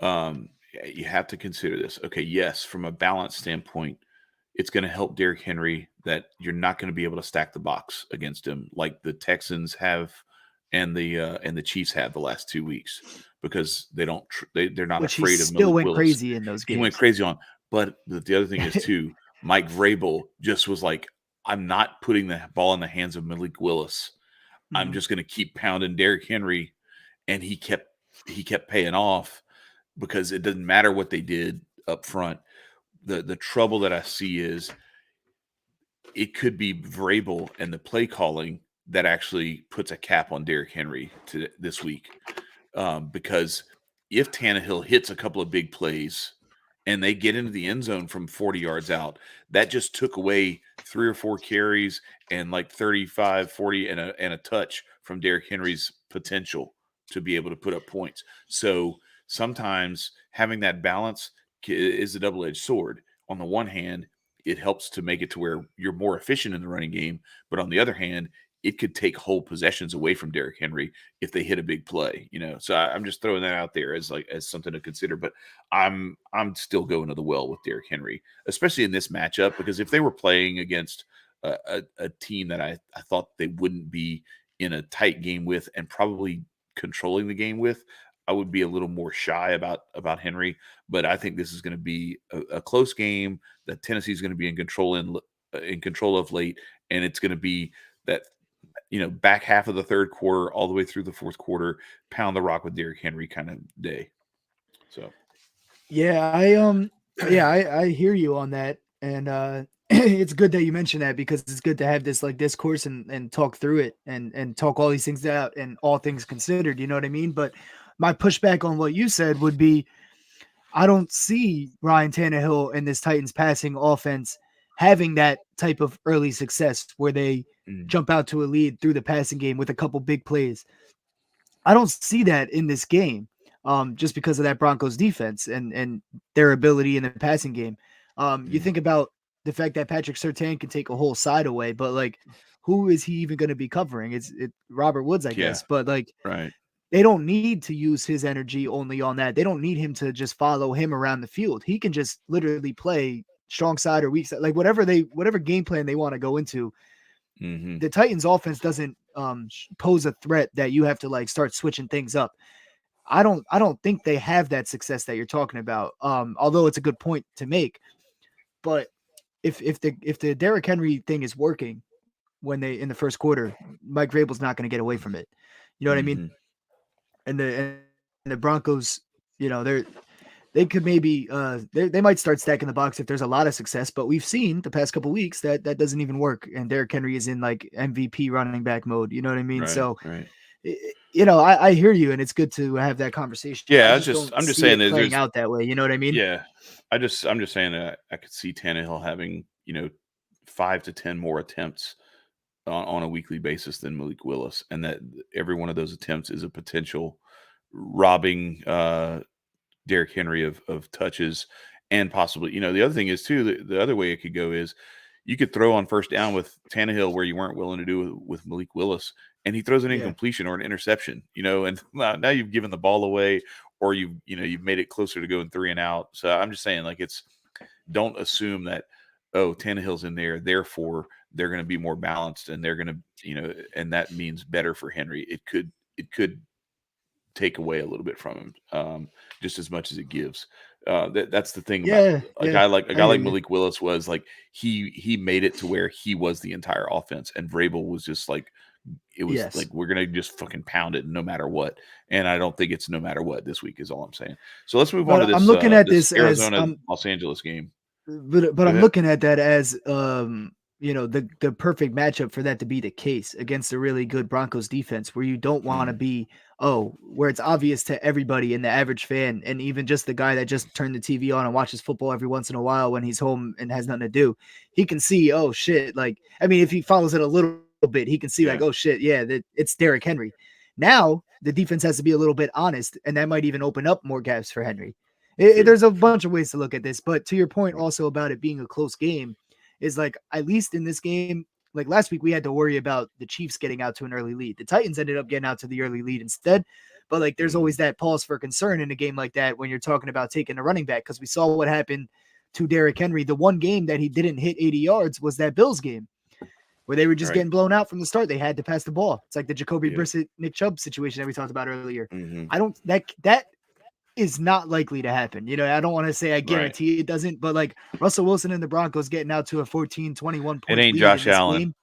you have to consider this. Okay, yes, from a balance standpoint, it's going to help Derrick Henry that you're not going to be able to stack the box against him like the Texans have and the Chiefs have the last 2 weeks, because they're not afraid of Malik Willis. Still went crazy in those games. He went crazy on. But the other thing is too, Mike Vrabel just was like, I'm not putting the ball in the hands of Malik Willis. I'm just going to keep pounding Derrick Henry, and he kept paying off, because it doesn't matter what they did up front. The trouble that I see is it could be Vrabel and the play calling that actually puts a cap on Derrick Henry this week, because if Tannehill hits a couple of big plays and they get into the end zone from 40 yards out, that just took away 3 or 4 carries and like 35, 40 and a touch from Derrick Henry's potential to be able to put up points. So sometimes having that balance is a double-edged sword. On the one hand, it helps to make it to where you're more efficient in the running game, but on the other hand, it could take whole possessions away from Derrick Henry if they hit a big play, So I'm just throwing that out there as something to consider. But I'm still going to the well with Derrick Henry, especially in this matchup, because if they were playing against a team that I thought they wouldn't be in a tight game with and probably controlling the game with, I would be a little more shy about Henry. But I think this is going to be a close game that Tennessee is going to be in control of late, and it's going to be that back half of the third quarter all the way through the fourth quarter, pound the rock with Derrick Henry kind of day. So, yeah, I hear you on that, and it's good that you mentioned that because it's good to have this like discourse and talk through it and talk all these things out and all things considered. You know what I mean? But my pushback on what you said would be, I don't see Ryan Tannehill and this Titans passing offense having that type of early success where they jump out to a lead through the passing game with a couple big plays. I don't see that in this game, just because of that Broncos defense and their ability in the passing game. You think about the fact that Patrick Surtain can take a whole side away, but like, who is he even going to be covering? It's Robert Woods, I guess. But like, right. They don't need to use his energy only on that. They don't need him to just follow him around the field. He can just literally play strong side or weak side, like whatever game plan they want to go into. The Titans offense doesn't pose a threat that you have to like start switching things up. I don't think they have that success that you're talking about. Although it's a good point to make, but if the Derrick Henry thing is working when they in the first quarter, Mike Vrabel's not going to get away from it. You know what I mean? And the Broncos, they could maybe they might start stacking the box if there's a lot of success, but we've seen the past couple of weeks that doesn't even work, and Derrick Henry is in like MVP running back mode. You know what I mean? Right, so, right. I hear you, and it's good to have that conversation. Yeah, I'm just saying that it playing out that way. You know what I mean? Yeah, I'm just saying that I could see Tannehill having 5 to 10 more attempts on a weekly basis than Malik Willis, and that every one of those attempts is a potential robbing Derrick Henry of touches, and possibly, the other thing is too, the other way it could go is you could throw on first down with Tannehill where you weren't willing to do with Malik Willis, and he throws an incompletion or an interception, and now you've given the ball away, or you've made it closer to going 3 and out. So I'm just saying, like, don't assume that, Tannehill's in there, therefore they're going to be more balanced and they're going to, and that means better for Henry. It could take away a little bit from him, just as much as it gives. That's the thing about a guy like Malik Willis was like, he made it to where he was the entire offense, and Vrabel was just like, it was like, we're going to just fucking pound it no matter what. And I don't think it's no matter what this week is all I'm saying. So let's move on to this. I'm looking at this Arizona as Los Angeles game. But I'm looking at that as the perfect matchup for that to be the case against a really good Broncos defense, where you don't want to be where it's obvious to everybody and the average fan, and even just the guy that just turned the TV on and watches football every once in a while when he's home and has nothing to do. He can see, oh shit, like, I mean, if he follows it a little bit, he can see like, oh shit, it's Derrick Henry. Now the defense has to be a little bit honest, and that might even open up more gaps for Henry. There's a bunch of ways to look at this, but to your point also about it being a close game is like, at least in this game, like last week we had to worry about the Chiefs getting out to an early lead. The Titans ended up getting out to the early lead instead, but like there's always that pause for concern in a game like that when you're talking about taking a running back, because we saw what happened to Derrick Henry. The one game that he didn't hit 80 yards was that Bills game where they were just getting blown out from the start. They had to pass the ball. It's like the Jacoby Brissett, Nick Chubb situation that we talked about earlier. I don't that is not likely to happen. I don't want to say I guarantee it doesn't, but like Russell Wilson and the Broncos getting out to a 14, 21 point lead. It ain't Josh Allen. Game,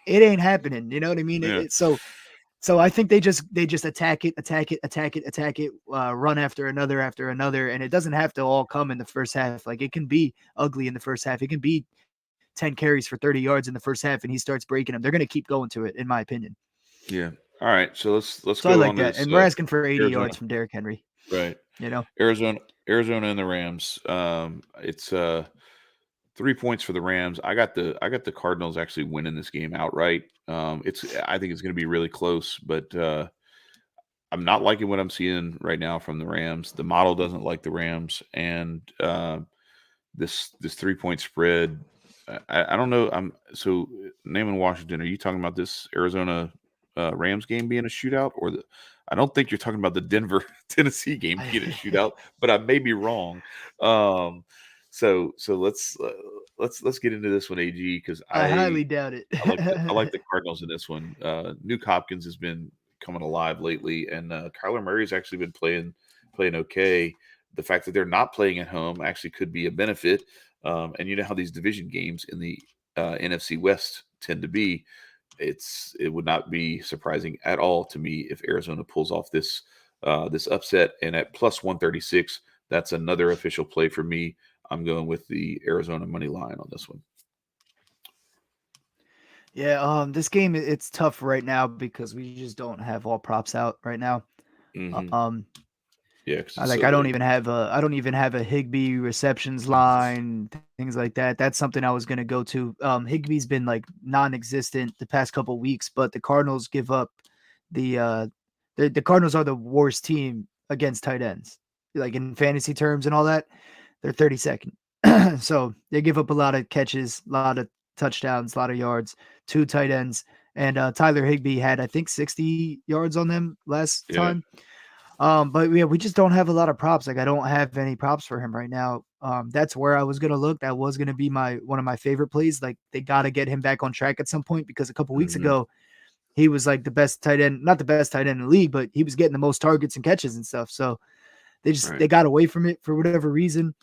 it ain't happening. You know what I mean? Yeah. So I think they just attack it, run after another, and it doesn't have to all come in the first half. Like, it can be ugly in the first half. It can be 10 carries for 30 yards in the first half, and he starts breaking them. They're going to keep going to it, in my opinion. Yeah. All right. So let's go. I like that. This, and we're asking for 80 yards from Derrick Henry. Right. Arizona and the Rams. It's 3 points for the Rams. I got the Cardinals actually winning this game outright. I think it's going to be really close, but I'm not liking what I'm seeing right now from the Rams. The model doesn't like the Rams, and this 3-point spread. I don't know. So Naaman Washington. Are you talking about this Arizona Rams game being a shootout, or the? I don't think you're talking about the Denver Tennessee game being a shootout, but I may be wrong. So let's get into this one, AG, because I highly doubt it. I like the Cardinals in this one. Nuke Hopkins has been coming alive lately, and Kyler Murray's actually been playing okay. The fact that they're not playing at home actually could be a benefit. And you know how these division games in the NFC West tend to be. It would not be surprising at all to me if Arizona pulls off this upset. And at plus 136, that's another official play for me. I'm going with the Arizona money line on this one. Yeah, this game it's tough right now because we just don't have all props out right now. Mm-hmm. Yeah, I don't even have a Higbee receptions line, things like that. That's something I was gonna go to. Higbee's been like non-existent the past couple weeks, but the Cardinals give up the Cardinals are the worst team against tight ends, like in fantasy terms and all that. They're 32nd, so they give up a lot of catches, a lot of touchdowns, a lot of yards, 2 tight ends, and Tyler Higbee had I think 60 yards on them last time. But yeah, we just don't have a lot of props. Like I don't have any props for him right now. That's where I was gonna look. That was gonna be one of my favorite plays. Like they gotta get him back on track at some point because a couple weeks ago he was like the best tight end, not the best tight end in the league, but he was getting the most targets and catches and stuff. So they got away from it for whatever reason.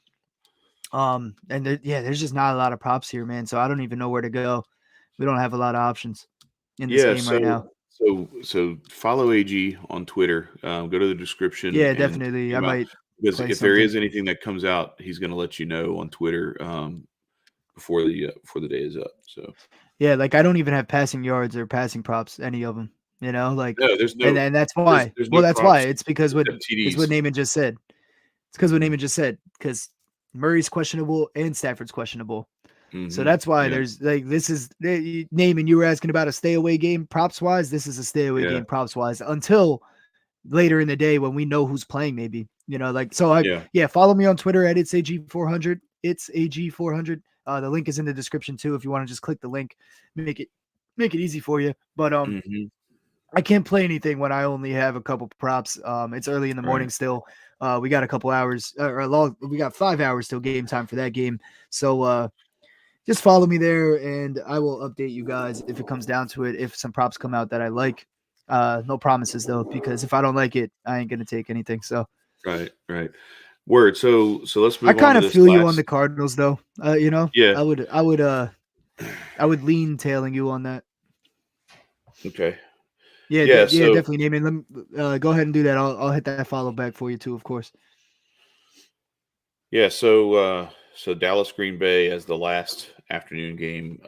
And there's just not a lot of props here, man. So I don't even know where to go. We don't have a lot of options in this game right now. So follow AG on Twitter. Go to the description. Yeah, definitely. I might because if there is anything that comes out, he's going to let you know on Twitter before the day is up. So yeah, like I don't even have passing yards or passing props, any of them. You know, like no, there's no, and that's why. There's Well, no that's props why. It's because what TDs. Naaman just said. It's because what Naaman just said. Because Murray's questionable and Stafford's questionable. So that's why there's like this is Naaman. You were asking about a stay away game props wise. This is a stay away game props wise until later in the day when we know who's playing. Maybe like so. Follow me on Twitter at it's AG400. It's AG400. The link is in the description too. If you want to just click the link, make it easy for you. But I can't play anything when I only have a couple props. It's early in the morning still. We got a couple hours we got 5 hours till game time for that game. So just follow me there and I will update you guys if it comes down to it. If some props come out that I like, no promises though, because if I don't like it, I ain't going to take anything. So right. Word. So let's move on. I kind of feel you on the Cardinals though. Yeah. I would lean tailing you on that. Okay. Yeah, definitely, Naaman. Go ahead and do that. I'll hit that follow back for you too, of course. Yeah, so Dallas Green Bay as the last afternoon game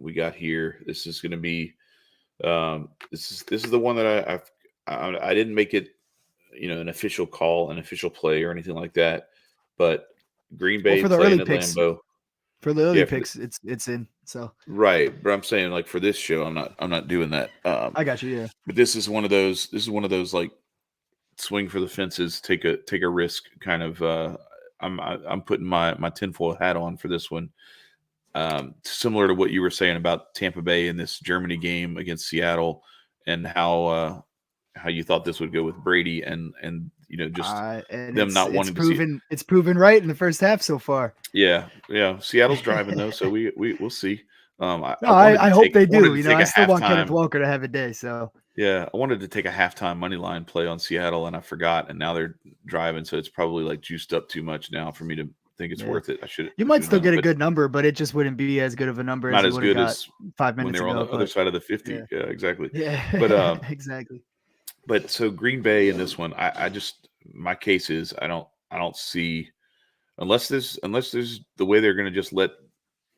we got here. This is going to be this is the one that I didn't make it an official call, an official play or anything like that, but Green Bay for the playing early at picks. Lambeau. For the early picks, it's in. So right, but I'm saying like for this show, I'm not doing that. I got you. Yeah, but this is one of those like swing for the fences, take a risk kind of. I'm putting my tinfoil hat on for this one. Similar to what you were saying about Tampa Bay in this Germany game against Seattle, and how you thought this would go with Brady and just them not wanting to see. It's proven right in the first half so far. Yeah. Seattle's driving though, so we'll see. I hope they do. I still want Kenneth Walker to have a day. So yeah, I wanted to take a halftime money line play on Seattle, and I forgot, and now they're driving, so it's probably like juiced up too much now for me to think it's worth it. You might still get a good number, but it just wouldn't be as good of a number not as good as 5 minutes when they were ago, on the other side of the 50. Yeah, exactly. Yeah, but exactly. But so Green Bay in this one, I just my case is I don't see unless there's the way they're going to just let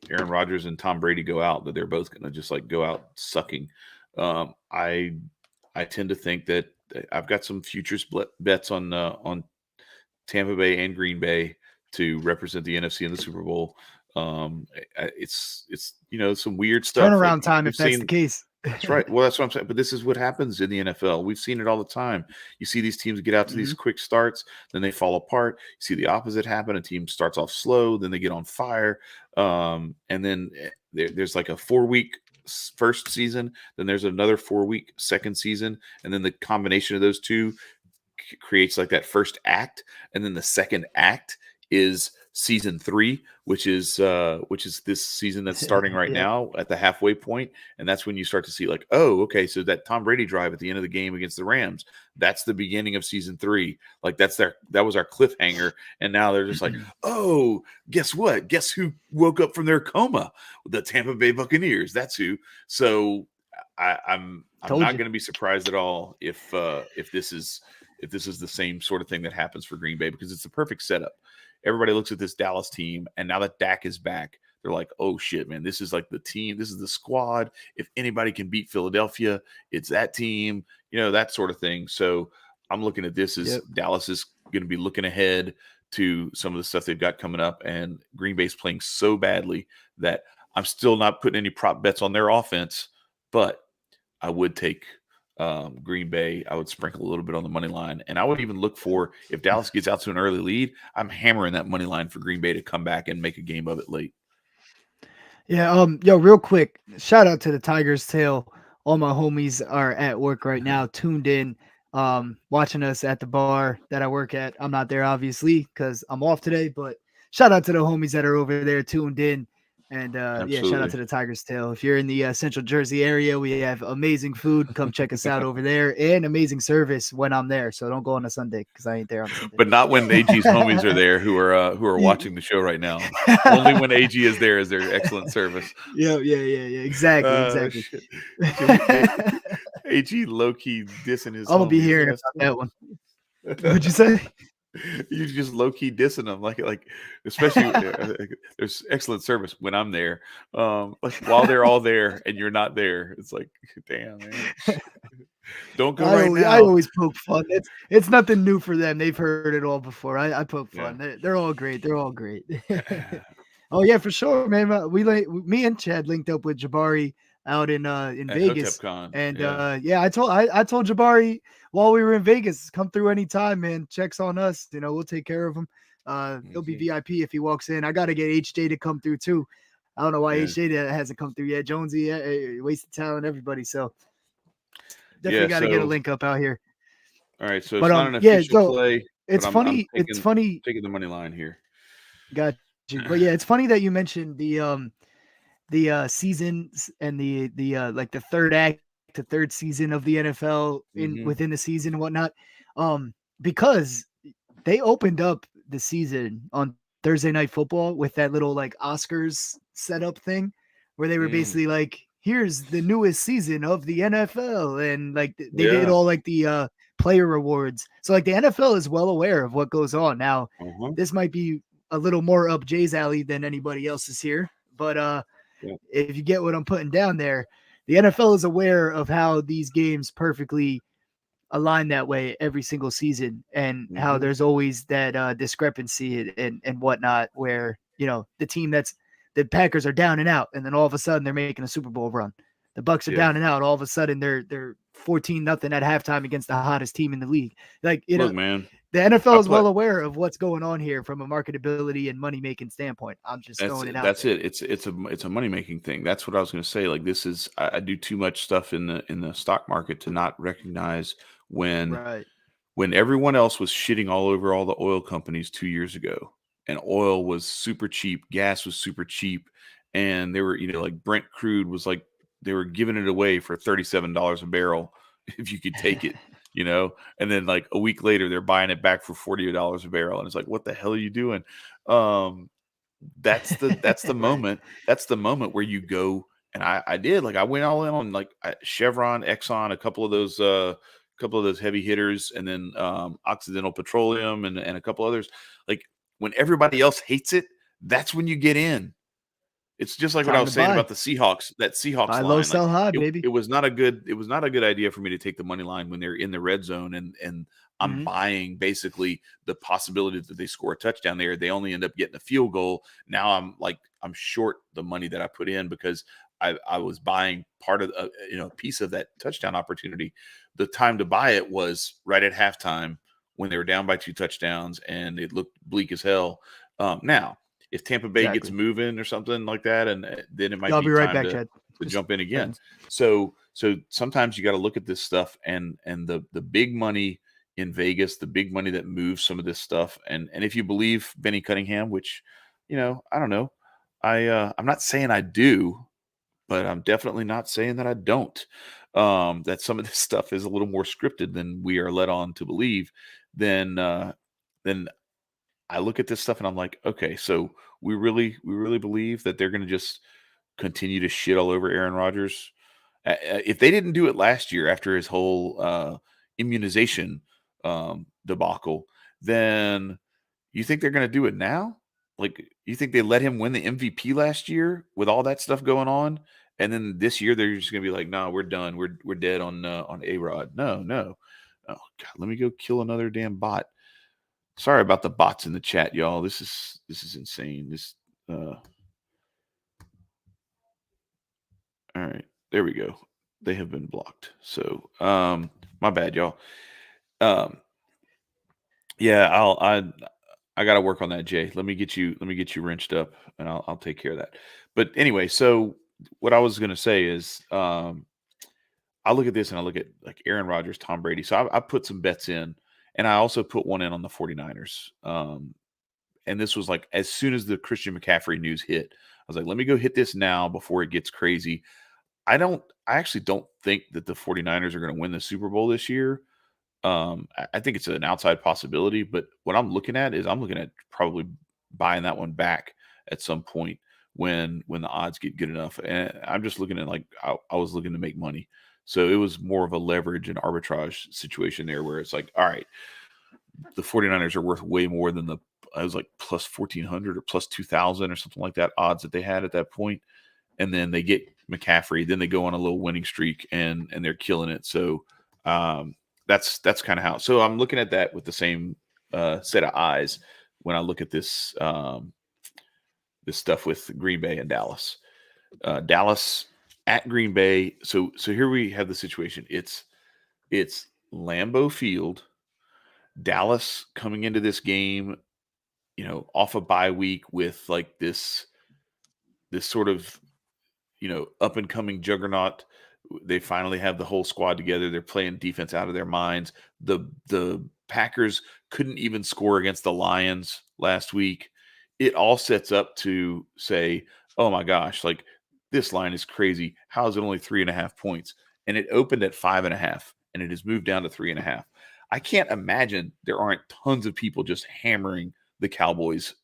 Aaron Rodgers and Tom Brady go out, that they're both going to just like go out sucking. I tend to think that I've got some futures bets on Tampa Bay and Green Bay to represent the NFC in the Super Bowl. It's some weird stuff. Turnaround time if that's the case. That's right. Well, that's what I'm saying. But this is what happens in the NFL. We've seen it all the time. You see these teams get out to these quick starts, then they fall apart. You see the opposite happen. A team starts off slow, then they get on fire. And then there's like a 4-week first season, then there's another 4-week second season. And then the combination of those two creates like that first act. And then the second act is season 3, which is this season that's starting right now at the halfway point. And that's when you start to see like, oh, okay, so that Tom Brady drive at the end of the game against the Rams, that's the beginning of season 3. Like that was our cliffhanger. And now they're just like, oh, guess what? Guess who woke up from their coma? The Tampa Bay Buccaneers. That's who. So I'm not going to be surprised at all if this is the same sort of thing that happens for Green Bay, because it's the perfect setup. Everybody looks at this Dallas team, and now that Dak is back, they're like, oh, shit, man, this is like the team. This is the squad. If anybody can beat Philadelphia, it's that team, that sort of thing. So I'm looking at this as Dallas is going to be looking ahead to some of the stuff they've got coming up, and Green Bay's playing so badly that I'm still not putting any prop bets on their offense, but I would take Green Bay. I would sprinkle a little bit on the money line, and I would even look for, if Dallas gets out to an early lead, I'm hammering that money line for Green Bay to come back and make a game of it late. Yeah. Real quick, shout out to the Tiger's Tail. All my homies are at work right now, tuned in, watching us at the bar that I work at. I'm not there obviously because I'm off today, but shout out to the homies that are over there tuned in. And shout out to the Tiger's Tail. If you're in the Central Jersey area, we have amazing food. Come check us out over there, and amazing service when I'm there. So don't go on a Sunday because I ain't there on Sunday. But not when AG's homies are there who are watching the show right now. Only when AG is there excellent service. Yeah. Exactly. AG low key dissing his. I'm gonna be hearing about that one. What'd you say? You just low key dissing them, like especially there's excellent service when I'm there. Like while they're all there and you're not there, it's like, damn, man. Don't go now. I always poke fun. It's nothing new for them. They've heard it all before. I poke fun. Yeah. They're all great. They're all great. Oh yeah, for sure, man. Me and Chad linked up with Jabari out in Vegas, and I told Jabari while we were in Vegas, come through anytime, man. Checks on us, we'll take care of him. He'll be VIP if he walks in. I got to get HJ to come through too. I don't know why HJ hasn't come through yet. Jonesy, wasted talent, everybody. So definitely got to get a link up out here. All right, so it's not an official play. It's funny. It's funny taking the money line here. Got you. But yeah, it's funny that you mentioned the seasons and the like the third act to third season of the NFL within the season and whatnot, because they opened up the season on Thursday Night Football with that little like Oscars setup thing where they were basically like, here's the newest season of the NFL, and like they did all like the player awards. So like the NFL is well aware of what goes on. Now this might be a little more up Jay's alley than anybody else's here, but if you get what I'm putting down there, the NFL is aware of how these games perfectly align that way every single season, and how there's always that discrepancy and whatnot, where the team the Packers are down and out, and then all of a sudden they're making a Super Bowl run. The Bucks are down and out. All of a sudden they're 14-0 at halftime against the hottest team in the league. Like look, man. The NFL is well aware of what's going on here from a marketability and money making standpoint. I'm just throwing it out. That's it. It's a money making thing. That's what I was going to say. Like this is, I do too much stuff in the stock market to not recognize when everyone else was shitting all over all the oil companies 2 years ago, and oil was super cheap, gas was super cheap, and they were like Brent crude was like they were giving it away for $37 a barrel if you could take it. And then like a week later, they're buying it back for $48 a barrel. And it's like, what the hell are you doing? That's the moment. That's the moment where you go. And I did, like, I went all in on like Chevron, Exxon, a couple of those heavy hitters, and then Occidental Petroleum and a couple others. Like when everybody else hates it, that's when you get in. It's just like what I was saying about the Seahawks. That Seahawks line, low, sell high, baby. It was not a good idea for me to take the money line when they're in the red zone, and I'm buying basically the possibility that they score a touchdown there. They only end up getting a field goal. Now I'm short the money that I put in because I was buying part of a piece of that touchdown opportunity. The time to buy it was right at halftime when they were down by 2 touchdowns and it looked bleak as hell. Now, if Tampa Bay gets moving or something like that, and then it might I'll be be right time back, to Chad. jump in again. So sometimes you got to look at this stuff and the big money in Vegas, the big money that moves some of this stuff. And if you believe Benny Cunningham, which, I don't know, I'm not saying I do, but I'm definitely not saying that I don't. That some of this stuff is a little more scripted than we are led on to believe. Then I look at this stuff and I'm like, okay, so we really believe that they're going to just continue to shit all over Aaron Rodgers. If they didn't do it last year after his whole immunization debacle, then you think they're going to do it now? Like, you think they let him win the MVP last year with all that stuff going on, and then this year they're just going to be like, "No, we're done. We're dead on A-Rod." No. Oh God, let me go kill another damn bot. Sorry about the bots in the chat, y'all. This is insane. All right, there we go. They have been blocked. So, my bad, y'all. Yeah, I got to work on that, Jay. Let me get you wrenched up, and I'll take care of that. But anyway, so what I was going to say is, I look at this and I look at like Aaron Rodgers, Tom Brady. So I put some bets in, and I also put one in on the 49ers. And this was like as soon as the Christian McCaffrey news hit, I was like, let me go hit this now before it gets crazy. I actually don't think that the 49ers are going to win the Super Bowl this year. I think it's an outside possibility, but what I'm looking at probably buying that one back at some point when the odds get good enough. And I'm just looking at like I was looking to make money. So it was more of a leverage and arbitrage situation there where it's like, all right, the 49ers are worth way more than I was like plus 1,400 or plus 2,000 or something like that odds that they had at that point. And then they get McCaffrey, then they go on a little winning streak and they're killing it. So that's kind of how. So I'm looking at that with the same set of eyes when I look at this this stuff with Green Bay and Dallas. Dallas at Green Bay. So here we have the situation. It's Lambeau Field. Dallas coming into this game, off a bye week with like this sort of, up and coming juggernaut. They finally have the whole squad together. They're playing defense out of their minds. The Packers couldn't even score against the Lions last week. It all sets up to say, oh my gosh, like this line is crazy. How is it only 3.5 points? And it opened at 5.5 and it has moved down to 3.5. I can't imagine there aren't tons of people just hammering the Cowboys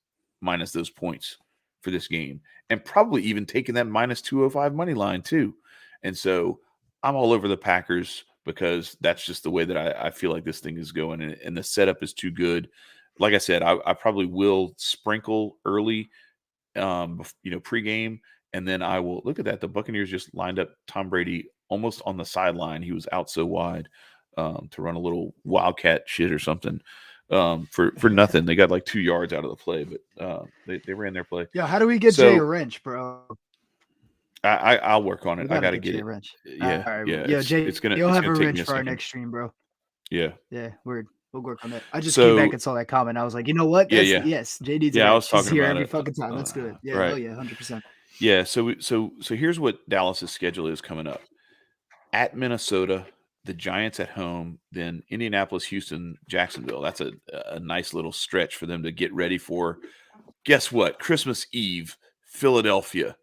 minus those points for this game and probably even taking that minus 205 money line too. And so I'm all over the Packers because that's just the way that I feel like this thing is going. And the setup is too good. Like I said, I probably will sprinkle early, pregame. And then I will look at that. The Buccaneers just lined up Tom Brady almost on the sideline. He was out so wide to run a little wildcat shit or something for nothing. They got like 2 yards out of the play, but they ran their play. Yeah, how do we get Jay a wrench, bro? I'll work on it. I gotta get Jay it. a wrench. Yeah, right. yeah. Jay, you'll have a wrench for our next stream, bro. Yeah, word. We'll work on that. I just came back and saw that comment. I was like, you know what? Yes, Jay needs a wrench. I was talking He's here about every it. fucking time. Let's do it. Yeah, right. Oh yeah, 100%. Yeah. So here's what Dallas's schedule is coming up: at Minnesota, the Giants at home, then Indianapolis, Houston, Jacksonville. That's a nice little stretch for them to get ready for. Guess what? Christmas Eve, Philadelphia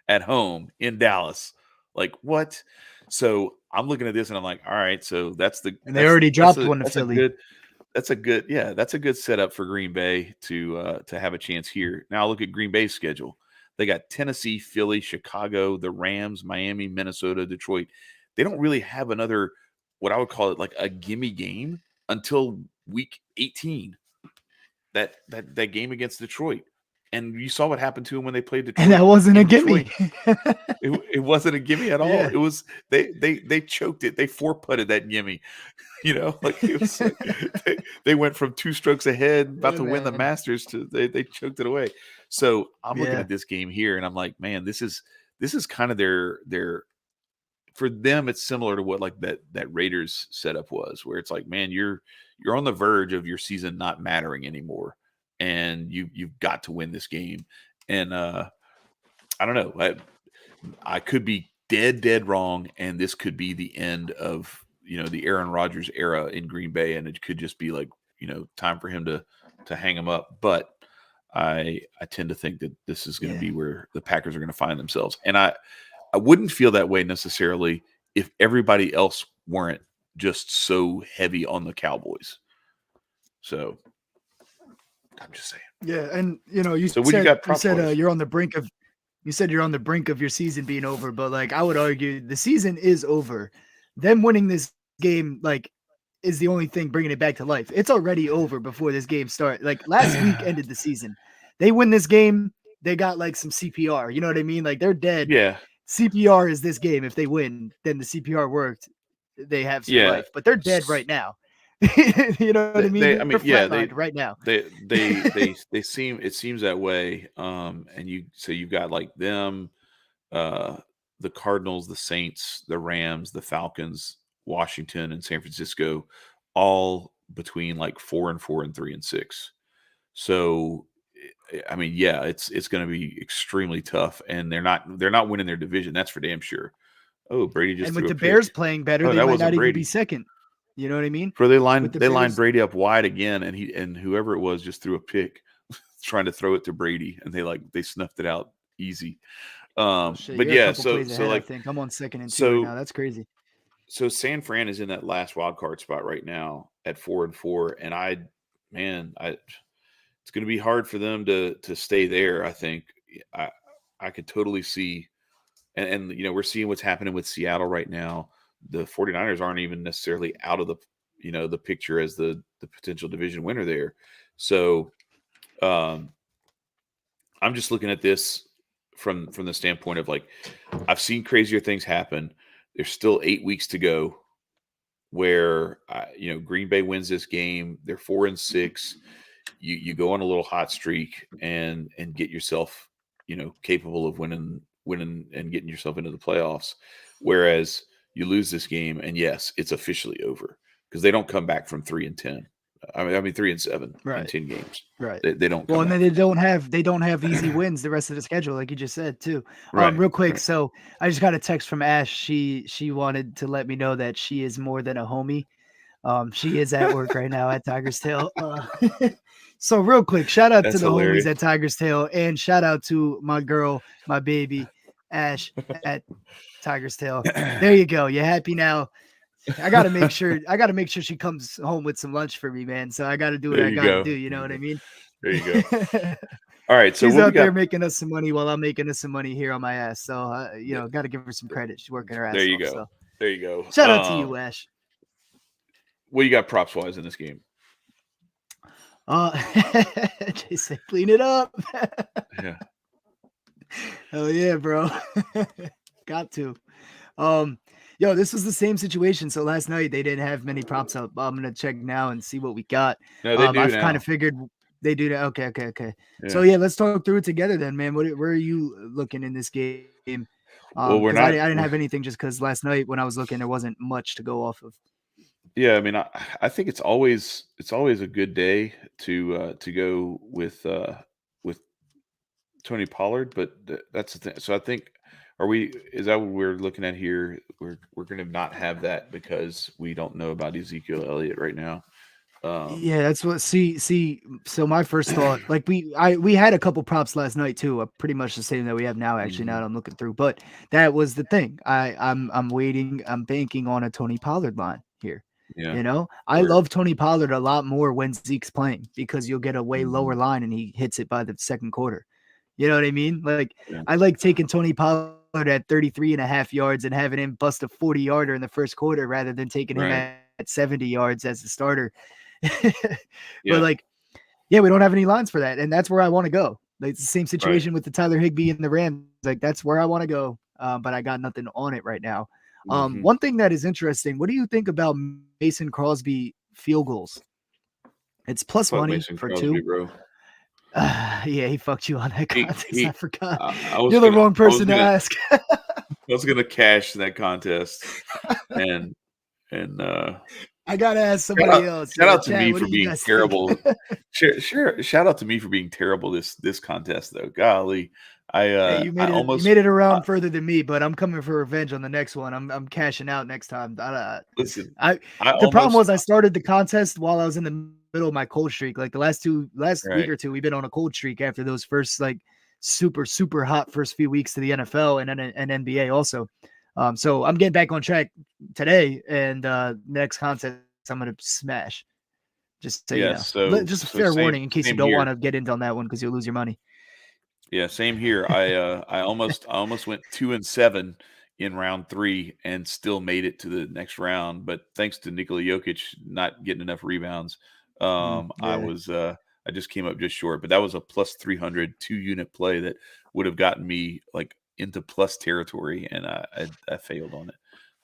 at home in Dallas. Like what? So I'm looking at this and I'm like, all right, so and they already dropped one to Philly. That's a good setup for Green Bay to have a chance here. Now look at Green Bay's schedule. They got Tennessee, Philly, Chicago, the Rams, Miami, Minnesota, Detroit. They don't really have another, what I would call it, like a gimme game until week 18. That game against Detroit. And you saw what happened to them when they played Detroit. And that wasn't a gimme. It wasn't a gimme at all. Yeah. It was they choked it. They 4-putted that gimme. Like it was like they went from 2 strokes ahead about to win the Masters to they choked it away. So I'm looking at this game here and I'm like, man, this is this is kind of their for them. It's similar to what like that Raiders setup was, where it's like, man, you're on the verge of your season not mattering anymore, and you've got to win this game. And I don't know, I could be dead wrong, and this could be the end of the Aaron Rodgers era in Green Bay, and it could just be like time for him to hang him up. But I tend to think that this is going to be where the Packers are going to find themselves, and I wouldn't feel that way necessarily if everybody else weren't just so heavy on the Cowboys. So I'm just saying. Yeah, and you So said you're on the brink of. You said you're on the brink of your season being over, but like I would argue the season is over. Them winning this game like is the only thing bringing it back to life. It's already over before this game started. Like last week ended the season. They win this game, they got like some CPR. You know what I mean? Like they're dead. Yeah. CPR is this game. If they win, then the CPR worked. They have some life, but they're dead right now. You know what I mean? They right now. They seem, it seems that way. And you've got like them, the Cardinals, the Saints, the Rams, the Falcons, Washington, and San Francisco, all between like 4-4 and 3-6. So, I mean, yeah, it's going to be extremely tough, and they're not winning their division. That's for damn sure. Oh, Brady just and threw with a the pick. Bears playing better, they might not even Brady. be second. You know what I mean? Bro, they lined Brady up wide again, and whoever it was just threw a pick, trying to throw it to Brady, and they snuffed it out easy. But yeah, so ahead, like I think I'm on 2nd and 2 right now. That's crazy. So San Fran is in that last wild card spot right now at 4-4, and it's going to be hard for them to stay there. I think I could totally see, and we're seeing what's happening with Seattle right now. The 49ers aren't even necessarily out of the picture as the potential division winner there. So I'm just looking at this from the standpoint of like, I've seen crazier things happen. There's still 8 weeks to go where Green Bay wins this game. They're 4-6. You go on a little hot streak and get yourself capable of winning and getting yourself into the playoffs. Whereas you lose this game, and yes, it's officially over because they don't come back from 3-10. I mean 3-7 in 10 games. Right. They don't. Well, and then they don't have easy wins the rest of the schedule, like you just said too. Right. Real quick, so I just got a text from Ash. She wanted to let me know that she is more than a homie. She is at work right now at Tiger's Tail. So real quick, shout out to the homies at Tiger's Tail, and shout out to my girl, my baby, Ash at Tiger's Tail. There you go. You happy now? I gotta make sure she comes home with some lunch for me, man. So I gotta do what I gotta do. You know what I mean? There you go. All right. So she's out there making us some money while I'm making us some money here on my ass. So gotta give her some credit. She's working her ass off. There you go. So. There you go. Shout out to you, Ash. What you got props wise in this game? Jason, clean it up. Yeah. Hell yeah, bro. Got to. This was the same situation. So last night they didn't have many props up. I'm gonna check now and see what we got. No, they do I've now. kind of figured they do that. Okay. Yeah. So yeah, let's talk through it together then, man. Where are you looking in this game? Well, I didn't have anything just because last night when I was looking, there wasn't much to go off of. Yeah, I mean, I think it's always a good day to go with Tony Pollard, but that's the thing. So I think, is that what we're looking at here? We're going to not have that because we don't know about Ezekiel Elliott right now. Yeah, that's what. See. So my first thought, like we had a couple props last night too, pretty much the same that we have now. Actually, now that I'm looking through, but that was the thing. I'm waiting. I'm banking on a Tony Pollard line here. Yeah. I love Tony Pollard a lot more when Zeke's playing because you'll get a way lower line and he hits it by the second quarter. You know what I mean? Like I like taking Tony Pollard at 33.5 yards and having him bust a 40-yarder in the first quarter rather than taking him at 70 yards as the starter. But we don't have any lines for that. And that's where I want to go. Like it's the same situation with the Tyler Higbee and the Rams. Like that's where I want to go. But I got nothing on it right now. One thing that is interesting, what do you think about Mason Crosby field goals? It's plus money Mason for Crosby, 2. bro. Yeah, he fucked you on that contest. I forgot. You're the wrong person to ask. I was gonna cash that contest, and I gotta ask somebody else. Shout out to Chad, me what for do you being guys terrible. think? Shout out to me for being terrible this contest though. Golly, Hey, you made it around further than me, but I'm coming for revenge on the next one. I'm cashing out next time. Listen. The problem was I started the contest while I was in the middle of my cold streak. Like the last week or two, we've been on a cold streak after those first like super hot first few weeks to the NFL and NBA also. So I'm getting back on track today, and next contest I'm gonna smash. Just so you know. So just a fair warning in case you don't want to get into on that one because you'll lose your money. Yeah, same here. I almost went 2-7 in round 3 and still made it to the next round, but thanks to Nikola Jokic not getting enough rebounds, I just came up just short. But that was a plus 300 2-unit play that would have gotten me like into plus territory, and I failed on it.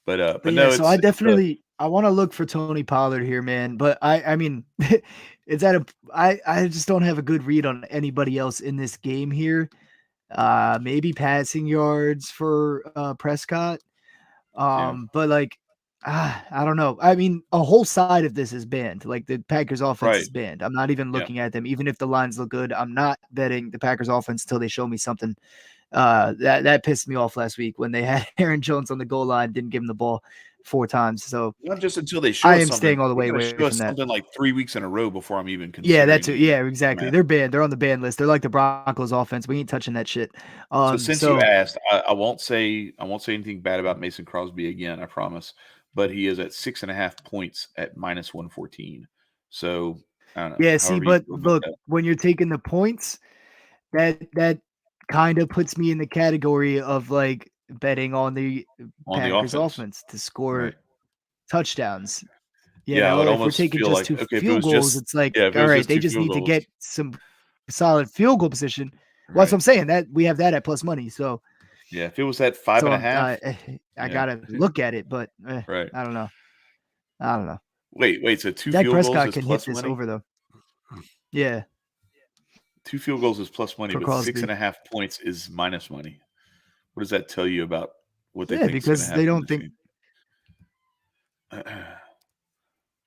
But yeah, no, so I want to look for Tony Pollard here, man. But I mean, I just don't have a good read on anybody else in this game here. Maybe passing yards for Prescott. But like, I don't know. I mean, a whole side of this is banned. Like the Packers offense is banned. I'm not even looking at them, even if the lines look good. I'm not betting the Packers offense until they show me something. That pissed me off last week when they had Aaron Jones on the goal line, didn't give him the ball 4 times. So not just until they show I us am something. staying all the way away from that. Something like 3 weeks in a row before I'm even considering. Yeah, that too. Yeah, exactly. They're banned. They're on the ban list. They're like the Broncos offense. We ain't touching that shit. So since you asked, I won't say anything bad about Mason Crosby again, I promise. But he is at 6.5 points at minus 114. So I don't know. Yeah, see, but look, when you're taking the points, that kind of puts me in the category of like betting on the Packers offense to score touchdowns. You know, if we're taking just 2 field goals, it's like, all right, they just need to get some solid field goal position. Well, that's what I'm saying. That we have that at plus money. So yeah, if it was at 5.5, I gotta look at it, but I don't know. Wait, so 2 Dak field Prescott goals is can plus hit this money? over though. Yeah. 2 field goals is plus money, but Crosby. 6.5 points is minus money. What does that tell you about what they think? Because they don't think.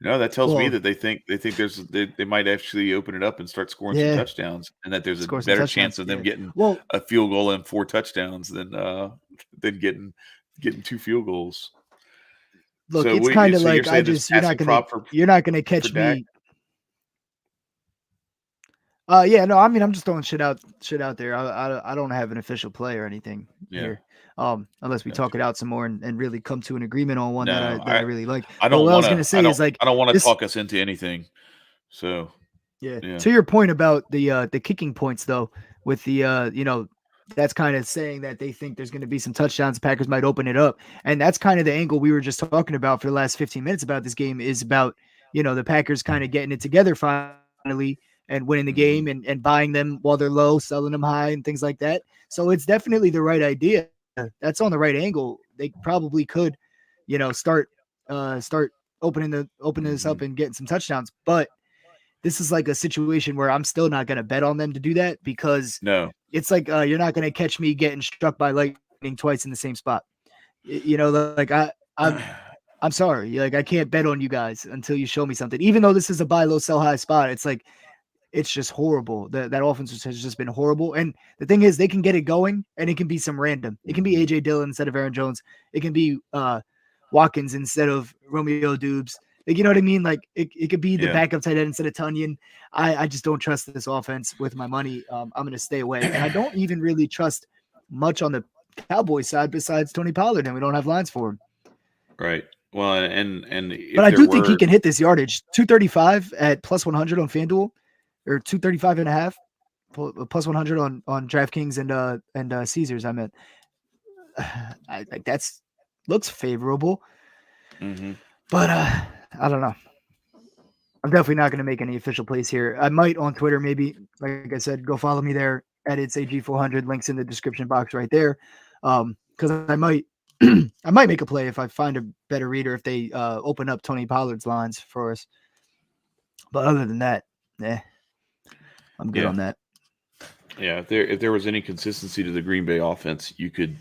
No, that tells me that they think they might actually open it up and start scoring some touchdowns, and that there's a better chance of them getting a field goal and 4 touchdowns than getting 2 field goals. Look, it's kind of like you're not gonna catch me. Yeah, no, I mean I'm just throwing shit out there. I don't have an official play or anything here. Unless we talk it out some more and really come to an agreement on one that I really like. I don't want to talk us into anything. So yeah. To your point about the kicking points though, with the that's kind of saying that they think there's going to be some touchdowns. The Packers might open it up, and that's kind of the angle we were just talking about for the last 15 minutes about this game is about the Packers kind of getting it together finally and winning the game and buying them while they're low, selling them high and things like that. So it's definitely the right idea. That's on the right angle. They probably could, start opening this up and getting some touchdowns. But this is like a situation where I'm still not going to bet on them to do that because it's like you're not going to catch me getting struck by lightning twice in the same spot. Like I'm sorry. Like I can't bet on you guys until you show me something. Even though this is a buy low, sell high spot, it's like it's just horrible. That offense has just been horrible. And the thing is, they can get it going, and it can be some random. It can be A.J. Dillon instead of Aaron Jones. It can be Watkins instead of Romeo Dubes. Like, you know what I mean? Like, it could be the backup tight end instead of Tunyon. I just don't trust this offense with my money. I'm going to stay away. And I don't even really trust much on the Cowboys side besides Tony Pollard, and we don't have lines for him. Right. Well, but I do think he can hit this yardage. 235 at plus 100 on FanDuel. Or 235.5 plus 100 on DraftKings and Caesars. I meant I think that's looks favorable, but I don't know. I'm definitely not going to make any official plays here. I might on Twitter, maybe. Like I said, go follow me there at itsag400. Links in the description box right there. Because I might make a play if I find a better reader if they open up Tony Pollard's lines for us. But other than that, I'm good on that. Yeah, if there was any consistency to the Green Bay offense, you could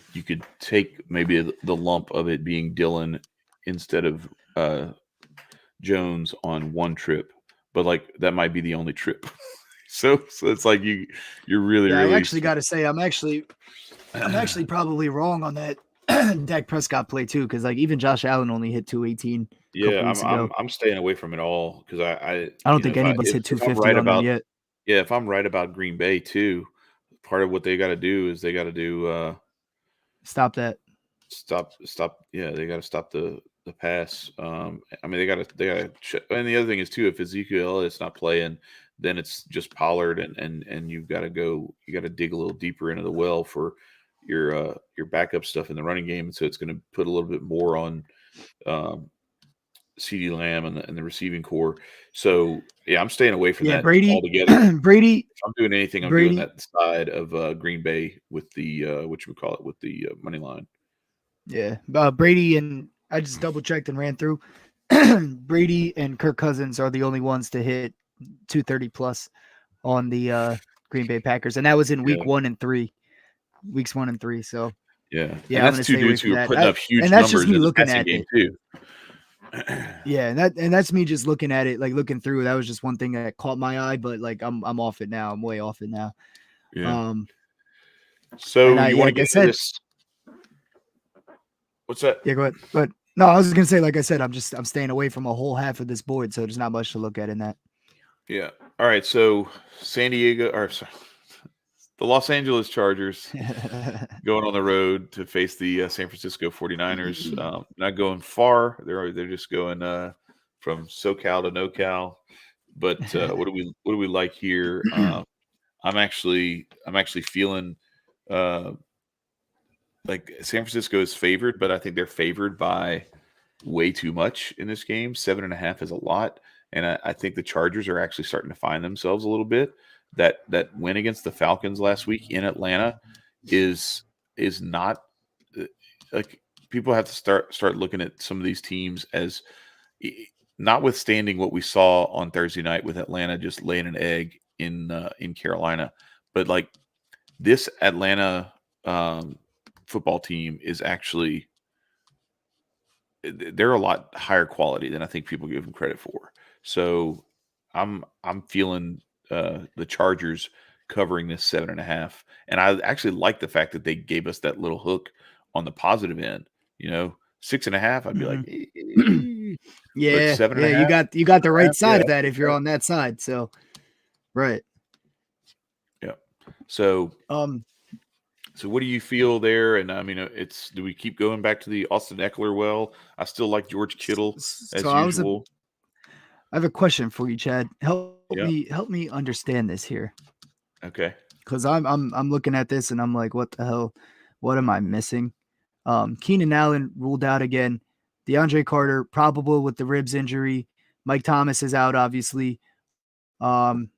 take maybe the lump of it being Dillon instead of Jones on one trip, but like that might be the only trip. So it's like you're really Yeah, I really actually got to say, I'm actually probably wrong on that Dak Prescott play too, because like even Josh Allen only hit 218 a yeah. couple weeks ago. I'm staying away from it all because I I don't you know think anybody's hit if I'm 250 right on them about yet. yeah if I'm right about Green Bay too, part of what they got to do is they got to do Stop that. stop yeah they got to stop the pass. I mean they got to and the other thing is too if Ezekiel Elliott's not playing, then it's just Pollard and you got to dig a little deeper into the well for your backup stuff in the running game, and so it's going to put a little bit more on um, CeeDee Lamb and the receiving core. So yeah, I'm staying away from Yeah, that Brady, altogether. Brady, If I'm doing anything, I'm doing Brady. that side of Green Bay with the what you would call it with the money line. Yeah, Brady and I just double checked and ran through. Brady and Kirk Cousins are the only ones to hit 230 plus on the Green Bay Packers, and that was in Yeah, weeks 1 and 3. So yeah, yeah, and I'm that's gonna two stay away dudes from who are that. putting up huge And that's just numbers me in the looking passing at game it. too. Yeah, and that's me just looking at it, like looking through. That was just one thing that caught my eye, but like I'm off it now. I'm way off it now. Yeah. Um, and So I you yeah, want to like I get into said, this? What's that? yeah, go ahead. But no, I was gonna say, like I said, I'm staying away from a whole half of this board, so there's not much to look at in that. Yeah. All right. So San Diego, or sorry, the Los Angeles Chargers going on the road to face the San Francisco 49ers. Not going far. They're just going from SoCal to NoCal. But what do we like here? I'm actually feeling uh, like San Francisco is favored, but I think they're favored by way too much in this game. 7.5 is a lot, and I think the Chargers are actually starting to find themselves a little bit. That win against the Falcons last week in Atlanta is not like people have to start looking at some of these teams as notwithstanding what we saw on Thursday night with Atlanta just laying an egg in Carolina, but like this Atlanta football team is actually they're a lot higher quality than I think people give them credit for. So I'm feeling the Chargers covering this 7.5, and I actually like the fact that they gave us that little hook on the positive end. 6.5, I'd be like, but Yeah, seven and yeah, a you half, got the right side yeah, of that if you're on that side. So, right. yeah. So Um, So what do you feel there? And I mean, do we keep going back to the Austin Eckler well? I still like George Kittle so as usual. I have a question for you, Chad. Help Yeah. me understand this here, Okay. because I'm looking at this and I'm like, what the hell? What am I missing? Keenan Allen ruled out again. DeAndre Carter probable with the ribs injury. Mike Thomas is out, obviously. And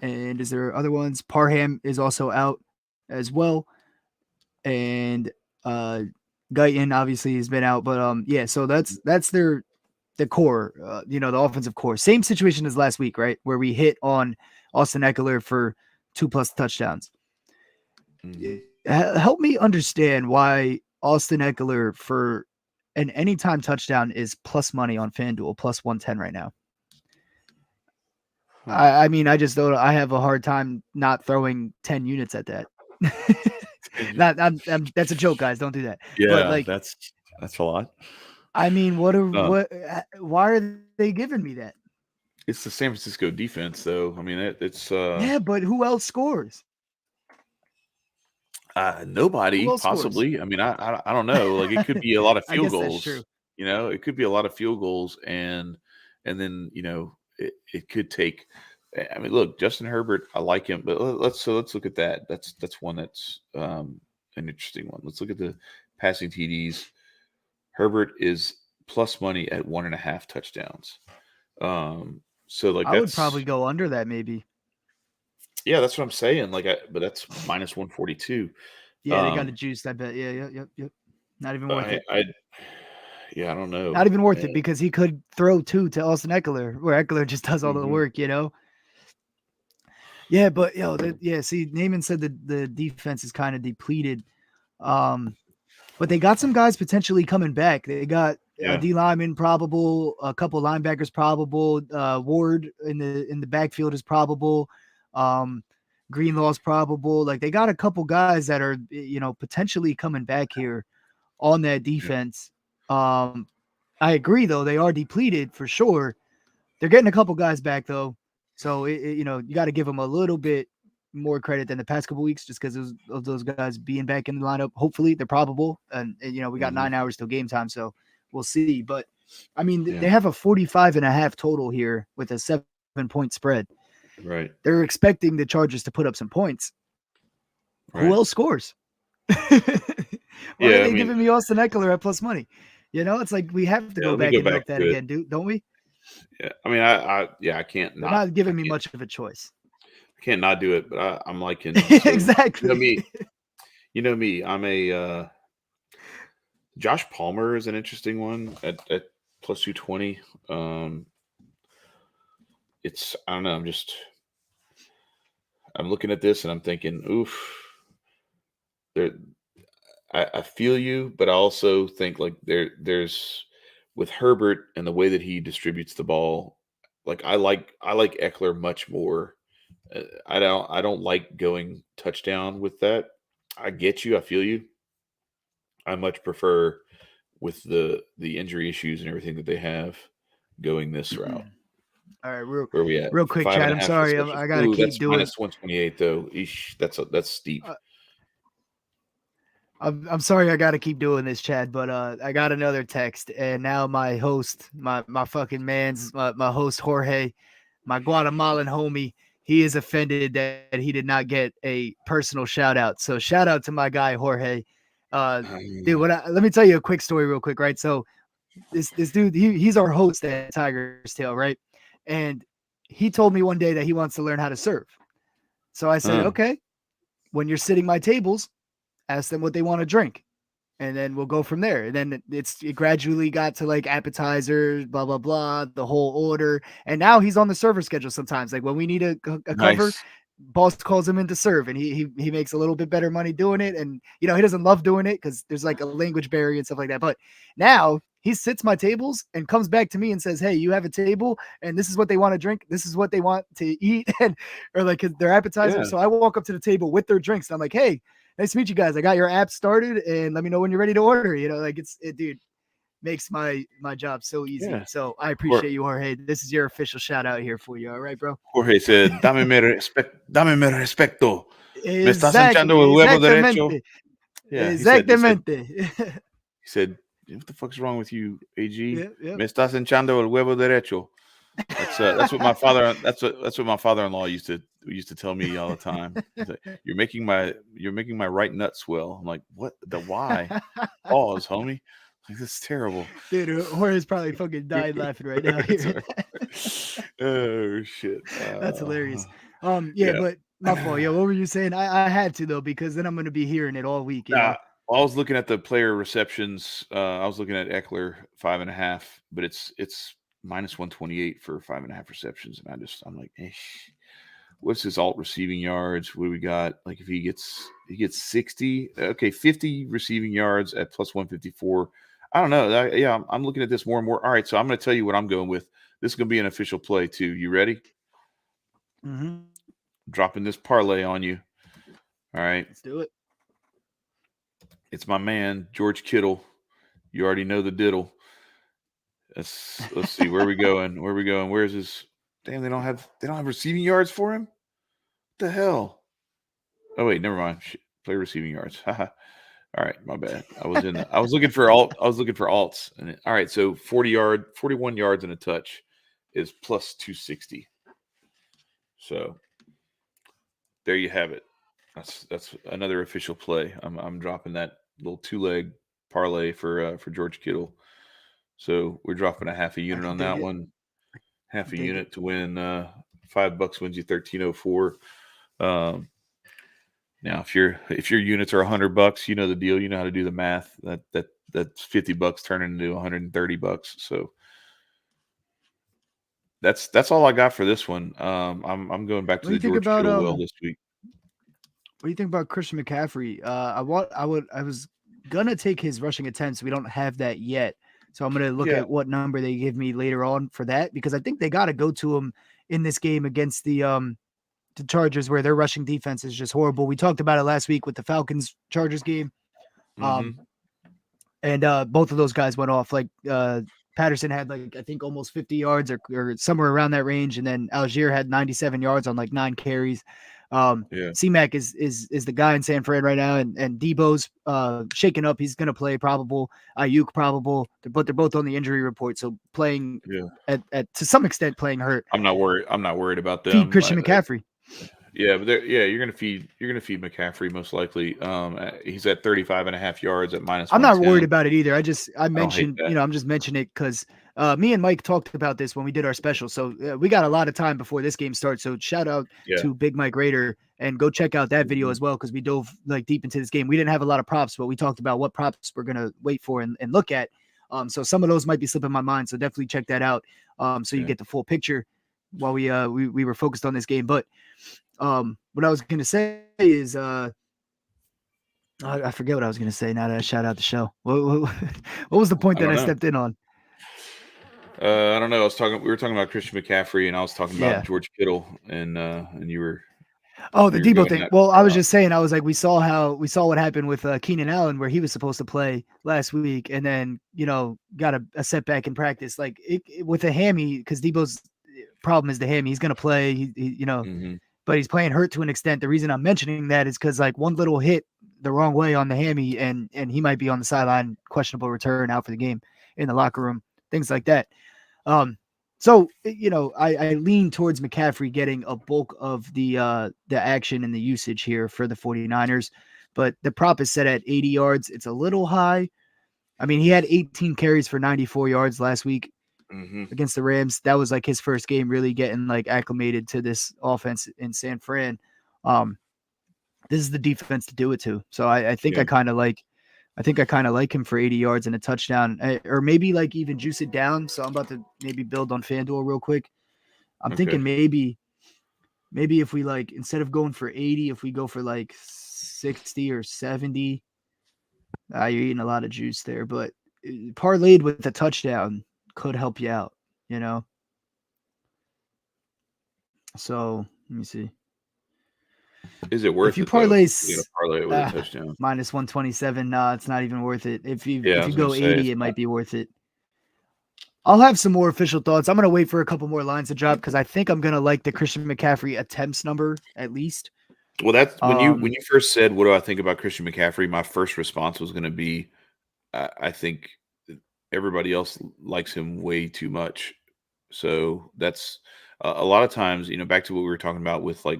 is there other ones? Parham is also out as well. And Guyton obviously has been out, but yeah, so that's the core, the offensive core. Same situation as last week, right? Where we hit on Austin Eckler for 2+ touchdowns. Mm-hmm. Help me understand why Austin Eckler for an anytime touchdown is plus money on FanDuel, plus 110 right now. Huh. I mean, I just don't. I have a hard time not throwing 10 units at that. That's a joke, guys. Don't do that. Yeah, but like that's a lot. I mean, why are they giving me that? It's the San Francisco defense, though. I mean, it's yeah, but who else scores? nobody Who else possibly. scores? I mean, I don't know. Like it could be a lot of I field guess that's goals. true. It could be a lot of field goals, and then it could take. I mean, look, Justin Herbert, I like him, but let's look at that. That's one that's an interesting one. Let's look at the passing TDs. Herbert is plus money at 1.5 touchdowns. So like I would probably go under that, maybe. yeah, that's what I'm saying. But that's minus 142. Yeah, they got a juice. I bet. Yeah, yep. Not even worth it. Yeah, I don't know. Not even worth it because he could throw 2 to Austin Eckler, where Eckler just does all the work, Yeah, but see, Naaman said that the defense is kind of depleted. But they got some guys potentially coming back. They got a D lineman probable, a couple linebackers probable. Ward in the backfield is probable. Greenlaw's probable. Like they got a couple guys that are potentially coming back here on that defense. I agree though, they are depleted for sure. They're getting a couple guys back though, so you got to give them a little bit more credit than the past couple weeks, just because of those guys being back in the lineup. Hopefully, they're probable, and we got 9 hours till game time, so we'll see. But I mean, they have a 45.5 total here with a 7-point spread. Right. They're expecting the Chargers to put up some points. Right. Who else scores? Why are they giving me Austin Eckler at plus money? It's like we have to go back and milk that again, don't we? Yeah, I mean, I can't. They're not giving me much of a choice. I can't not do it, but I'm liking exactly. You know me. I'm a Josh Palmer is an interesting one at plus 220. It's I don't know. I'm looking at this and I'm thinking, oof. I feel you, but I also think like there's with Herbert and the way that he distributes the ball. Like I like Eckler much more. I don't like going touchdown with that. I get you. I feel you. I much prefer with the injury issues and everything that they have going this route. All right, where we at? Real quick, Chad. I'm sorry, I got to keep doing. Minus 128 though. Eesh, that's steep. I'm sorry I got to keep doing this, Chad, but I got another text, and now my host, my fucking man's, my host Jorge, my Guatemalan homie, he is offended that he did not get a personal shout out. So shout out to my guy Jorge. Dude, let me tell you a quick story real quick, right? So this dude, he's our host at Tiger's Tail, right? And he told me one day that he wants to learn how to serve. So I said, okay, when you're sitting my tables, ask them what they want to drink, and then we'll go from there. And then it gradually got to like appetizers, blah, blah, blah, the whole order. And now he's on the server schedule sometimes. Like when we need a cover, boss calls him in to serve, and he makes a little bit better money doing it. And, he doesn't love doing it because there's like a language barrier and stuff like that. But now he sits my tables and comes back to me and says, hey, you have a table and this is what they want to drink. This is what they want to eat, or like their appetizer. Yeah. So I walk up to the table with their drinks. And I'm like, hey, nice to meet you guys. I got your app started, and let me know when you're ready to order. It dude, makes my job so easy. Yeah. So I appreciate you, Jorge. This is your official shout out here for you. All right, bro. Jorge said, dame me respeto. Me estás echando el huevo derecho. Yeah, exactamente. He said, what the fuck's wrong with you, AG? Yeah. Me estás echando el huevo derecho. That's what my father. That's what my father-in-law used to tell me all the time. Like, you're making my right nut swell. I'm like, what? The why? Pause, homie. Like, that's terrible. Dude, Jorge's probably fucking dying laughing right now. Oh shit. That's hilarious. But my fault. What were you saying? I had to though, because then I'm gonna be hearing it all week. I was looking at the player receptions. I was looking at Eckler 5.5, but it's minus 128 for 5.5 receptions, and I'm like, what's his alt receiving yards? What do we got? Like if he gets 60, 50 receiving yards at plus 154. I don't know. I'm looking at this more and more. All right, so I'm going to tell you what I'm going with. This is going to be an official play too. You ready? Mm-hmm. Dropping this parlay on you. All right, let's do it. It's my man George Kittle. You already know the diddle. Let's see where we going. Where's his? Damn, they don't have receiving yards for him. What the hell? Oh wait, never mind. Play receiving yards. All right, my bad. I was looking for alts. And all right, so 41 yards and a touch is plus 260. So there you have it. That's another official play. I'm dropping that little 2-leg parlay for George Kittle. So we're dropping a half a unit on that one. Half a unit to win $5 wins you $13.04. Now if your units are $100, you know the deal. You know how to do the math. That's $50 turning into $130. So that's all I got for this one. I'm going back What to do the you think George about Kittle well this week. What do you think about Christian McCaffrey? I was gonna take his rushing attempts. We don't have that yet, so I'm gonna look Yeah. at what number they give me later on for that because I think they got to go to him in this game against the Chargers where their rushing defense is just horrible. We talked about it last week with the Falcons Chargers game. Mm-hmm. And both of those guys went off. Like Patterson had like I think almost 50 yards or somewhere around that range, and then Algier had 97 yards on like 9 carries. Yeah. C-Mac is the guy in San Fran right now, and Debo's shaking up. He's gonna play probable. Ayuk probable, but they're both on the injury report, so playing Yeah. at to some extent playing hurt. I'm not worried about Feed them. Christian McCaffrey. Yeah, but you're gonna feed McCaffrey most likely. He's at 35.5 yards at minus I'm not 110. worried about it either. I don't hate mentioned, that. I'm just mentioning it because me and Mike talked about this when we did our special. So we got a lot of time before this game starts. So shout out Yeah. to Big Mike Raider and go check out that video as well because we dove like deep into this game. We didn't have a lot of props, but we talked about what props we're gonna wait for and look at. So some of those might be slipping my mind. So definitely check that out. So you Yeah. get the full picture while we were focused on this game. But what I was gonna say is I forget what I was going to say now that I shout out the show. What was the point that I stepped in on? I don't know. We were talking about Christian McCaffrey, and I was talking about Yeah. George Kittle, and you were. Oh, the you were Debo going thing. that Well, I far was off. just saying, I was like, we saw what happened with Keenan Allen, where he was supposed to play last week, and then got a setback in practice, like with a hammy, because Debo's problem is the hammy. He's going to play, Mhm. but he's playing hurt to an extent. The reason I'm mentioning that is because like one little hit the wrong way on the hammy, and he might be on the sideline, questionable return, out for the game, in the locker room, things like that. So I lean towards McCaffrey getting a bulk of the action and the usage here for the 49ers, but the prop is set at 80 yards. It's a little high. I mean, he had 18 carries for 94 yards last week against the Rams. That was like his first game really getting like acclimated to this offense in San Fran. This is the defense to do it to. So I think Yeah. I kind of like him for 80 yards and a touchdown, or maybe like even juice it down. So I'm about to maybe build on FanDuel real quick. I'm thinking maybe if we like, instead of going for 80, if we go for like 60 or 70, you're eating a lot of juice there, but parlayed with a touchdown could help you out, So let me see. Is it worth If you it though? parlay, You got to parlay it with a touchdown. minus 127, nah, it's not even worth it. If you Yeah, I was go gonna say, 80, it's it not. might be worth it. I'll have some more official thoughts. I'm gonna wait for a couple more lines to drop because I think I'm gonna like the Christian McCaffrey attempts number at least. Well, that's when you first said, "What do I think about Christian McCaffrey?" My first response was going to be, I think everybody else likes him way too much. So that's a lot of times, back to what we were talking about with like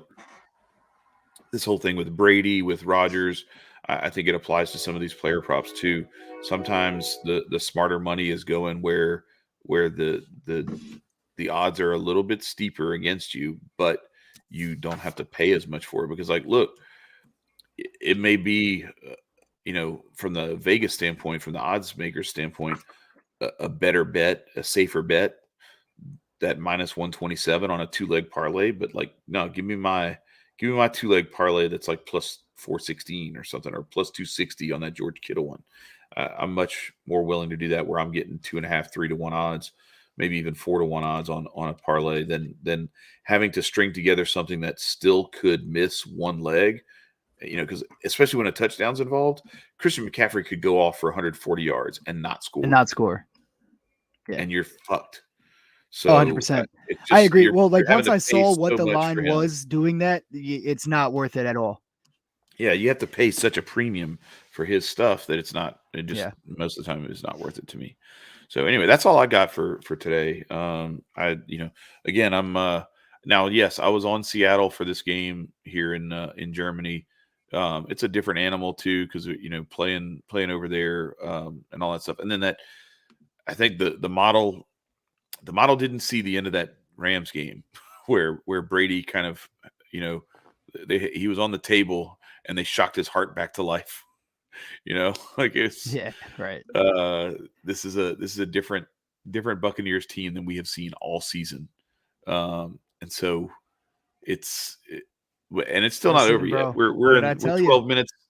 this whole thing with Brady, with Rodgers. I think it applies to some of these player props too. Sometimes the smarter money is going where the odds are a little bit steeper against you, but you don't have to pay as much for it because, like, look, it may be, from the Vegas standpoint, from the odds maker standpoint, a better bet, a safer bet, that minus 127 on a 2-leg parlay. But like, no, give me my 2-leg parlay that's like plus 416 or something, or plus 260 on that George Kittle one. I'm much more willing to do that where I'm getting 2.5, 3-1 odds, maybe even 4-1 odds on a parlay than having to string together something that still could miss one leg. Because especially when a touchdown's involved, Christian McCaffrey could go off for 140 yards and not score. Yeah. And you're fucked. Oh, So 100%. it's just, I agree. you're Well, like having once to I pay saw what so the much for line him. was doing that, it's not worth it at all. Yeah, you have to pay such a premium for his stuff that it's not. Yeah. Most of the time it's not worth it to me. So anyway, that's all I got for today. Again, I'm now. Yes, I was on Seattle for this game here in Germany. It's a different animal too because playing over there and all that stuff. And then I think the model didn't see the end of that Rams game where Brady kind of he was on the table and they shocked his heart back to life. Like it's right. This is a different Buccaneers team than we have seen all season. And so it's still not Listen, over yet. bro, We're what did I tell you?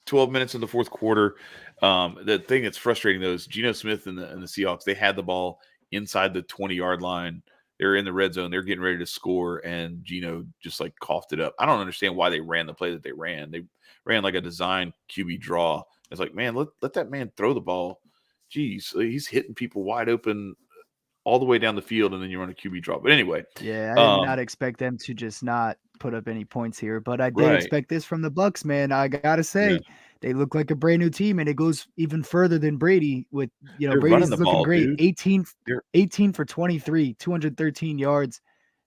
12 minutes in the fourth quarter. The thing that's frustrating though is Geno Smith and the Seahawks. They had the ball inside the 20-yard line. They're in the red zone. They're getting ready to score, and Geno just like coughed it up. I don't understand why they ran the play that they ran. They ran like a design QB draw. It's like, man, let that man throw the ball. Jeez, he's hitting people wide open all the way down the field, and then you run a QB draw. But anyway, Yeah, I did not expect them to just not put up any points here, but I did right. expect this from the Bucks, man. I gotta say, Yeah. they look like a brand new team, and it goes even further than Brady. With They're running Brady's the looking ball, great. dude. 18 for 23, 213 yards,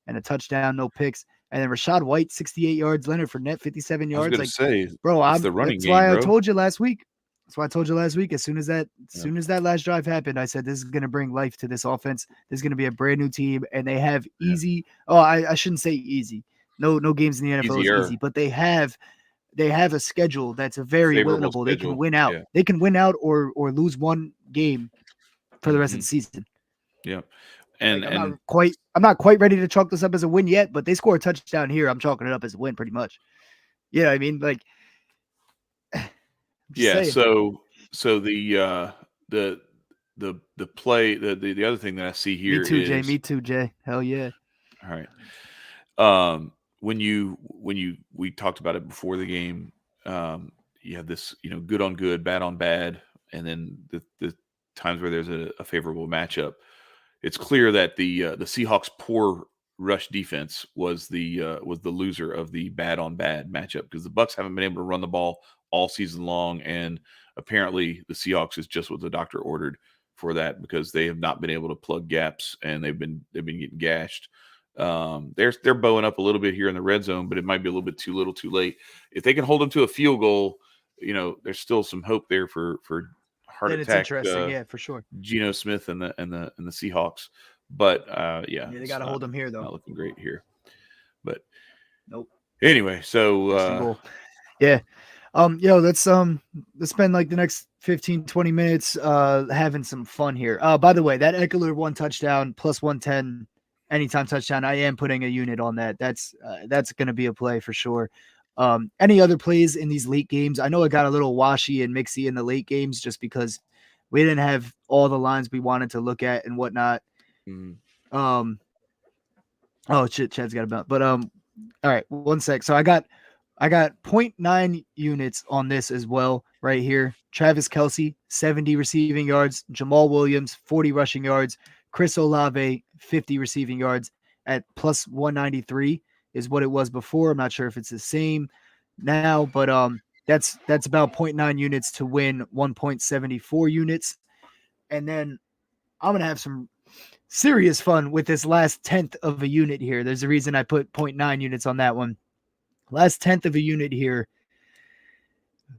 and a touchdown, no picks. And then Rashad White, 68 yards. Leonard Fournette, 57 I was yards. going to say, bro, it's the running that's game, why bro. I told you last week. That's why I told you last week. As soon as that last drive happened, I said this is going to bring life to this offense. This is going to be a brand new team, and they have easy. Oh, I shouldn't say easy. No games in the NFL Easier. is easy, but they have a schedule that's a very Favorable winnable. They schedule. can win out. Yeah. They can win out or lose one game for the rest of the season. Yeah, and I'm not quite ready to chalk this up as a win yet, but they score a touchdown here. I'm chalking it up as a win pretty much. Yeah, I mean, like. Yeah, saying. so the play, the other thing that I see here is Me too, Jay. Hell yeah. all right. When we talked about it before the game, you have this, good on good, bad on bad, and then the times where there's a favorable matchup. It's clear that the Seahawks' poor rush defense was the loser of the bad on bad matchup, because the Bucs haven't been able to run the ball all season long, and apparently the Seahawks is just what the doctor ordered for that, because they have not been able to plug gaps, and they've been getting gashed. They're bowing up a little bit here in the red zone, but it might be a little bit too little, too late. If they can hold them to a field goal, there's still some hope there for heart then attack. It's interesting, yeah, for sure. Geno Smith and the Seahawks, but yeah, they got to hold them here though. Not looking great here, but nope. Anyway, so yeah. Let's spend like the next 15-20 minutes having some fun here. By the way, that Eckler 1 touchdown plus 110 anytime touchdown, I am putting a unit on that. That's going to be a play for sure. Any other plays in these late games? I know it got a little washy and mixy in the late games just because we didn't have all the lines we wanted to look at and whatnot. Mm-hmm. Oh shit, Chad's got a belt. But all right, one sec. So I got 0.9 units on this as well right here. Travis Kelce, 70 receiving yards. Jamal Williams, 40 rushing yards. Chris Olave, 50 receiving yards at plus 193 is what it was before. I'm not sure if it's the same now, but that's about 0.9 units to win 1.74 units. And then I'm going to have some serious fun with this last 10th of a unit here. There's a reason I put 0.9 units on that one. Last 10th of a unit here.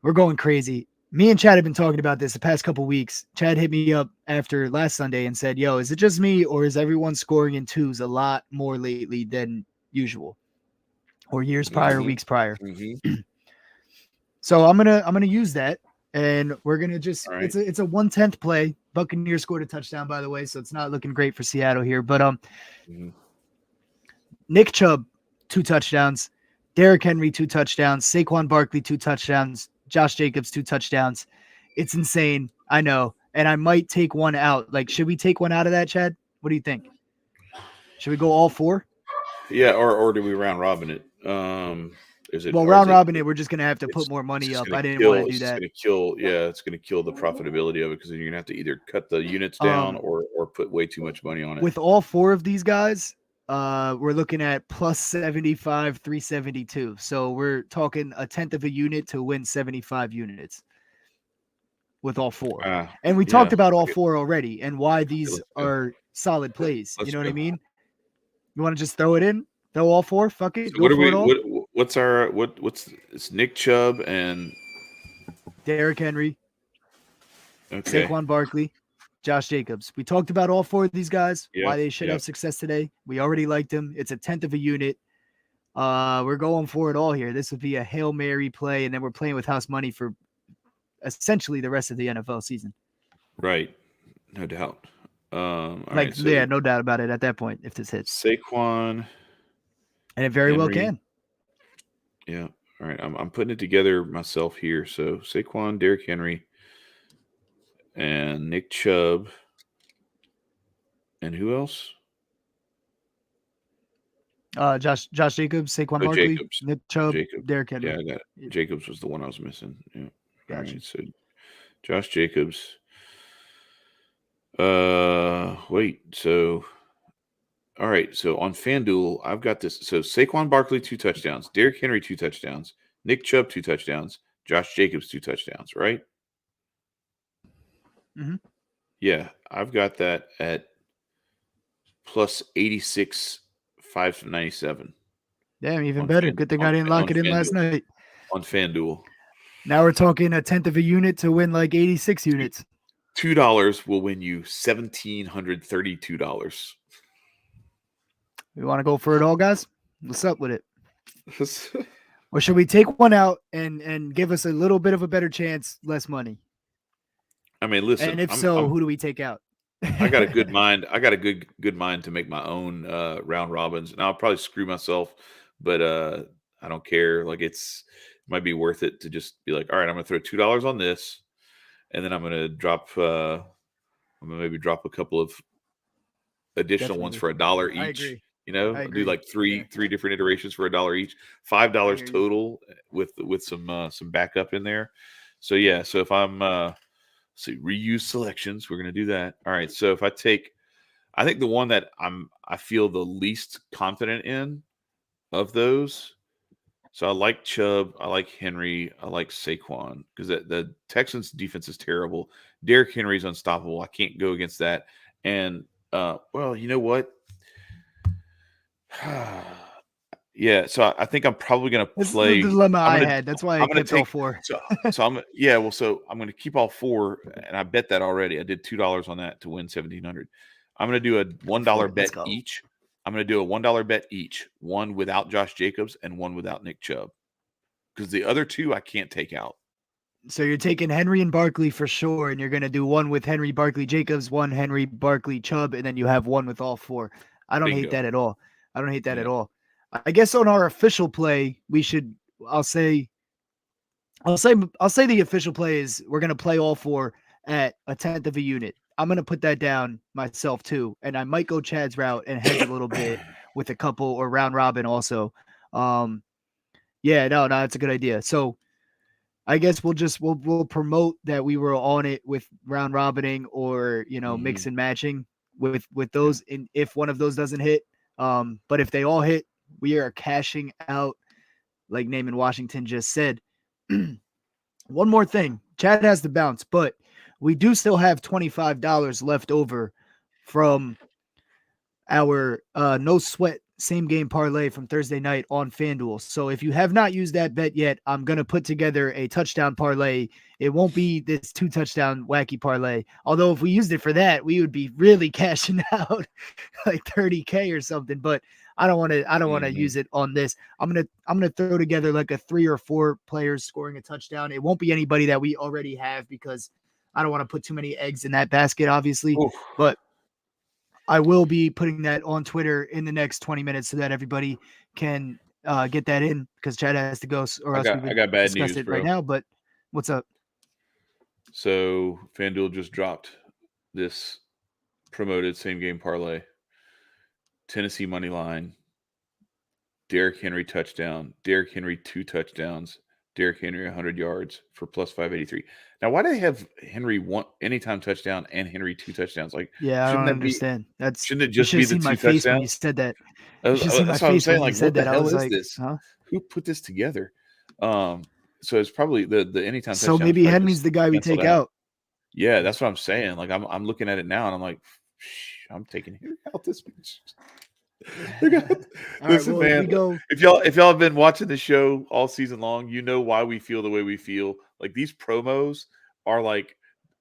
We're going crazy. Me and Chad have been talking about this the past couple weeks. Chad hit me up after last Sunday and said, yo, is it just me or is everyone scoring in twos a lot more lately than usual? Or years prior, weeks prior. Mm-hmm. So I'm gonna use that, and we're gonna just right. it's a 1/10 play. Buccaneers scored a touchdown, by the way, so it's not looking great for Seattle here. But Nick Chubb, 2 touchdowns. Derrick Henry, 2 touchdowns. Saquon Barkley, 2 touchdowns. Josh Jacobs, 2 touchdowns. It's insane. I know. And I might take one out. Like, should we take one out of that, Chad? What do you think? Should we go all 4? Yeah, or do we round robin it? Round robin it, we're just going to have to put more money up. I didn't want to do that. It's going to kill the profitability of it, because then you're going to have to either cut the units down or put way too much money on it. With all 4 of these guys, we're looking at plus 75, 372. So we're talking a 10th of a unit to win 75 units with all 4. And we talked about all 4 already and why these are solid plays. You know what I mean? You want to just throw it in? Throw all 4? Fuck it. So it's Nick Chubb and Derrick Henry, Saquon Barkley, Josh Jacobs. We talked about all 4 of these guys, why they should have success today. We already liked them. It's a 10th of a unit. We're going for it all here. This would be a Hail Mary play, and then we're playing with house money for essentially the rest of the NFL season. Right. No doubt. No doubt about it at that point if this hits. Saquon, And it very well can. Yeah. All right. I'm putting it together myself here. So Saquon, Derrick Henry, and Nick Chubb. And who else? Josh Jacobs, Saquon Oh, Barkley, Jacobs. Nick Chubb, Jacobs. Derrick Henry. Yeah, I got it. Jacobs was the one I was missing. Yeah. All Gotcha. right. So Josh Jacobs. Wait. So, all right. So on FanDuel, I've got this. So Saquon Barkley, 2 touchdowns. Derrick Henry, 2 touchdowns. Nick Chubb, 2 touchdowns. Josh Jacobs, 2 touchdowns. Right? Mm-hmm. Yeah, I've got that at plus 86, 597. Damn, even better. Good thing I didn't lock it in last night. On FanDuel. Now we're talking 1/10 of a unit to win like 86 units. $2 will win you $1,732. We want to go for it all, guys? What's up with it? Or should we take one out and give us a little bit of a better chance, less money? I mean, listen. And if who do we take out? I got a good mind. I got a good mind to make my own round robins, and I'll probably screw myself, but I don't care. Like it might be worth it to just be like, all right, I'm gonna throw $2 on this, and then I'm gonna drop. I'm gonna maybe drop a couple of additional ones for $1 each. I agree. You know, I'll do like three different iterations for $1 each. $5 total with some backup in there. So yeah, so if I'm reuse selections, we're gonna do that. All right. So if I think the one that I feel the least confident in of those. So I like Chubb, I like Henry, I like Saquon because the Texans defense is terrible. Derrick Henry's unstoppable. I can't go against that. And well, you know what? Yeah, so I think I'm probably going to play. This is the dilemma I had. That's why I kept all 4. So I'm going to keep all 4, and I bet that already. I did $2 on that to win $1,700. I'm going to do a $1 bet each. I'm going to do a $1 bet each. One without Josh Jacobs and one without Nick Chubb, because the other 2 I can't take out. So you're taking Henry and Barkley for sure, and you're going to do one with Henry, Barkley, Jacobs, one Henry, Barkley, Chubb, and then you have one with all 4. I don't hate that at all. I guess on our official play, we should. I'll say the official play is we're gonna play all 4 at 1/10 of a unit. I'm gonna put that down myself too, and I might go Chad's route and hedge a little bit with a couple or round robin also. Yeah, no, that's a good idea. So I guess we'll promote that we were on it with round robining or mix and matching with those. And if one of those doesn't hit, but if they all hit, we are cashing out, like Naaman Washington just said. One more thing. Chad has to bounce, but we do still have $25 left over from our no sweat same game parlay from Thursday night on FanDuel. So if you have not used that bet yet, I'm going to put together a touchdown parlay. It won't be this 2 touchdown wacky parlay. Although if we used it for that, we would be really cashing out like 30K or something, but I don't want to use it on this. I'm going to throw together like a 3 or 4 players scoring a touchdown. It won't be anybody that we already have because I don't want to put too many eggs in that basket, obviously. Oof. But I will be putting that on Twitter in the next 20 minutes so that everybody can get that in because Chad has to go or else we would discuss it right now. But what's up? So FanDuel just dropped this promoted same game parlay. Tennessee money line. Derrick Henry touchdown. Derrick Henry 2 touchdowns. Derrick Henry 100 yards for plus 583. Now, why do they have Henry 1 anytime touchdown and Henry 2 touchdowns? Like, yeah, I don't understand. Shouldn't it just be the 2 my touchdowns? Face when you said that. That's what I'm saying. Like, what the hell is this? Huh? Who put this together? So it's probably the anytime touchdown. So maybe Henry's the guy we take out. Yeah, that's what I'm saying. Like, I'm looking at it now and I'm like, I'm taking Henry out this bitch. Listen, man. If y'all have been watching the show all season long, you know why we feel the way we feel. Like these promos are like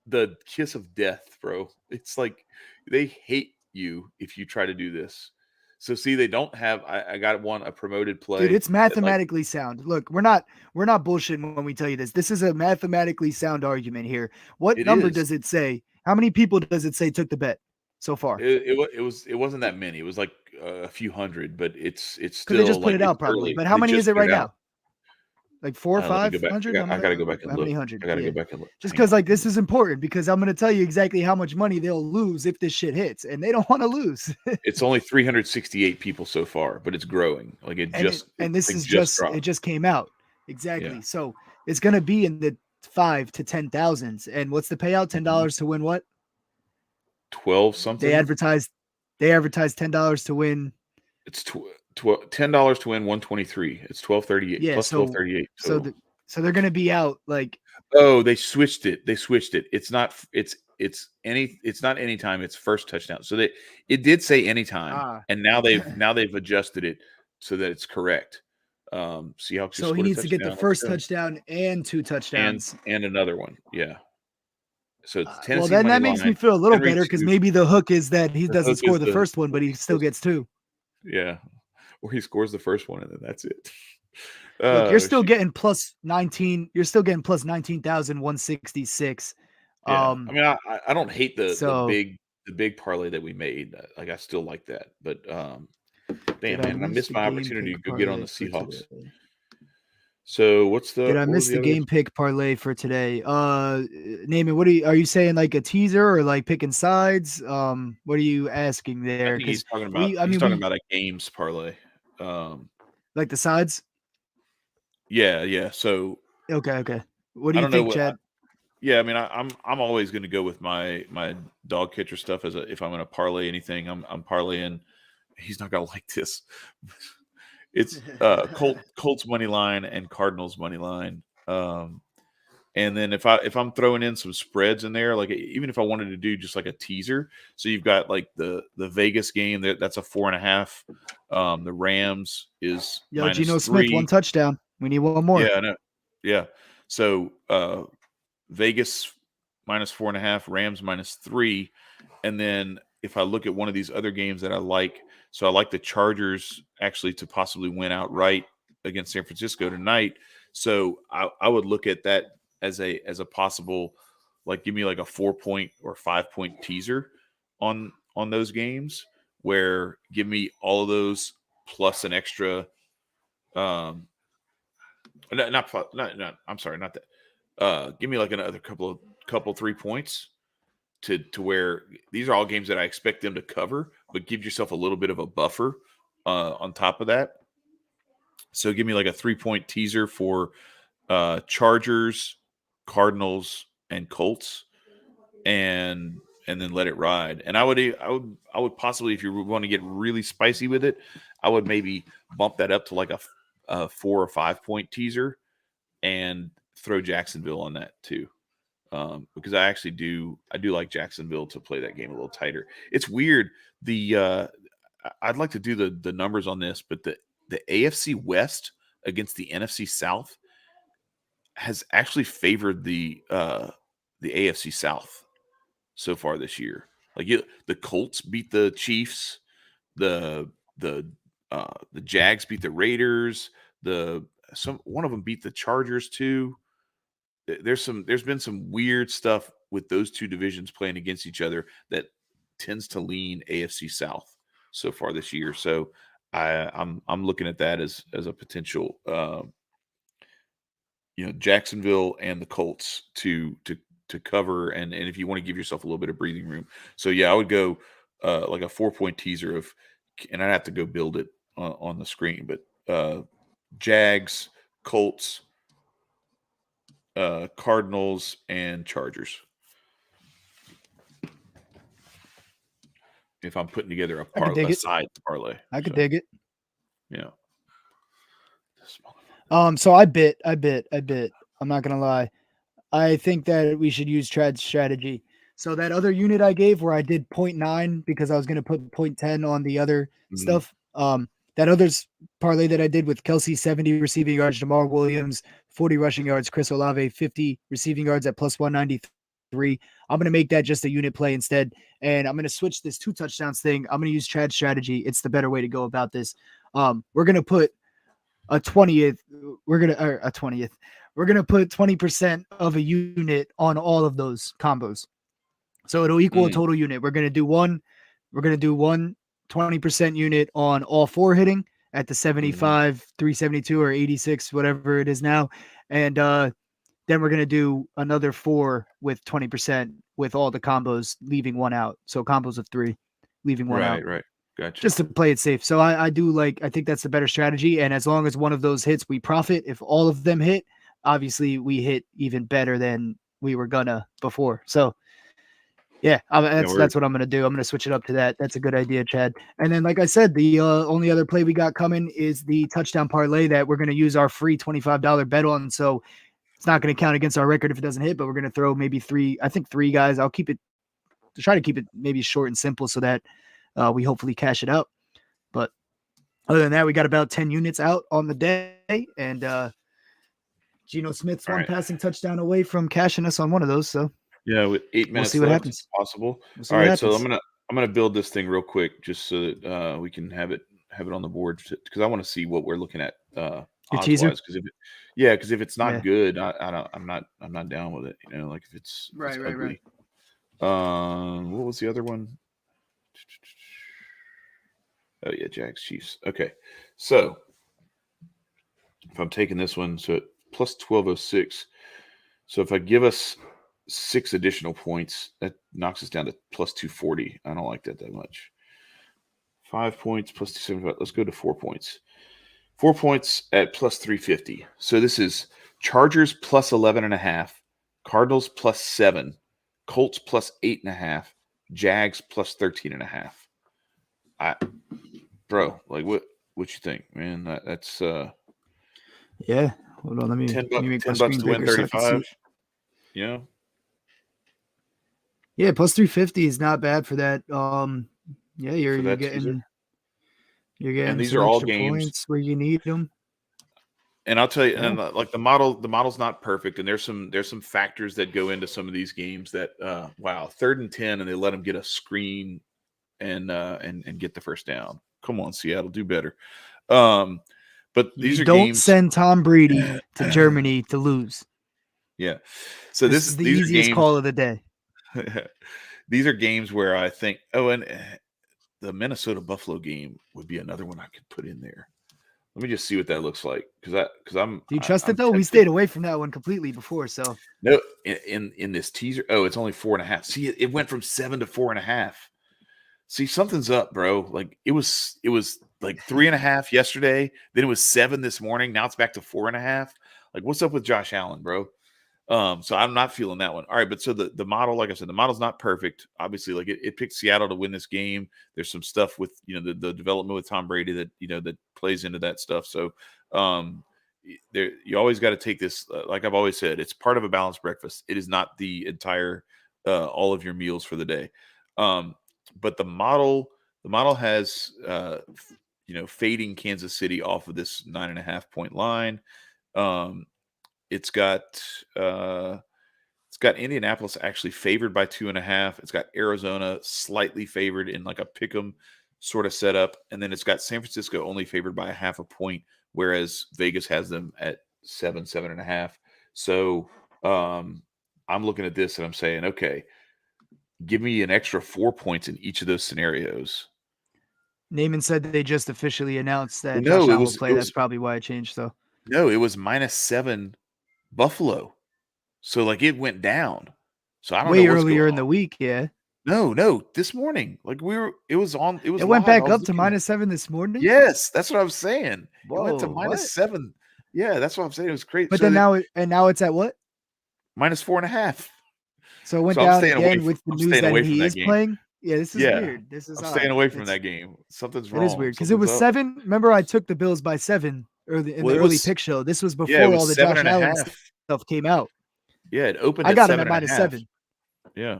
the kiss of death, bro. It's like they hate you if you try to do this. So see, they don't have. I got a promoted play. Dude, it's mathematically sound. Look, we're not bullshitting when we tell you this. This is a mathematically sound argument here. What number does it say? How many people does it say took the bet so far? It wasn't that many. It was like a few hundred, but it's Because still they just put like it it's out probably. early. But how They many just is it put right it out. now? Like 4 or Let me go back. 500? I gotta go back and How look. many hundred? I gotta Yeah. go back and look. Just Hang because on. like this is important because I'm gonna tell you exactly how much money they'll lose if this shit hits, and they don't want to lose. It's only 368 people so far, but it's growing. Like it just and this it is just just it dropped. just came out Yeah, exactly. So it's gonna be in the 5 to 10,000s. And what's the payout? $10 to win what? 12 They something. advertised $10 to win. It's $10 to win 123. It's 1238 Yeah, plus so 1238 so total. the, so they're gonna be out like Oh, they switched it. It's not. It's not anytime. It's first touchdown. So it did say anytime, and now they've adjusted it so that it's correct. Seahawks just so he scored a needs to get the touchdown. Let's first go. touchdown and 2 touchdowns. And another one. Yeah. So it's Well, Tennessee then money that makes me line. feel a little Henry better because 2. maybe the hook is that he The doesn't hook is score the first one, but he still gets 2. yeah, or he scores the first one and then that's it. Look, you're still Shoot. getting plus 19. You're still getting plus 19,166. Yeah. I mean, I don't hate So the big parlay that we made. Like I still like that, but did damn I man, I miss missed the my game opportunity to pick go get on the parlay for Seahawks. today? So Did I what was miss the the other? game pick parlay for today? Naaman, are you saying like a teaser or like picking sides? What are you asking I there? think Because he's talking about a games parlay. like the sides. Yeah. So Okay. What do I you don't know think, what. Chad? Yeah, I mean, I'm always going to go with my dog catcher stuff if I'm going to parlay anything. I'm parlaying. He's not going to like this. It's Colts money line and Cardinals money line. And then if I'm throwing in some spreads in there, like even if I wanted to do just like a teaser, so you've got like the Vegas game that's a 4.5. The Rams is Yo, Geno Smith, 1 -3. touchdown. We need one more. Yeah, I know. Yeah. So Vegas -4.5, Rams -3. And then if I look at one of these other games that I like, so I like the Chargers actually to possibly win outright against San Francisco tonight. So I would look at that as a possible, like give me like a 4-point or 5-point teaser on those games, where give me all of those plus an extra I'm sorry, not that. Give me like another couple 3 points to where these are all games that I expect them to cover, but give yourself a little bit of a buffer on top of that. So give me like a 3-point teaser for Chargers, Cardinals, and Colts, and then let it ride. And I would possibly, if you want to get really spicy with it, I would maybe bump that up to like a 4 or 5-point teaser and throw Jacksonville on that too. Because I do like Jacksonville to play that game a little tighter. It's weird. I'd like to do the numbers on this, but the AFC West against the NFC South has actually favored the AFC South so far this year. Like the Colts beat the Chiefs, the Jags beat the Raiders, one of them beat the Chargers too. There's been some weird stuff with those two divisions playing against each other that tends to lean AFC South so far this year. So I'm looking at that as a potential, Jacksonville and the Colts to cover, and if you want to give yourself a little bit of breathing room. So yeah, I would go like a 4-point teaser and I'd have to go build it on the screen, but Jags, Colts, Cardinals, and Chargers. If I'm putting together a side parlay, I could dig it. Yeah. So I bit. I'm not gonna lie. I think that we should use Chad's strategy. So that other unit I gave where I did 0.9 because I was gonna put 0.10 on the other stuff. That other's parlay that I did with Kelsey 70 receiving yards, Jamar Williams 40 rushing yards, Chris Olave 50 receiving yards at plus 193. I'm going to make that just a unit play instead. And I'm going to switch this 2 touchdowns thing. I'm going to use Chad's strategy. It's the better way to go about this. We're going to put a 20th. We're going to put 20% of a unit on all of those combos. So it'll equal a total unit. We're going to do one 20% unit on all 4 hitting at the 75, 372 or 86, whatever it is now. And then we're going to do another 4 with 20% with all the combos, leaving 1 out. So combos of 3, leaving 1 out. Right. Gotcha. Just to play it safe. So I think that's the better strategy. And as long as one of those hits, we profit. If all of them hit, obviously we hit even better than we were gonna before. So yeah, that's what I'm gonna do. I'm gonna switch it up to that. That's a good idea, Chad. And then, like I said, the only other play we got coming is the touchdown parlay that we're gonna use our free $25 bet on. So it's not gonna count against our record if it doesn't hit, but we're gonna throw maybe 3 guys. I'll try to keep it maybe short and simple so that we hopefully cash it out. But other than that, we got about 10 units out on the day, and Geno Smith's one passing touchdown away from cashing us on one of those. So yeah, with 8 minutes, we'll see what left, happens. it's possible. All right, so I'm gonna build this thing real quick just so that we can have it on the board because I want to see what we're looking at. Your teaser, because if it's not good, I'm not down with it. You know, like if it's ugly. What was the other one? Oh yeah, Jags Chiefs. Okay, so if I'm taking this one, so at plus 1206. So if I give us 6 additional points, that knocks us down to plus 240. I don't like that much. 5 points plus 275. Let's go to 4 points. 4 points at plus 350. So this is Chargers plus 11.5, Cardinals plus 7, Colts plus 8.5, Jags plus 13.5. Bro, like what you think, man? That's yeah. Hold on, let me make my screen to win bigger 35. Yeah. Yeah, plus 350 is not bad for that. Yeah, you're getting and these are all games points where you need them. And I'll tell you, and like the model's not perfect, and there's some factors that go into some of these games that 3rd and 10, and they let them get a screen and get the first down. Come on, Seattle, do better. But these are don't games. Send Tom Brady to Germany to lose. Yeah. So this is the easiest call of the day. These are games where I think, and the Minnesota Buffalo game would be another one I could put in there. Let me just see what that looks like because I'm. Do you trust it though? We stayed away from that one completely before, so no. In this teaser, it's only 4.5. See, it went from 7 to 4.5. See, something's up, bro. Like it was like 3.5 yesterday. Then it was 7 this morning. Now it's back to 4.5. Like, what's up with Josh Allen, bro? So I'm not feeling that one. All right, but so the model, like I said, the model's not perfect. Obviously, like it picked Seattle to win this game. There's some stuff with the development with Tom Brady that that plays into that stuff. So you always got to take this. Like I've always said, it's part of a balanced breakfast. It is not the entire all of your meals for the day. But the model has fading Kansas City off of this 9.5 point line. It's got Indianapolis actually favored by 2.5. It's got Arizona slightly favored in like a pick'em sort of setup, and then it's got San Francisco only favored by 0.5 point, whereas Vegas has them at 7.5. So I'm looking at this and I'm saying, okay, give me an extra 4 points in each of those scenarios. Naaman said that they just officially announced that Josh Allen will play. That's probably why it changed. So no, it was -7 Buffalo. So like it went down. So I don't know way earlier in the week, yeah. No, this morning. Like it went back up to -7 this morning. Yes, that's what I was saying. Whoa, it went to -7. Yeah, that's what I'm saying. It was crazy. But then now it's at what? -4.5. So it went down again with the news that he is playing. Yeah, this is weird. I'm staying away from that game. Something's wrong. It is weird because it was 7. Remember, I took the Bills by 7 in the early pick show. This was before all the Josh Allen stuff came out. Yeah, it opened. I got him at -7. Yeah,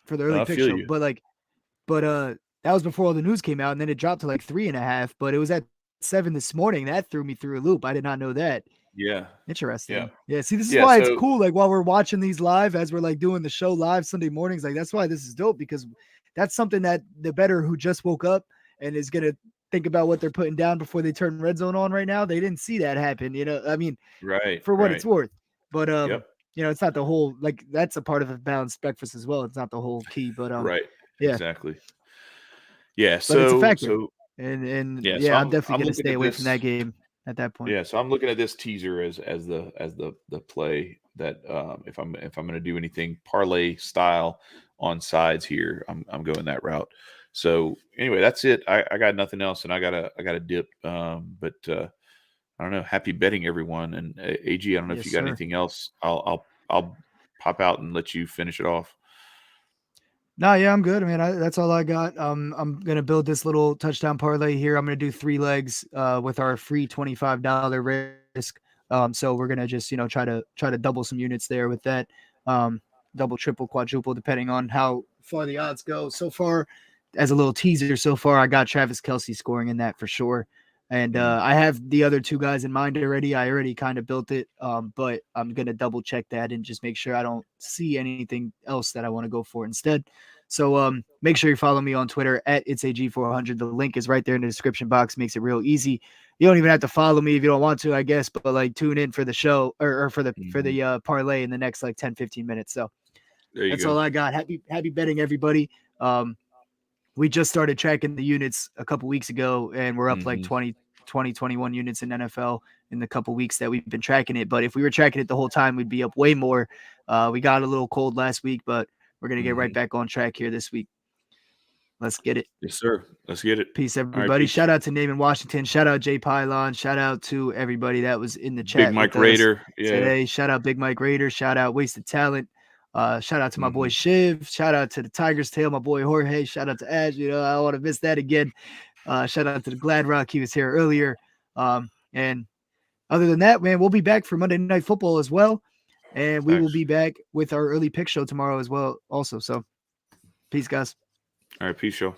for the early pick show, but that was before all the news came out, and then it dropped to like 3.5. But it was at 7 this morning. That threw me through a loop. I did not know that. Yeah, interesting. Yeah. See, this is why it's cool. Like while we're watching these live, as we're like doing the show live Sunday mornings, like that's why this is dope because that's something that the bettor who just woke up and is gonna think about what they're putting down before they turn red zone on right now. They didn't see that happen. I mean, for what it's worth. But it's not the whole, like that's a part of a balanced breakfast as well. It's not the whole key, but right. Yeah. Exactly. Yeah. but it's a So factor. so And yeah. So yeah, I'm I'm definitely gonna looking stay at away from this. that game at that point. Yeah. So I'm looking at this teaser as the play that if I'm going to do anything parlay style on sides here, I'm going that route. So anyway, that's it. I got nothing else, and I got a dip. But I don't know. Happy betting, everyone. And AG, I don't know if Yes, you got sir. anything else. I'll pop out and let you finish it off. No, yeah, I'm good. I mean, that's all I got. I'm gonna build this little touchdown parlay here. I'm gonna do 3 legs with our free $25 risk. So we're gonna just try to double some units there with that. Double, triple, quadruple, depending on how far the odds go. So far, as a little teaser, so far I got Travis Kelce scoring in that for sure. And I have the other 2 guys in mind already. I already kind of built it, but I'm gonna double check that and just make sure I don't see anything else that I want to go for instead. So make sure you follow me on Twitter at itsag400. The link is right there in the description box. Makes it real easy. You don't even have to follow me if you don't want to, I guess, but like tune in for the show or for the parlay in the next like 10, 15 minutes. So There you that's go. all I got. Happy betting, everybody. We just started tracking the units a couple weeks ago, and we're up like 20, 21 units in NFL in the couple weeks that we've been tracking it. But if we were tracking it the whole time, we'd be up way more. We got a little cold last week, but we're going to get right back on track here this week. Let's get it. Yes, sir. Let's get it. Peace, All right, everybody. peace. Shout out to Naaman Washington. Shout out Jay Pylon. Shout out to everybody that was in the chat Big Mike with Raider. us Yeah. today. Shout out Big Mike Raider. Shout out Wasted Talent. Shout out to my boy Shiv. Shout out to the Tiger's Tail, my boy Jorge. Shout out to Ash. I don't want to miss that again. Shout out to the Glad Rock. He was here earlier. And other than that, man, we'll be back for Monday Night Football as well. And we will be back with our early pick show tomorrow as well also. So peace, guys. All right, peace, y'all.